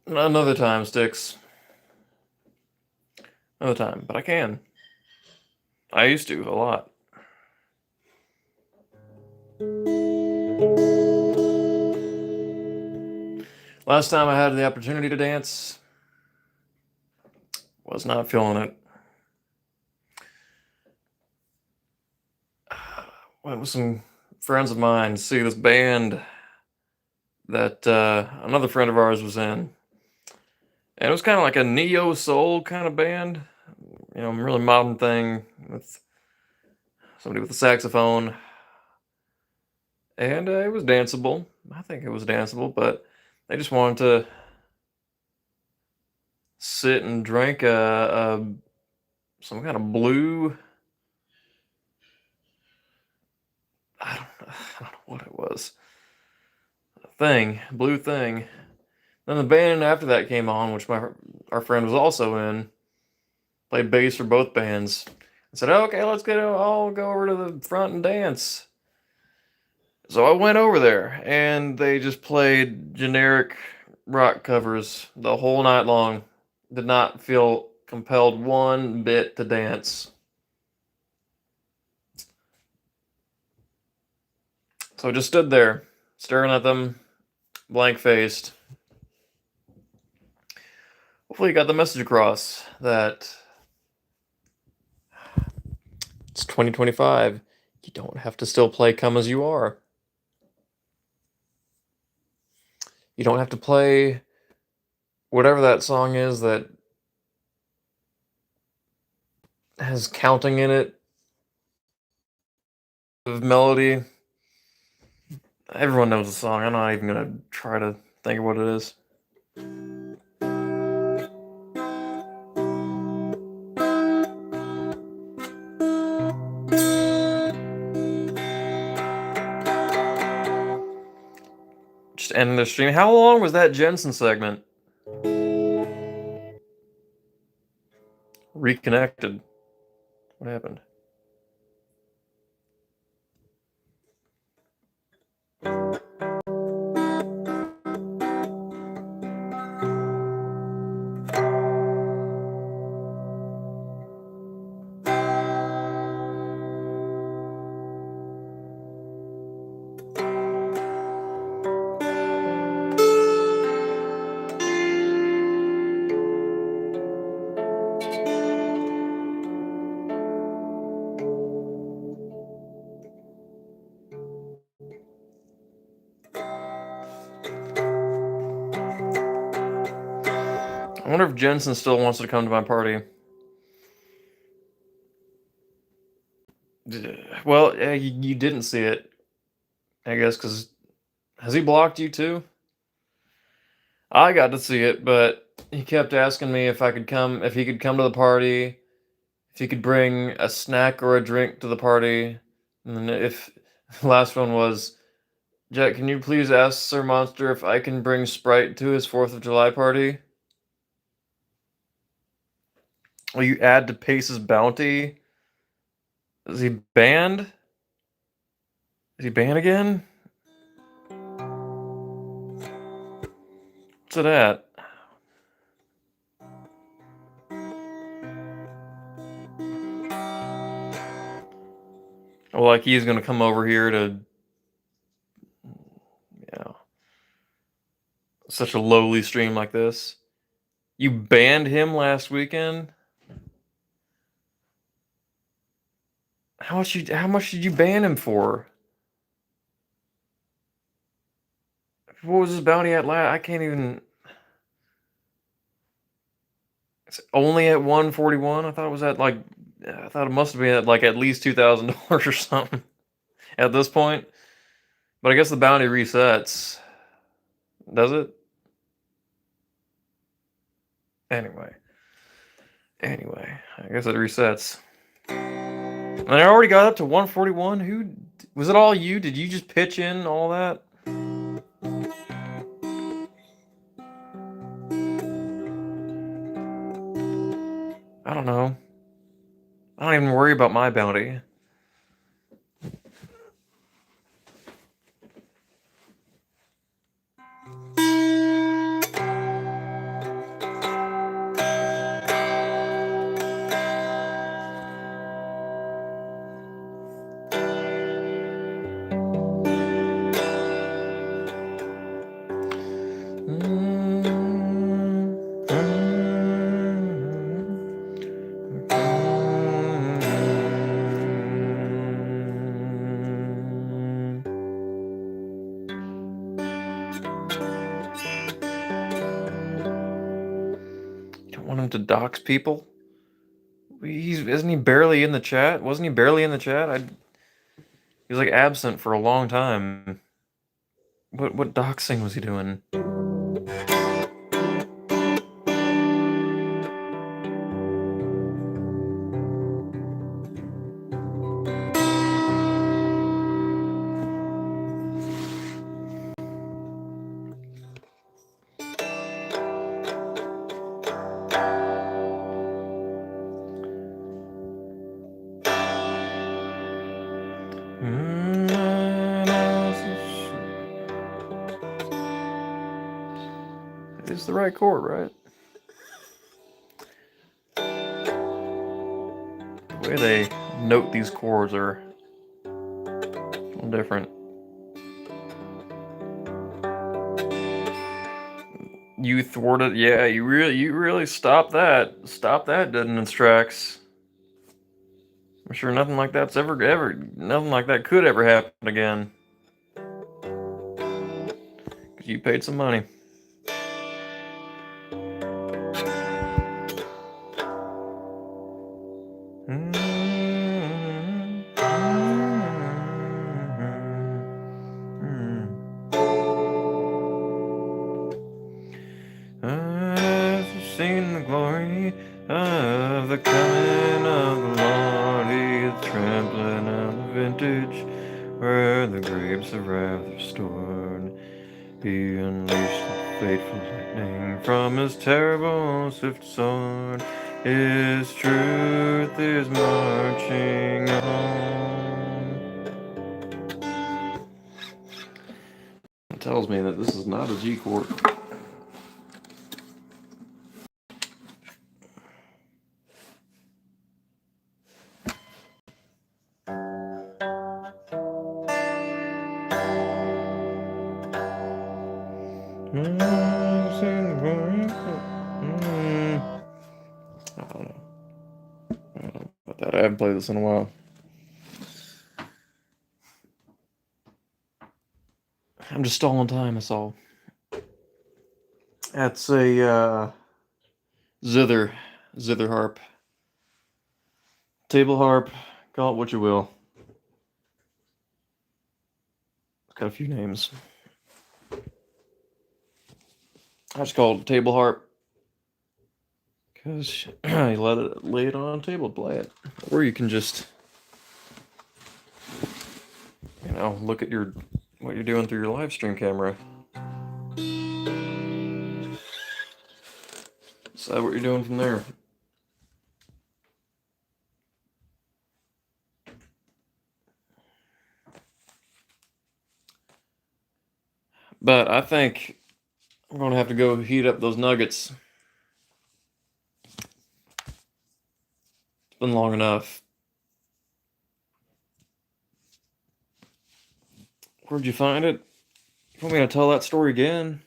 Another time, Sticks. Another time, but I can. I used to a lot. Last time I had the opportunity to dance, was not feeling it. Went with some friends of mine to see this band that another friend of ours was in. And it was kind of like a neo soul kind of band, you know, really modern thing with somebody with a saxophone. And it was danceable. I think it was danceable, but they just wanted to sit and drink some kind of blue. I don't know what it was. Blue thing. Then the band after that came on, which our friend was also in, played bass for both bands. I said, "Okay, let's all go over to the front and dance." So I went over there, and they just played generic rock covers the whole night long. Did not feel compelled one bit to dance. So I just stood there, staring at them, blank faced. Hopefully, you got the message across that it's 2025. You don't have to still play Come As You Are. You don't have to play whatever that song is that has counting in it of melody. Everyone knows the song. I'm not even gonna try to think of what it is. Just ending the stream. How long was that Jensen segment? Reconnected. What happened? I wonder if Jensen still wants to come to my party. Well, you didn't see it, I guess, because has he blocked you too? I got to see it, but he kept asking me if he could come to the party, if he could bring a snack or a drink to the party. And then if the last one was, Jack, can you please ask Sir Monster if I can bring Sprite to his 4th of July party? Will you add to Pace's bounty? Is he banned? Is he banned again? What's it at? Well, like he's gonna come over here to, you know, such a lowly stream like this. You banned him last weekend? How much did you ban him for? What was his bounty at last? I can't even. It's only at 141. I thought it was at like. I thought it must have been at like at least $2,000 or something at this point. But I guess the bounty resets. Does it? Anyway, I guess it resets. And I already got up to 141. Who was it? All you? Did you just pitch in all that? I don't know. I don't even worry about my bounty. him to dox people? Isn't he barely in the chat? Wasn't he barely in the chat? He was like absent for a long time. What doxing was he doing? It's the right chord, right? The way they note these chords are a little different. You thwarted, yeah. You really stop that. Stop that dead in its tracks. I'm sure nothing like that's nothing like that could ever happen again. Because you paid some money. I've seen the glory of the coming of the Lord. He is trampling on the vintage where the grapes of wrath are stored. He unleashed the fateful lightning from his terrible swift sword. His truth is marching on. It tells me that this is not a G chord. I don't know about that. I haven't played this in a while. I'm just stalling time, that's all. That's a zither harp. Table harp, call it what you will. It's got a few names. I just call it table harp because you lay it on a table, play it, or you can just, look at what you're doing through your live stream camera. Decide what you're doing from there. But I think I'm gonna have to go heat up those nuggets. It's been long enough. Where'd you find it? You want me to tell that story again?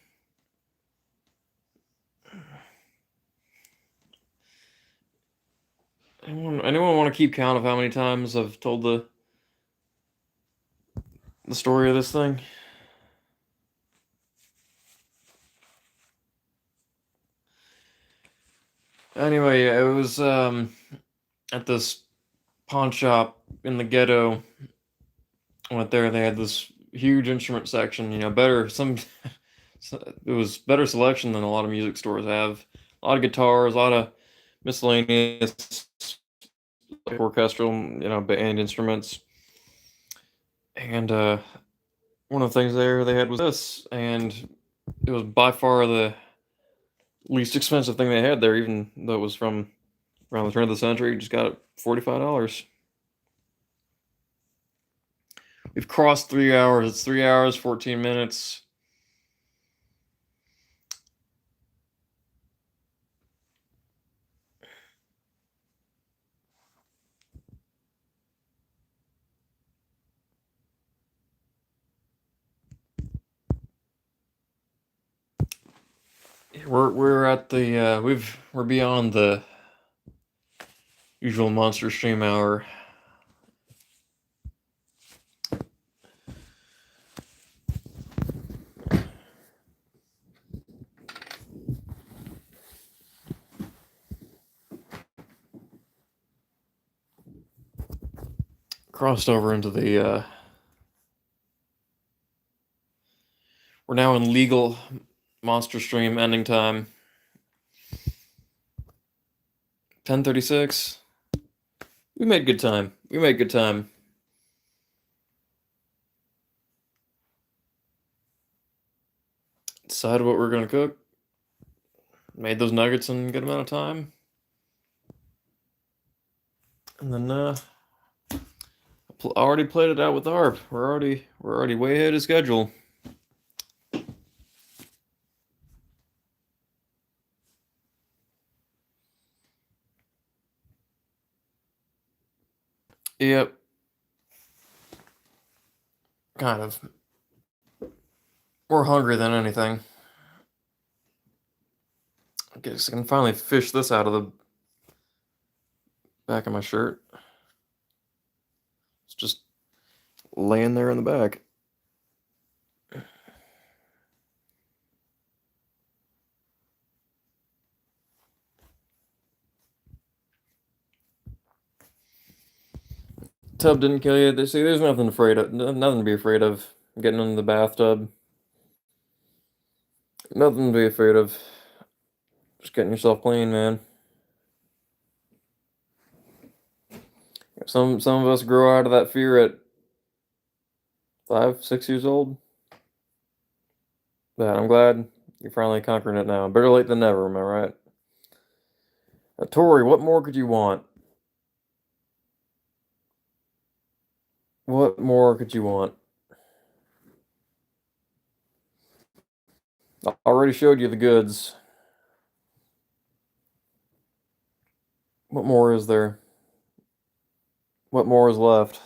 Anyone want to keep count of how many times I've told the story of this thing? Anyway, it was at this pawn shop in the ghetto. I went there. They had this huge instrument section. It was better selection than a lot of music stores have. A lot of guitars, a lot of miscellaneous, like orchestral, band instruments. And one of the things there they had was this, and it was by far the least expensive thing they had there, even though it was from around the turn of the century. Just got it $45. We've crossed 3 hours. It's 3 hours, 14 minutes. We're at the we're beyond the usual monster stream hour. crossed over into the. We're now in legal monster stream ending time. 10:36. We made good time. We made good time. Decided what we're gonna cook. Made those nuggets in a good amount of time. And then already played it out with ARP. We're already way ahead of schedule. Yep. Kind of. More hungry than anything. I guess I can finally fish this out of the back of my shirt. It's just laying there in the back. Tub didn't kill you. See, there's nothing nothing to be afraid of. Getting into the bathtub. Nothing to be afraid of. Just getting yourself clean, man. Some of us grow out of that fear at 5, 6 years old. But I'm glad you're finally conquering it now. Better late than never, am I right? Tori, what more could you want? What more could you want? I already showed you the goods. What more is there? What more is left?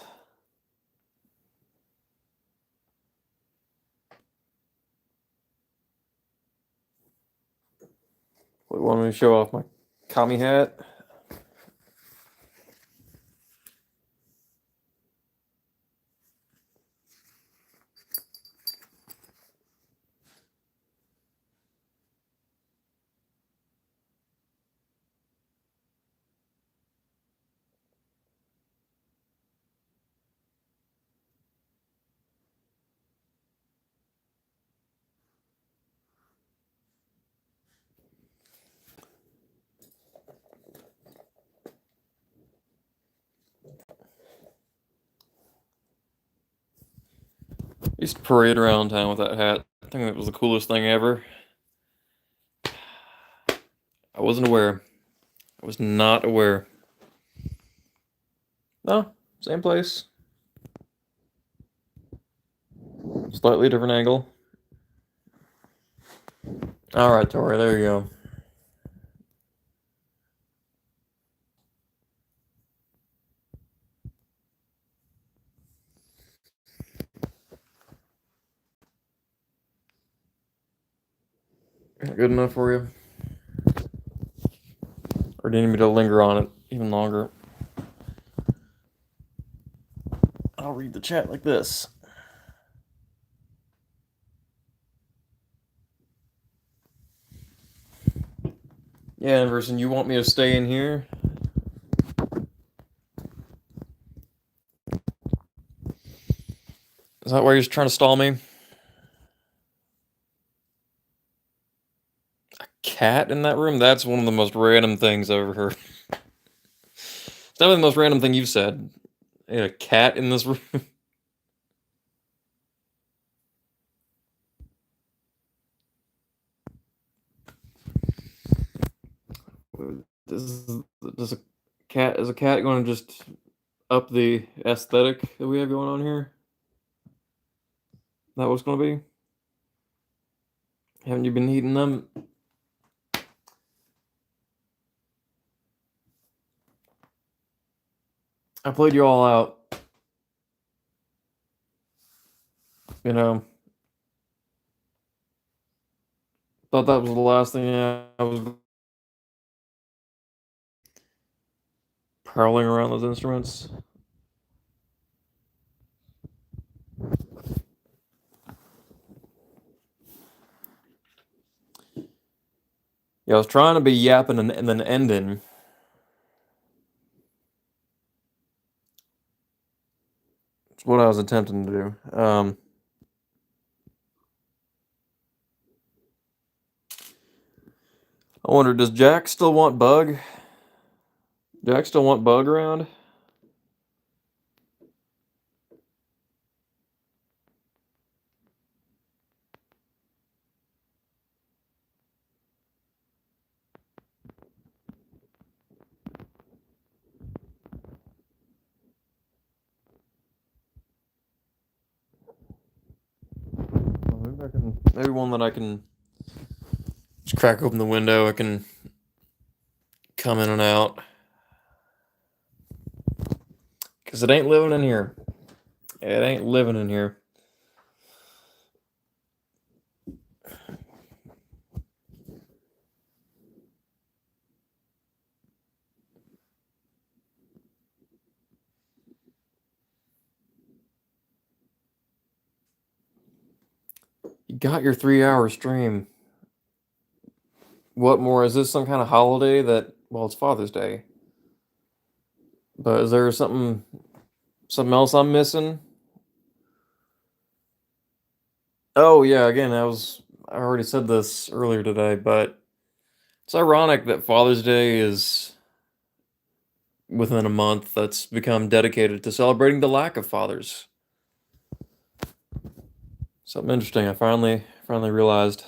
What, want me to show off my commie hat? I used to parade around town with that hat. I think that was the coolest thing ever. I wasn't aware. I was not aware. No, same place. Slightly different angle. Alright, Tori, there you go. Good enough for you? Or do you need me to linger on it even longer? I'll read the chat like this. Yeah, Anderson, you want me to stay in here? Is that why you're just trying to stall me? A cat in that room? That's one of the most random things I've ever heard. It's definitely the most random thing you've said. A cat in this room? Is a cat going to just up the aesthetic that we have going on here? That what's going to be? Haven't you been eating them? I played you all out. You know. Thought that was the last thing I was prowling around those instruments. Yeah, I was trying to be yapping and then ending. what I was attempting to do. I wonder, does Jack still want Bug? Jack still want Bug around? Maybe one that I can just crack open the window. I can come in and out. Because it ain't living in here. It ain't living in here. You got your 3-hour stream. What more? Is this some kind of holiday that, well, it's Father's Day. But is there something else I'm missing? Oh yeah, again, I already said this earlier today, but it's ironic that Father's Day is within a month that's become dedicated to celebrating the lack of fathers. Something interesting I finally realized.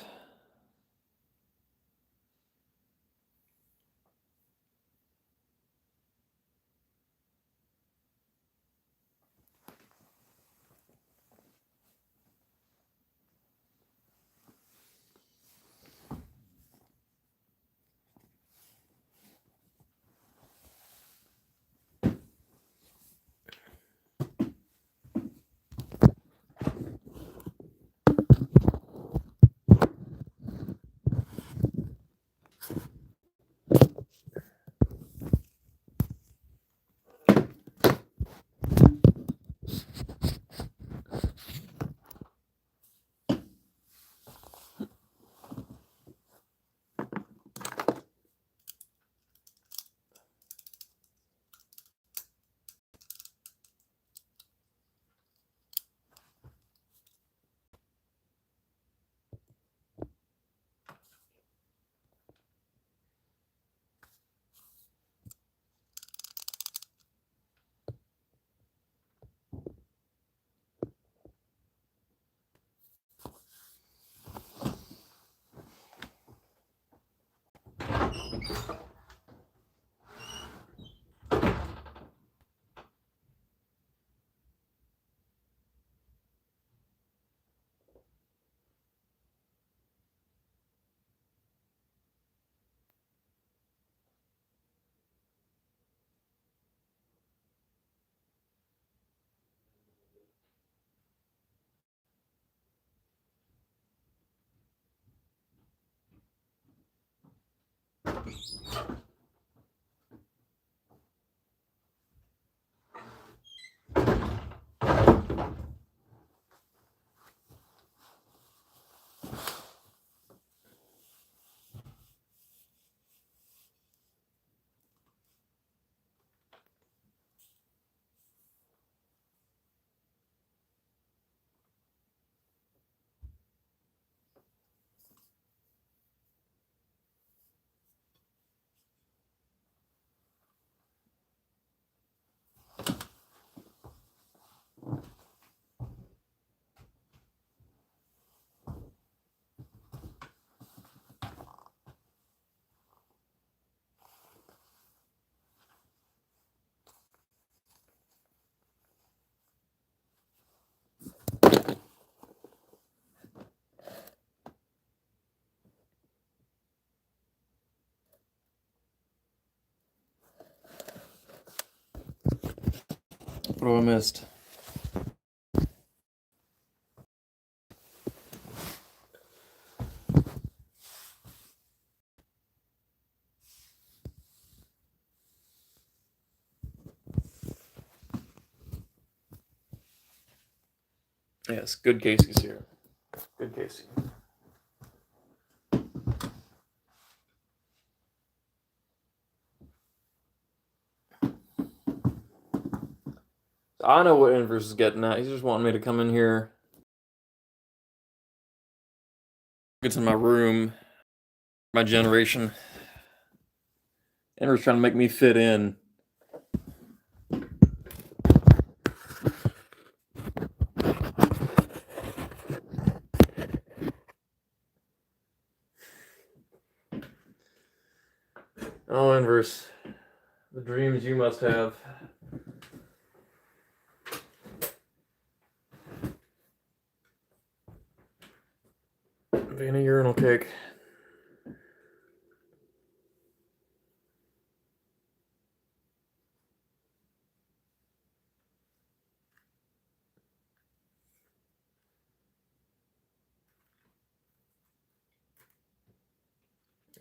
What have I missed? Yes, good Casey's here. Good Casey. I know what Inverse is getting at. He's just wanting me to come in here, get to my room, my generation. Inverse trying to make me fit in. Oh, Inverse, the dreams you must have. Being a urinal cake.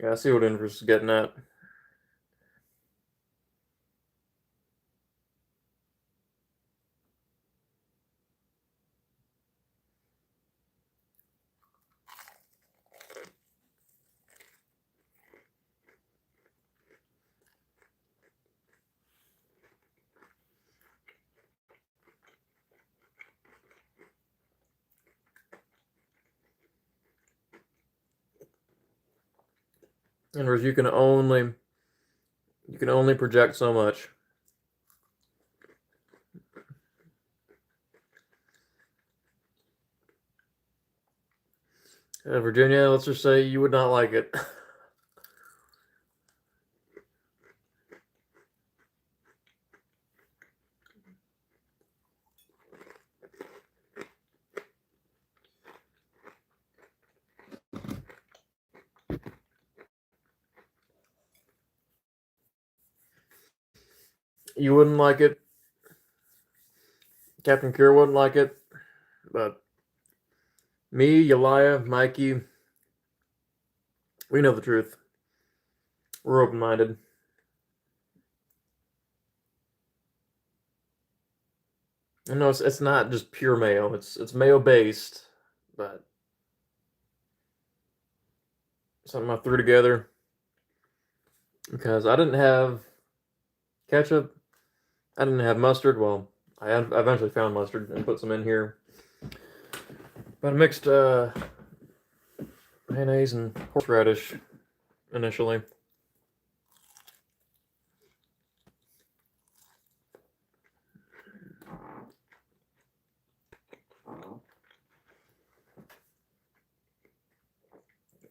Yeah, I see what Inverse is getting at. Inverse, you can only project so much. Virginia, let's just say you would not like it. You wouldn't like it. Captain Cure wouldn't like it. But me, Yelaya, Mikey, we know the truth. We're open-minded. And no, it's not just pure mayo. It's mayo based, but something I threw together because I didn't have ketchup. I didn't have mustard. Well, I eventually found mustard and put some in here. But I mixed mayonnaise and horseradish initially.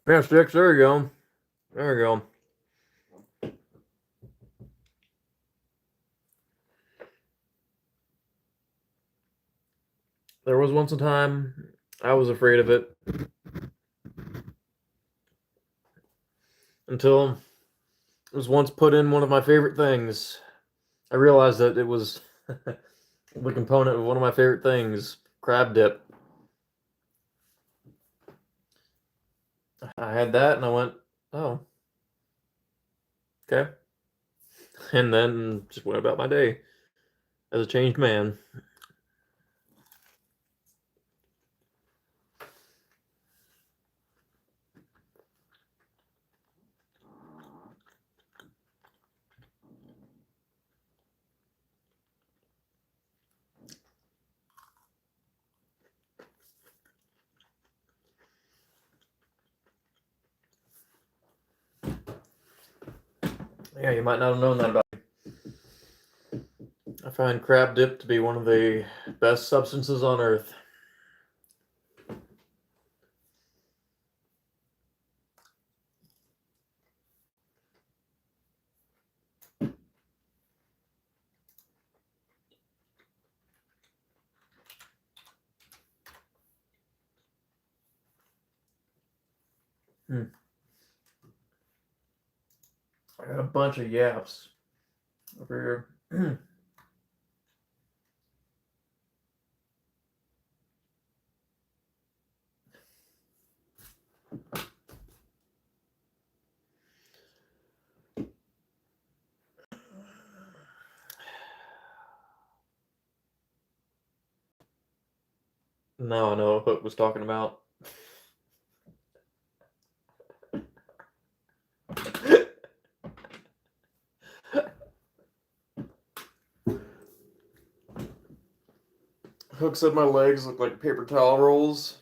Yeah, sticks. There you go. There you go. There was once a time I was afraid of it until it was once put in one of my favorite things. I realized that it was the component of one of my favorite things, crab dip. I had that and I went, oh, okay. And then just went about my day as a changed man. Yeah, you might not have known that about me. I find crab dip to be one of the best substances on earth. I got a bunch of yaps over here. Now I know what Hook was talking about. Cook said my legs look like paper towel rolls.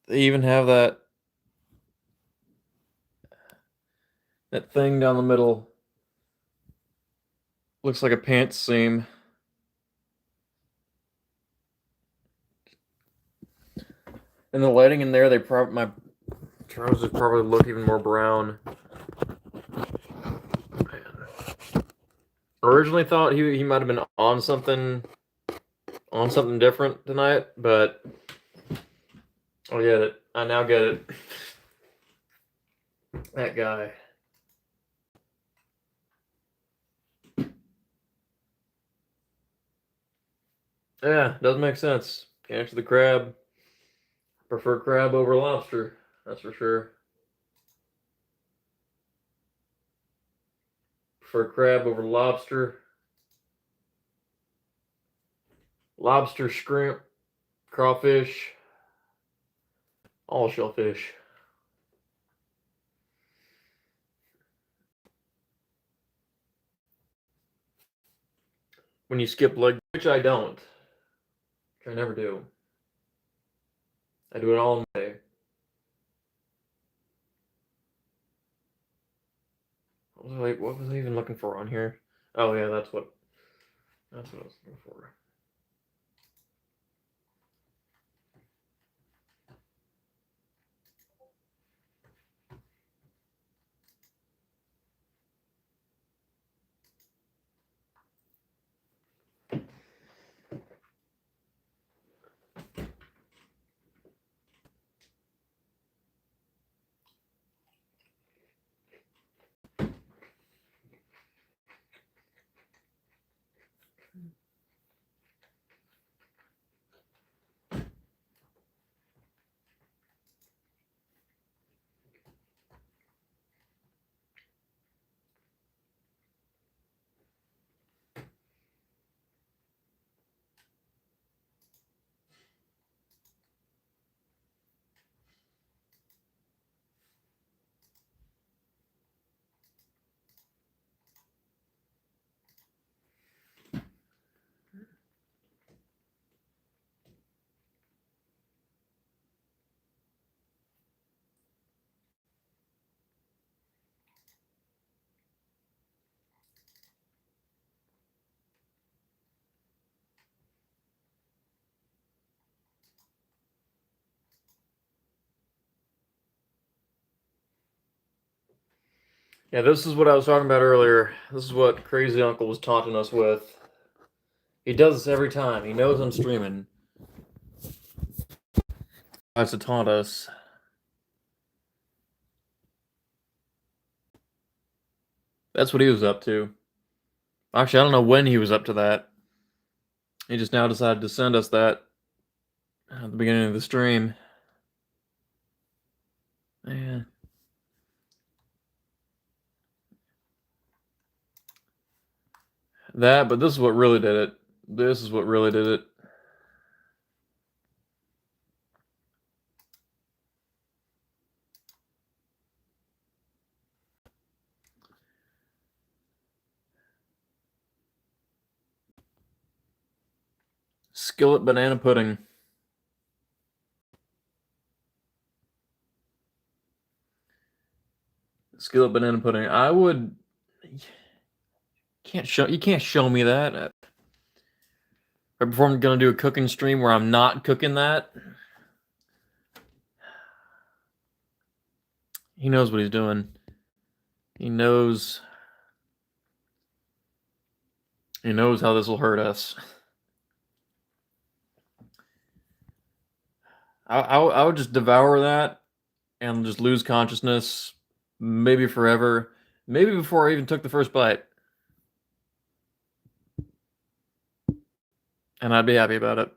They even have that thing down the middle. Looks like a pants seam. And the lighting in there, my trousers probably look even more brown. Man. Originally thought he might have been on something different tonight, but I get it. I now get it. That guy. Yeah, doesn't make sense. Can't answer the crab. Prefer crab over lobster. That's for sure. Prefer crab over lobster. Lobster, shrimp, crawfish, all shellfish. When you skip leg, which I don't. Which I never do. I do it all in a day. What was I even looking for on here? Oh yeah, that's what I was looking for. Yeah, this is what I was talking about earlier. This is what Crazy Uncle was taunting us with. He does this every time. He knows I'm streaming. Tries to taunt us. That's what he was up to. Actually, I don't know when he was up to that. He just now decided to send us that at the beginning of the stream. Yeah. That, but this is what really did it. This is what really did it. Skillet banana pudding. Skillet banana pudding. I would. You can't show me that. Right before I'm gonna do a cooking stream where I'm not cooking that. He knows what he's doing. He knows. He knows how this will hurt us. I would just devour that and just lose consciousness, maybe forever, maybe before I even took the first bite. And I'd be happy about it.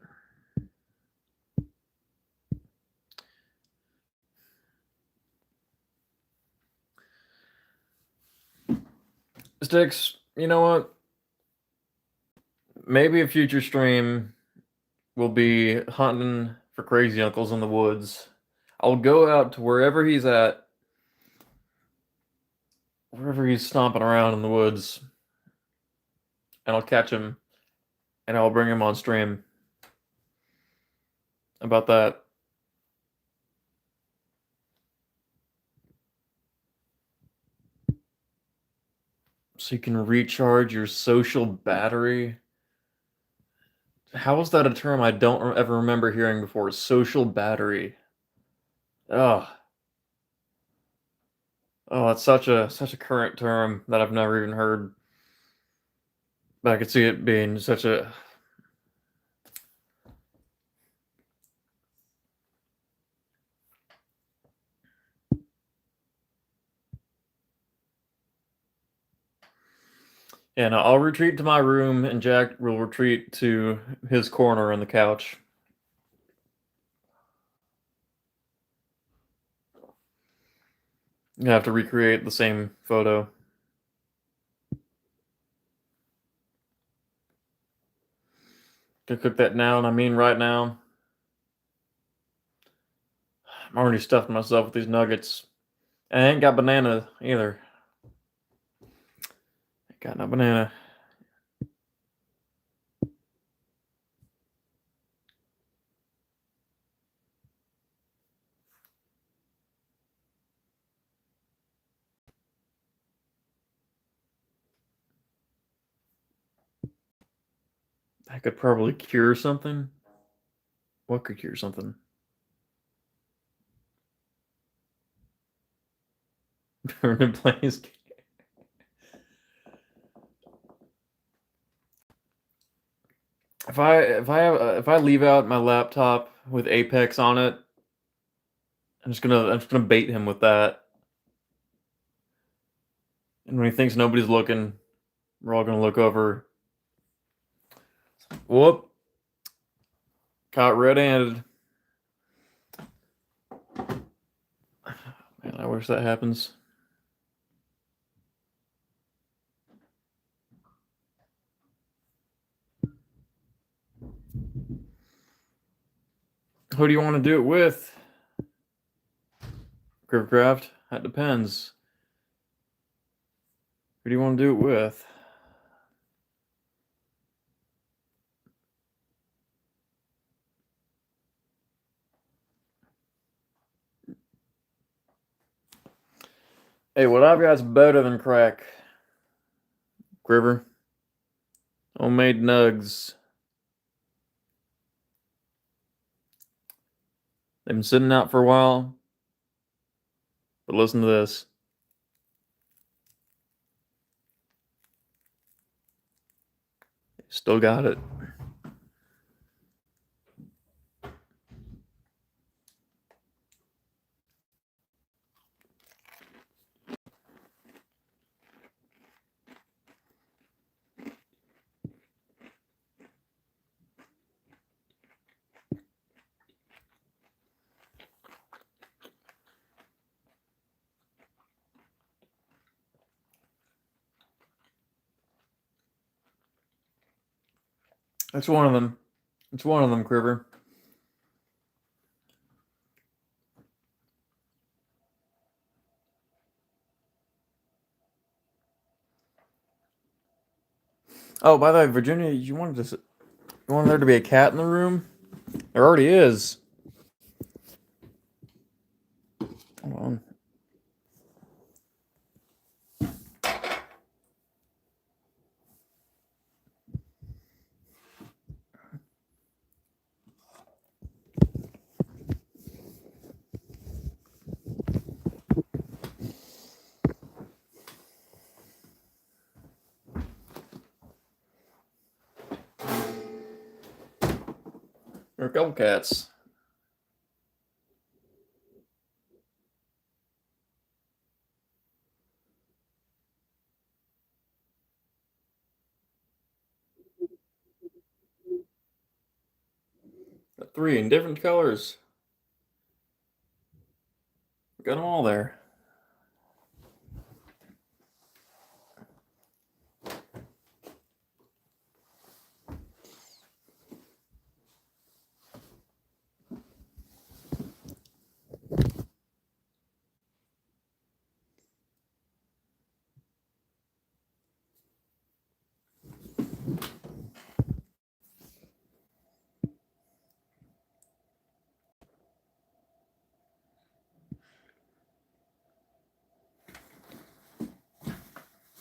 Sticks, you know what? maybe a future stream will be hunting for crazy uncles in the woods. I'll go out to wherever he's at, wherever he's stomping around in the woods, and I'll catch him and I'll bring him on stream. About that. So you can recharge your social battery. How is that a term I don't ever remember hearing before? Social battery. Oh, oh, it's such a current term that I've never even heard. But I could see it being such a. And I'll retreat to my room, and Jack will retreat to his corner on the couch. You have to recreate the same photo. Gonna cook that now, and I mean right now. I'm already stuffed myself with these nuggets. And I ain't got banana either. Ain't got no banana. I could probably cure something. What could cure something? Burn in place. If I leave out my laptop with Apex on it, I'm just gonna bait him with that. And when he thinks nobody's looking, we're all gonna look over. Whoop! Caught red-handed. Man, I wish that happens. Who do you want to do it with? Griffcraft? That depends. Who do you want to do it with? Hey, what I've got's better than crack. Griver. Homemade nugs. They've been sitting out for a while. But listen to this. Still got it. That's one of them. It's one of them, Criver. Oh, by the way, Virginia, you wanted there to be a cat in the room? There already is. Hold on. There are a couple cats. Got 3 in different colors. Got them all there.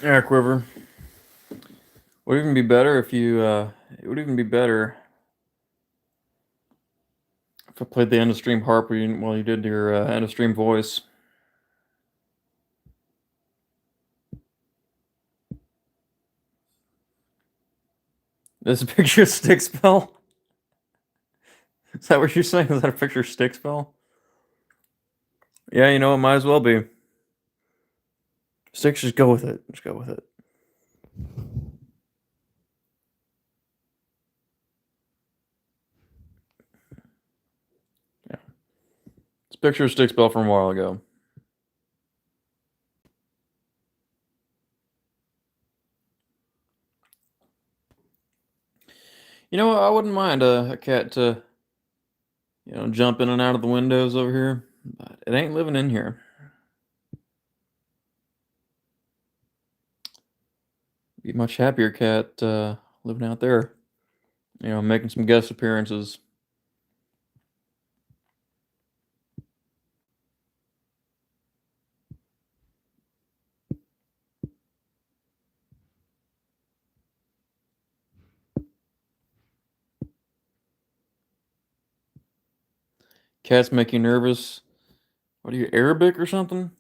Yeah, Quiver. Would even be better if you. It would even be better if I played the end of stream harp while you did your end of stream voice. This a picture of stick spell? Is that what you're saying? Is that a picture of stick spell? Yeah, you know it might as well be. Sticks, just go with it. Just go with it. Yeah. It's a picture of stick spell from a while ago. You know what? I wouldn't mind a cat to, jump in and out of the windows over here, but it ain't living in here. Be a much happier cat living out there, making some guest appearances. Cats make you nervous. What are you, Arabic or something?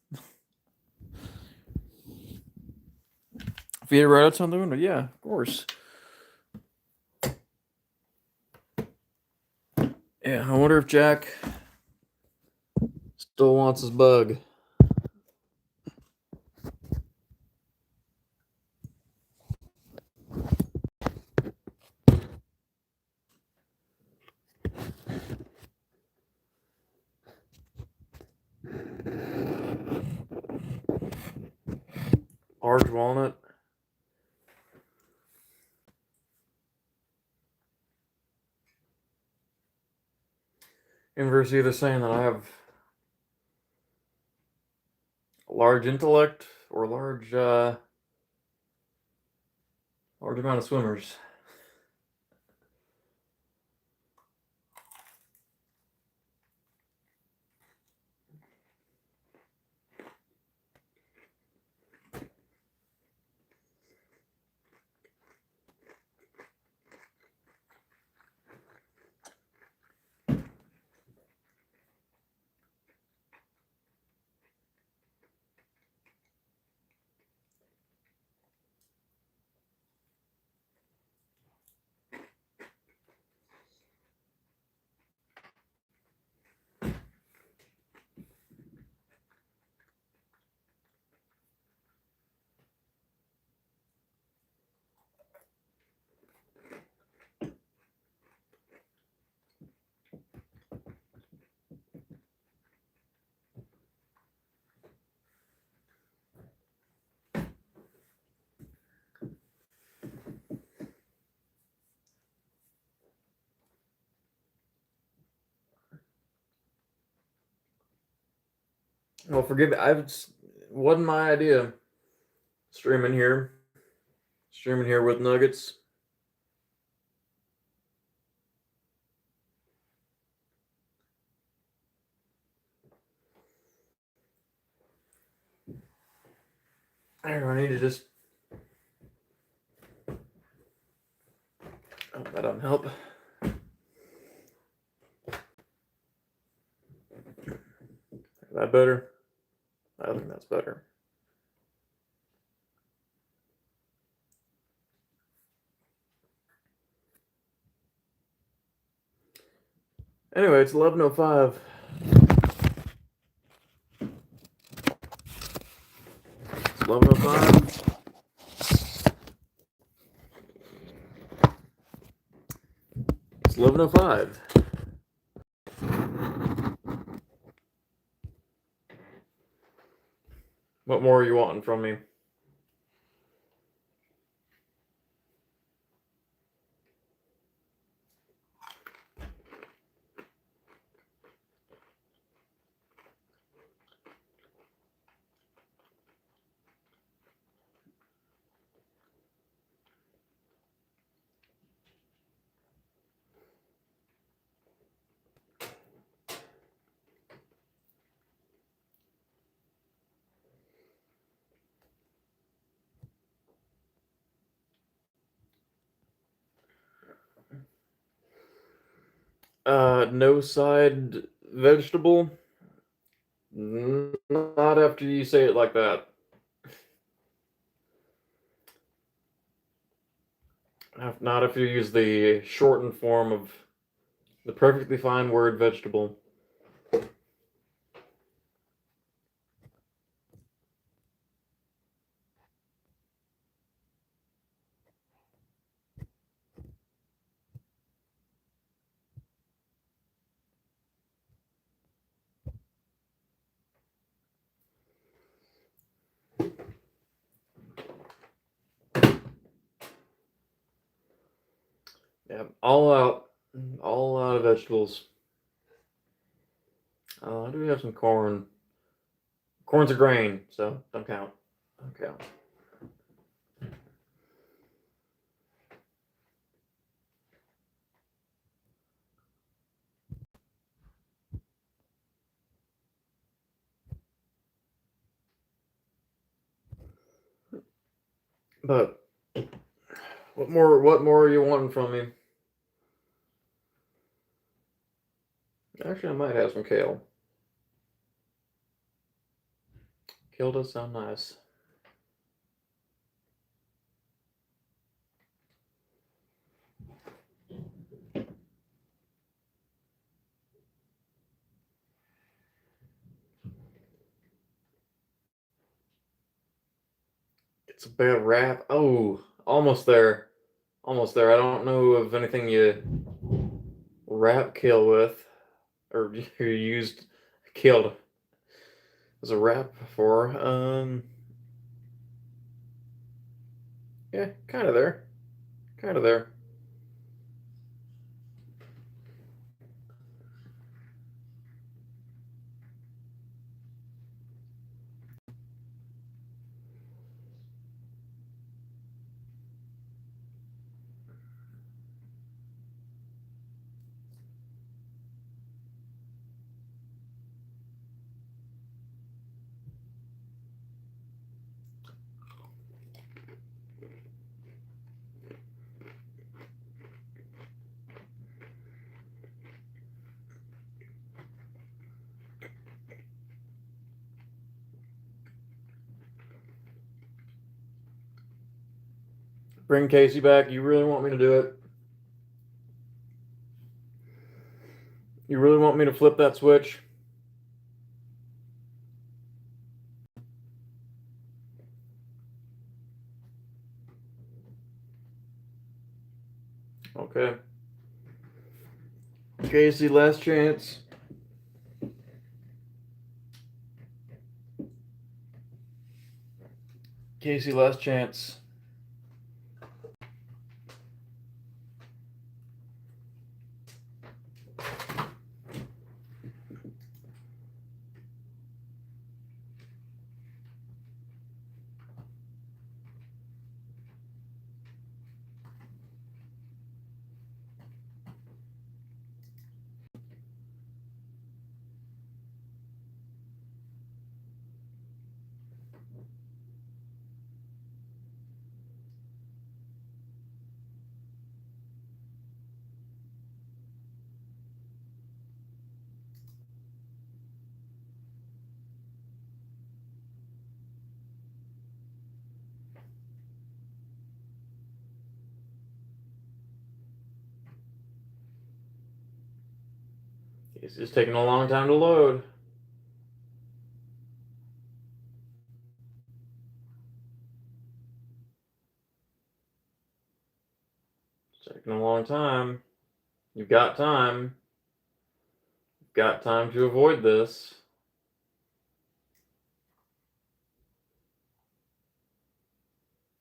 If you had right outside the window, yeah, of course. Yeah, I wonder if Jack still wants his bug. Large walnut. Inverse either saying that I have a large intellect or a large amount of swimmers. Well, forgive me. Wasn't my idea. Streaming here with Nuggets. I need to just. Oh, that doesn't help. Is that better? I think that's better. Anyway, it's 11:05. It's 11:05. It's 11:05. What more are you wanting from me? No side vegetable? Not after you say it like that. Not if you use the shortened form of the perfectly fine word vegetable. Yeah, all out of vegetables. I do have some corn. Corn's a grain, so don't count. Don't count. But what more? What more are you wanting from me? Actually, I might have some kale. Kale does sound nice. It's a bad rap. Oh, almost there. Almost there. I don't know of anything you wrap kale with, or you used kale as a wrap for. Yeah, kind of there. Kind of there. Bring Casey back. You really want me to do it? You really want me to flip that switch? Okay. Casey, last chance. Casey, last chance. Casey's taking a long time to load. It's taking a long time. You've got time. You've got time to avoid this.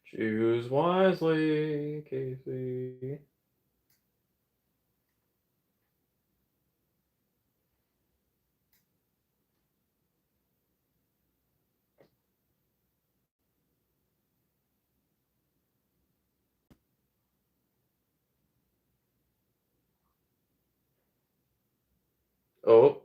Choose wisely, Casey. Oh,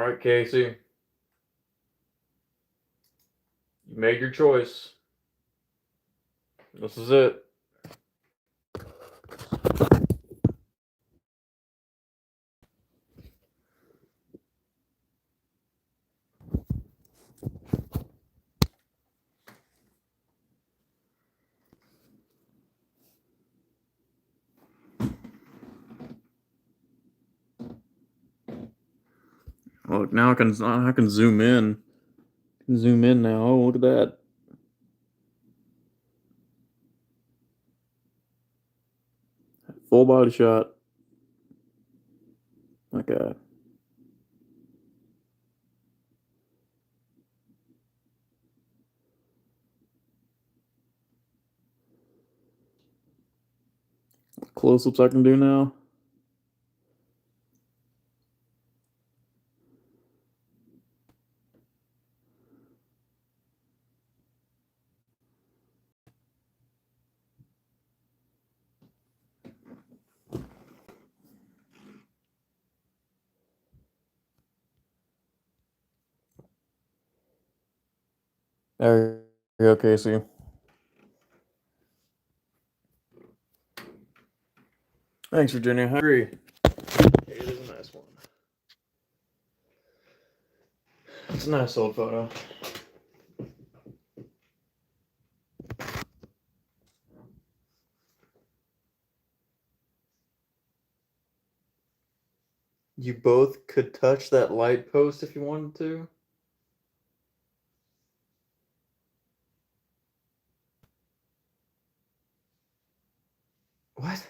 right, Casey. You made your choice. This is it. Look, now I can zoom in. Zoom in now. Oh, look at that. Full body shot. My God. Close-ups I can do now. There you go, Casey. Thanks, Virginia. I agree. It is a nice one. It's a nice old photo. You both could touch that light post if you wanted to. What?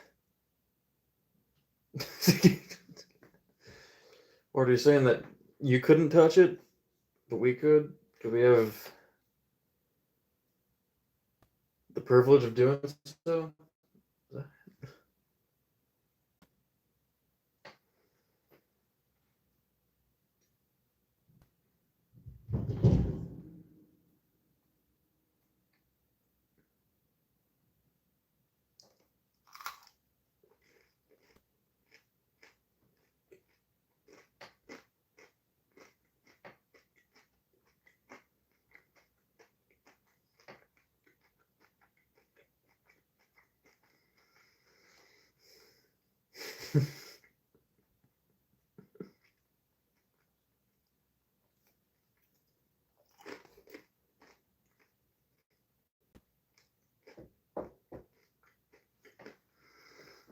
Or are you saying that you couldn't touch it, but we could? Could we have the privilege of doing so?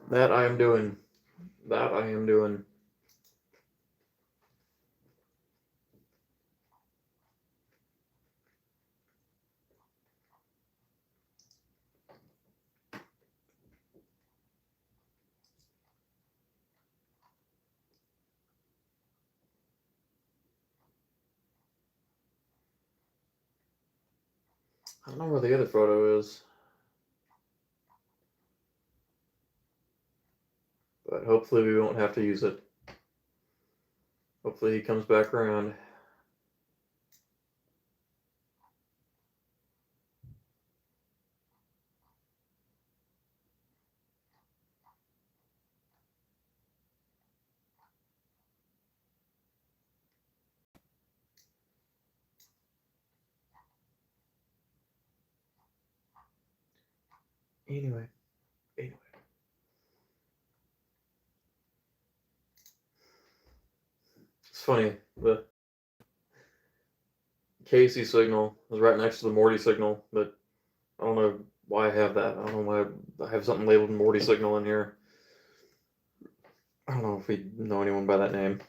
That I am doing. That I am doing. I don't know where the other photo is. But hopefully we won't have to use it. Hopefully he comes back around. Anyway. It's funny, the Casey signal is right next to the Morty signal, but I don't know why I have that. I don't know why I have something labeled Morty signal in here. I don't know if we know anyone by that name.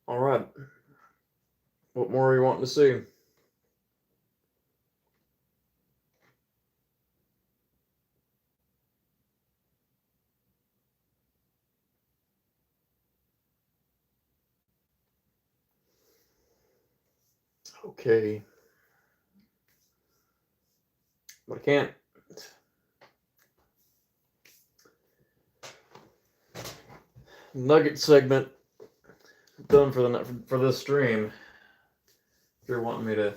All right. What more are you wanting to see? Okay. But I can't. Nugget segment done for this stream. If you're wanting me to.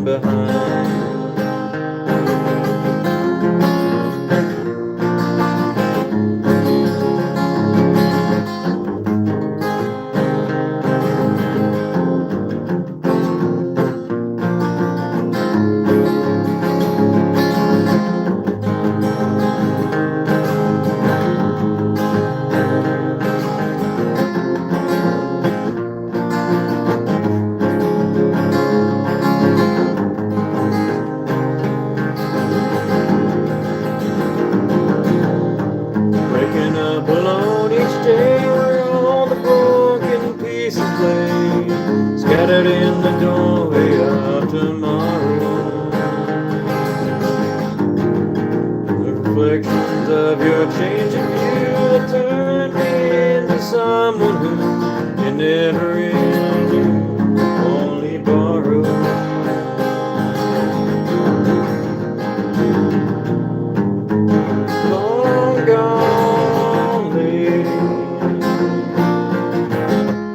gone behind. Waking up alone each day where all the broken pieces lay, scattered in the doorway of tomorrow. The reflections of your changing view that turned me into someone who you never really knew, only borrowed. Long gone lady,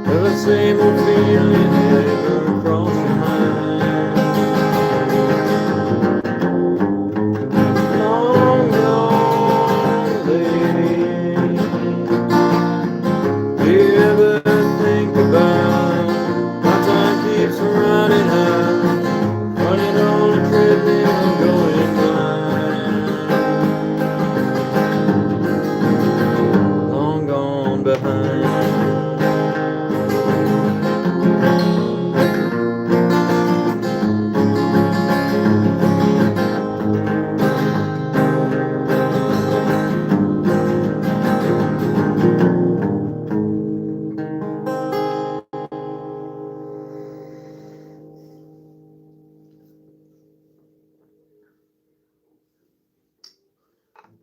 will the same old feeling ever cross your mind? Long gone lady, do you ever think about how time keeps running out, running on a treadmill going blind? Long gone behind.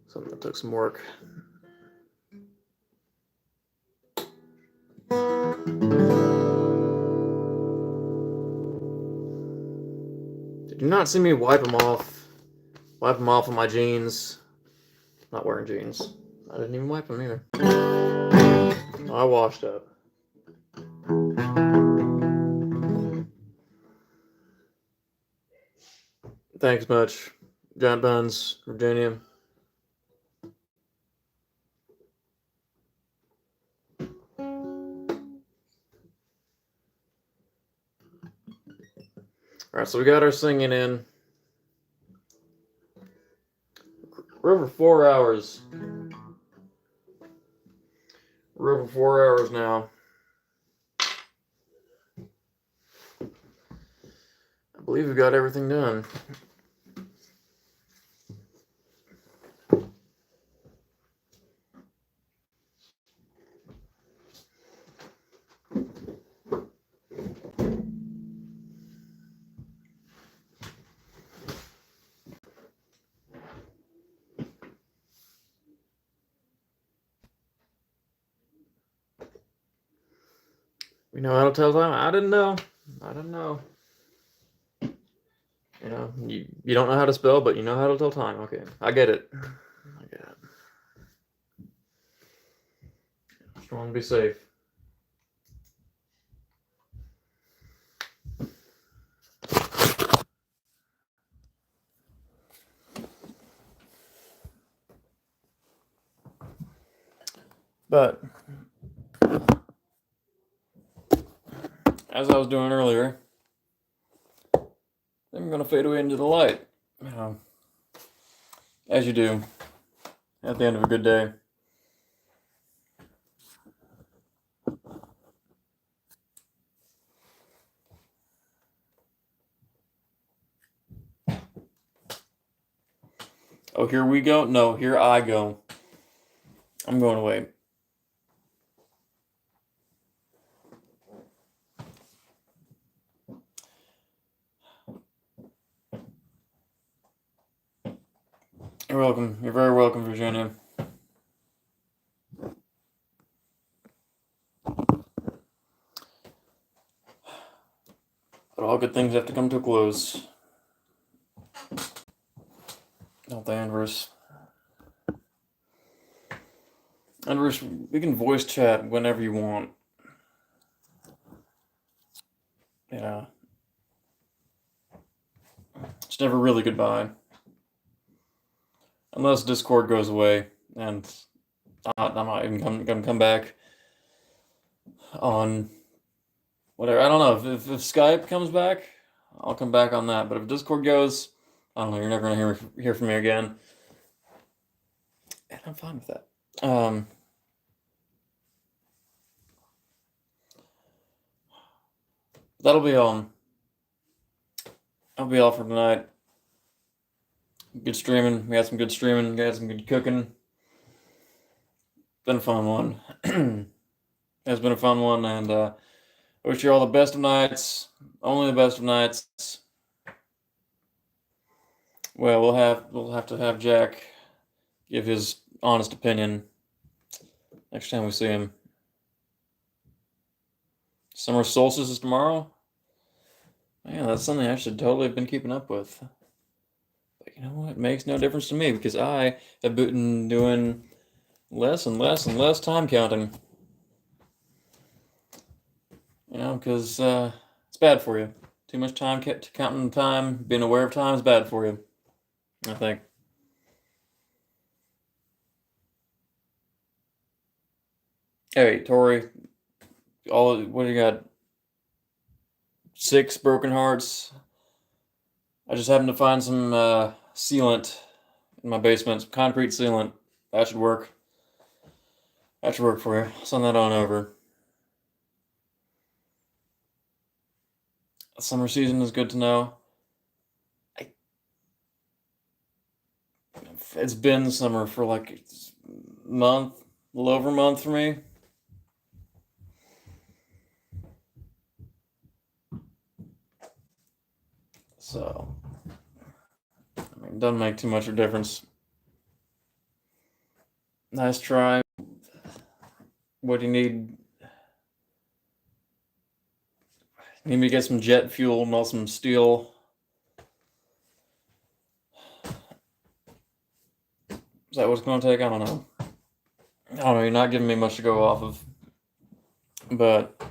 Something that took some work. Did you not see me wipe them off? Wipe them off of my jeans. Not wearing jeans. I didn't even wipe them either. I washed up. Thanks much, Giant Buns, Virginia. Alright, so we got our singing in. We're over 4 hours. We're over 4 hours now. I believe we got everything done. We know how to tell time? I didn't know. You know, you don't know how to spell, but you know how to tell time. Okay, I get it. Just want to be safe. But as I was doing earlier, I'm gonna fade away into the light. As you do at the end of a good day. Oh, here we go? No, here I go. I'm going away. You're welcome. You're very welcome, Virginia. But all good things have to come to a close. Don't they, Andrews? Andrews, we can voice chat whenever you want. Yeah. It's never really goodbye. Unless Discord goes away and I'm not even gonna come back on whatever. I don't know if Skype comes back, I'll come back on that. But if Discord goes, I don't know. You're never gonna hear from me again, and I'm fine with that. That'll be That'll be all for tonight. Good streaming. We had some good streaming. We had some good cooking. Been a fun one. It's been a fun one, and I wish you all the best of nights. Only the best of nights. Well, we'll have to have Jack give his honest opinion next time we see him. Summer solstice is tomorrow. Man, that's something I should totally have been keeping up with. But you know what? It makes no difference to me because I have been doing less and less and less time counting. You know, because it's bad for you. Too much time counting time, being aware of time is bad for you, I think. Hey, Tori, what do you got? 6 broken hearts. I just happened to find some sealant in my basement, some concrete sealant. That should work. That should work for you. Send that on over. Summer season is good to know. It's been summer for like a month, a little over a month for me. So, I mean, it doesn't make too much of a difference. Nice try. What do you need? Need me to get some jet fuel, melt some steel. Is that what it's going to take? I don't know. I don't know. You're not giving me much to go off of. But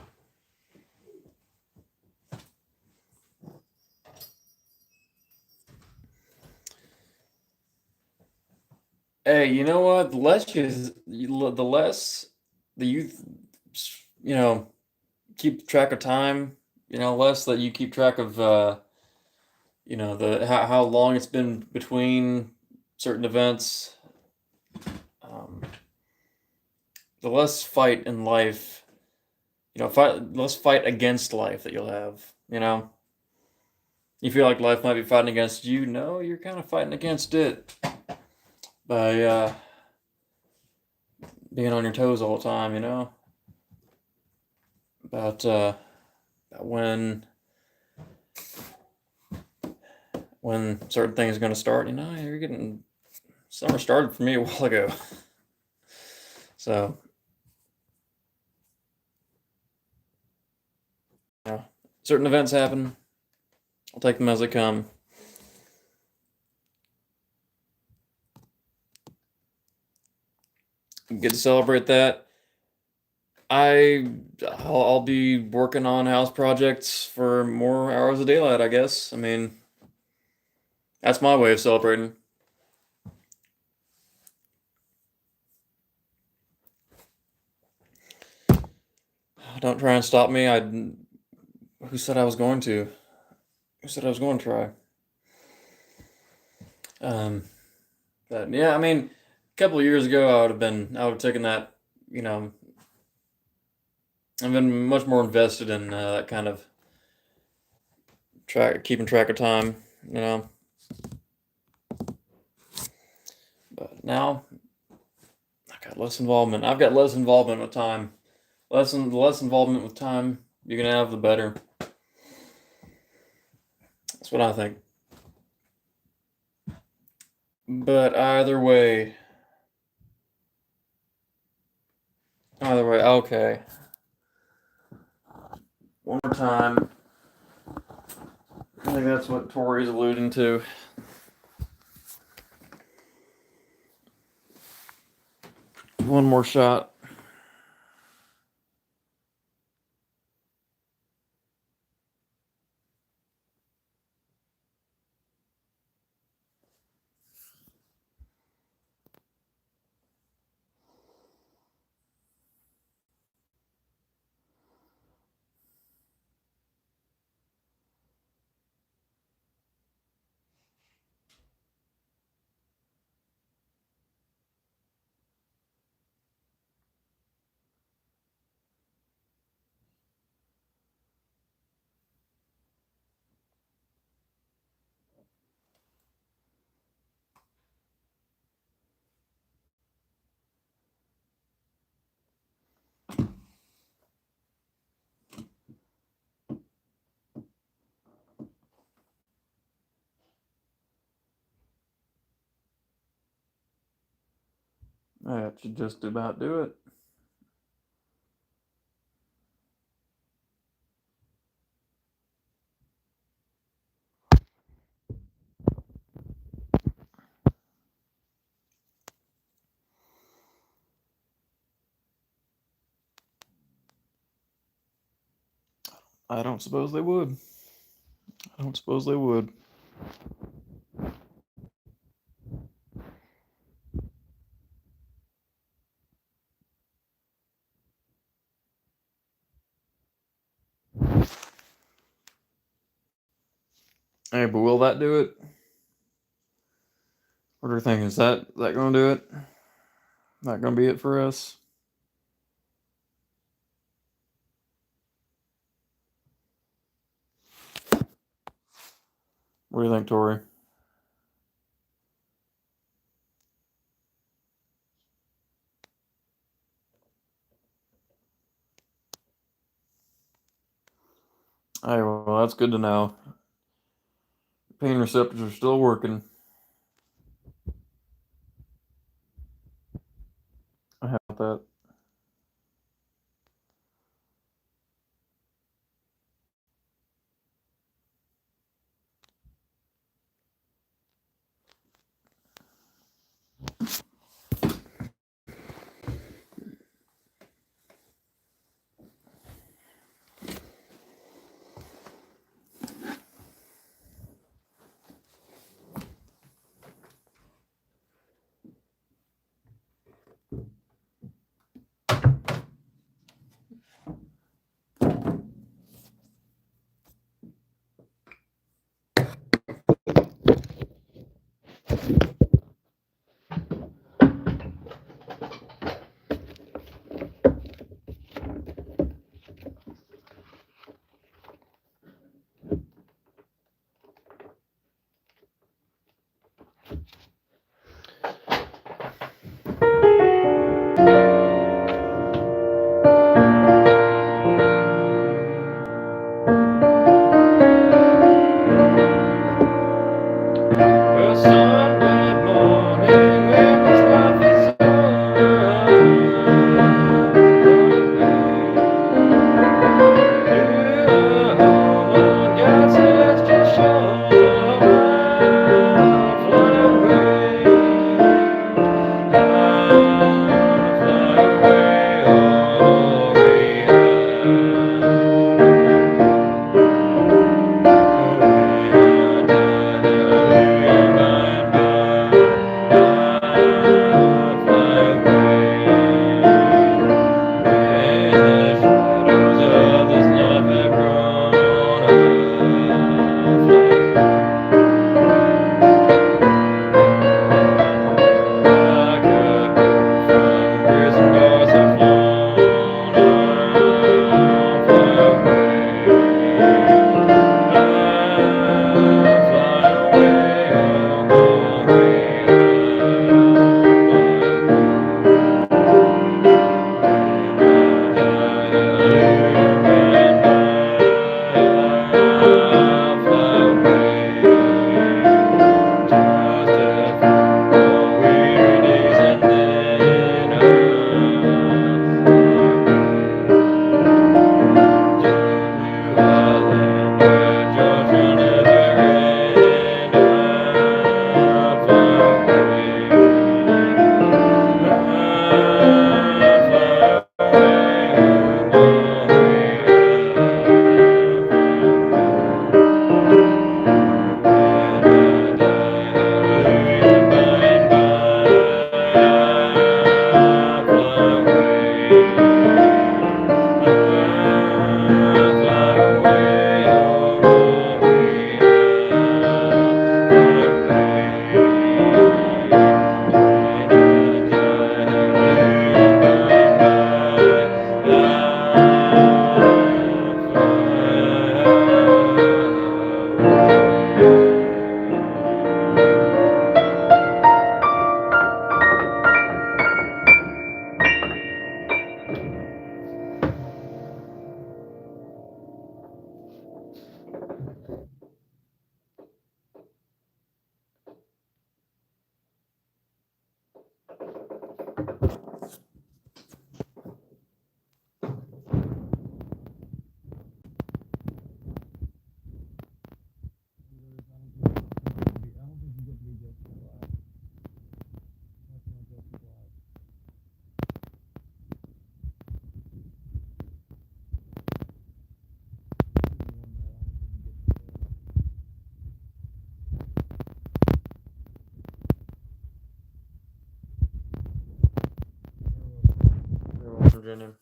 hey, you know what? The less the youth, you know, keep track of time. You know, less that you keep track of, you know, the how long it's been between certain events. The less fight in life, you know, less fight against life that you'll have. You know, you feel like life might be fighting against you. No, you're kind of fighting against it by being on your toes all the time. You know, about when certain things are going to start. You know, you're getting summer started for me a while ago. So, you know, certain events happen. I'll take them as they come. Get to celebrate that. I'll be working on house projects for more hours of daylight, I guess. I mean, that's my way of celebrating. Don't try and stop me. Who said I was going to? Who said I was going to try? Um, but yeah, I mean, a couple of years ago, I would have taken that, you know, I've been much more invested in that kind of keeping track of time, you know. But now I got less involvement. I've got less involvement with time. The less involvement with time you can have, the better. That's what I think. But either way, okay. One more time. I think that's what Tori's alluding to. One more shot. That should just about do it. I don't suppose they would. I don't suppose they would. Hey, but will that do it? What are you thinking? Is that going to do it? Not going to be it for us? What do you think, Tori? Hey, well, that's good to know. Pain receptors are still working. I have that. Virginia.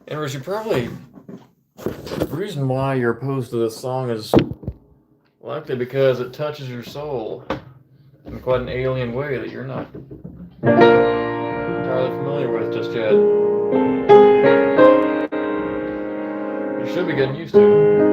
Anyways, the reason why you're opposed to this song is likely because it touches your soul in quite an alien way that you're not entirely familiar with just yet. You should be getting used to.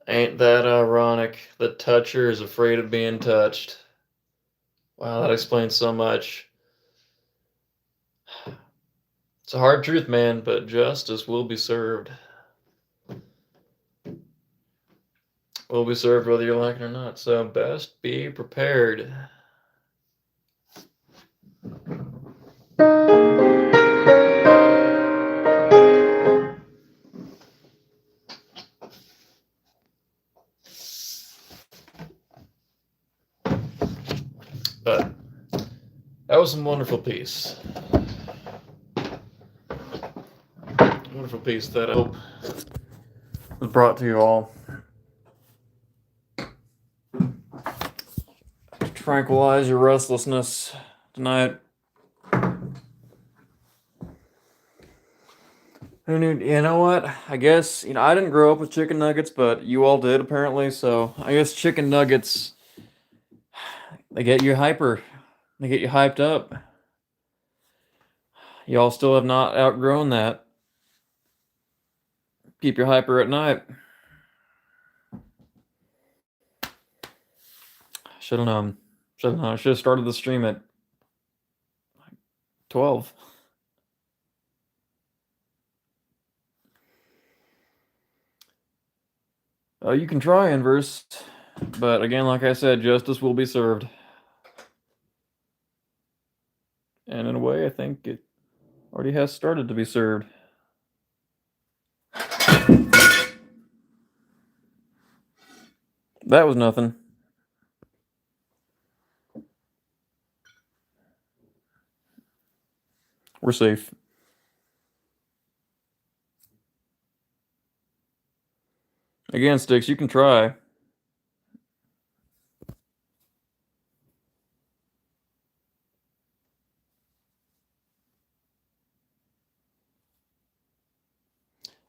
Ain't that ironic? The toucher is afraid of being touched. Wow, that explains so much. It's a hard truth, man, but justice will be served. Will be served whether you like it or not, so best be prepared. But that was some wonderful piece. Wonderful piece that I hope was brought to you all to tranquilize your restlessness tonight. Who knew? You know what? I guess, I didn't grow up with chicken nuggets, but you all did apparently, so I guess chicken nuggets, they get you hyper. They get you hyped up. Y'all still have not outgrown that. Keep you hyper at night. Should have known. I should have started the stream at 12. You can try inverse, but again, like I said, justice will be served. And in a way, I think it already has started to be served. That was nothing. We're safe. Again, Sticks, you can try.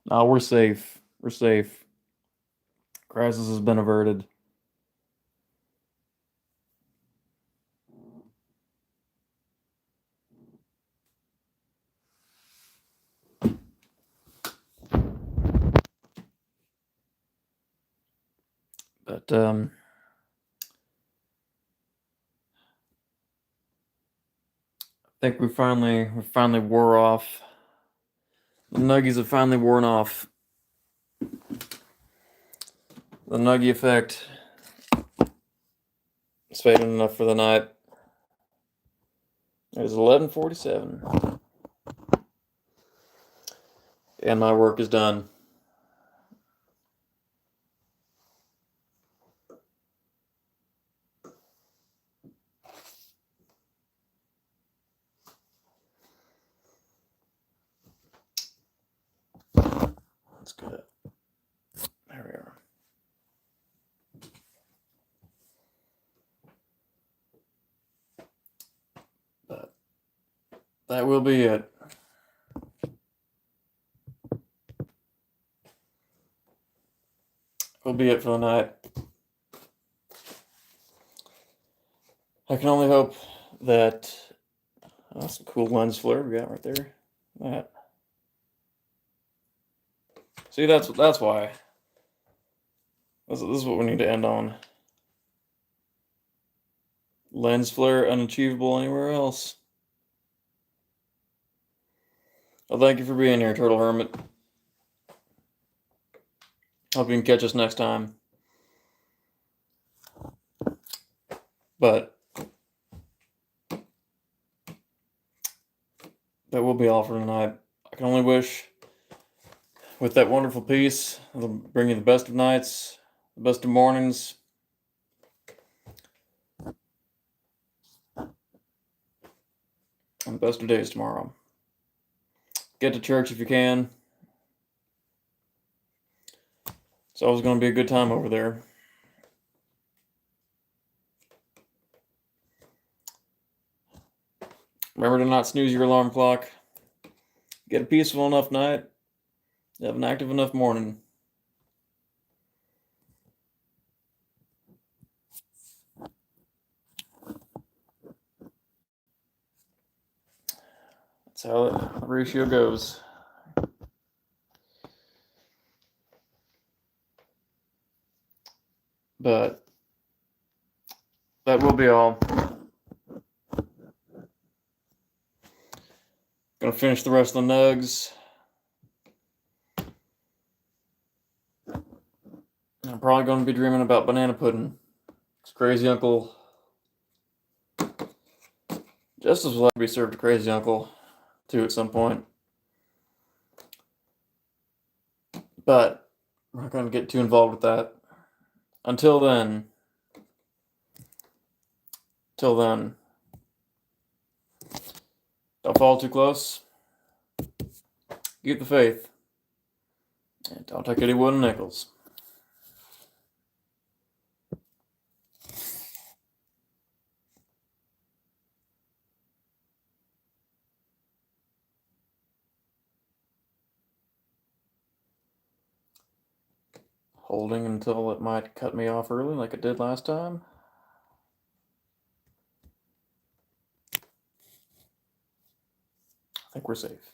No, we're safe. We're safe. Crisis has been averted. But I think we finally wore off. The nuggies have finally worn off. The nuggie effect is fading enough for the night. It is 11:47, and my work is done. That's good. There we are. But that will be it. Will be it for the night. I can only hope that that's some cool lens flare we got right there. That. See, that's why. This is what we need to end on. Lens flare unachievable anywhere else. Well, thank you for being here, Turtle Hermit. Hope you can catch us next time. But that will be all for tonight. I can only wish, with that wonderful peace, it'll bring you the best of nights, the best of mornings, and the best of days tomorrow. Get to church if you can. It's always going to be a good time over there. Remember to not snooze your alarm clock. Get a peaceful enough night. Have an active enough morning. That's how the ratio goes. But that will be all. Gonna finish the rest of the nugs. I'm probably gonna be dreaming about banana pudding. It's Crazy Uncle. Justice will have to be served to Crazy Uncle too at some point. But we're not gonna get too involved with that. Until then, don't fall too close. Keep the faith. And don't take any wooden nickels. Holding until it might cut me off early like it did last time. I think we're safe.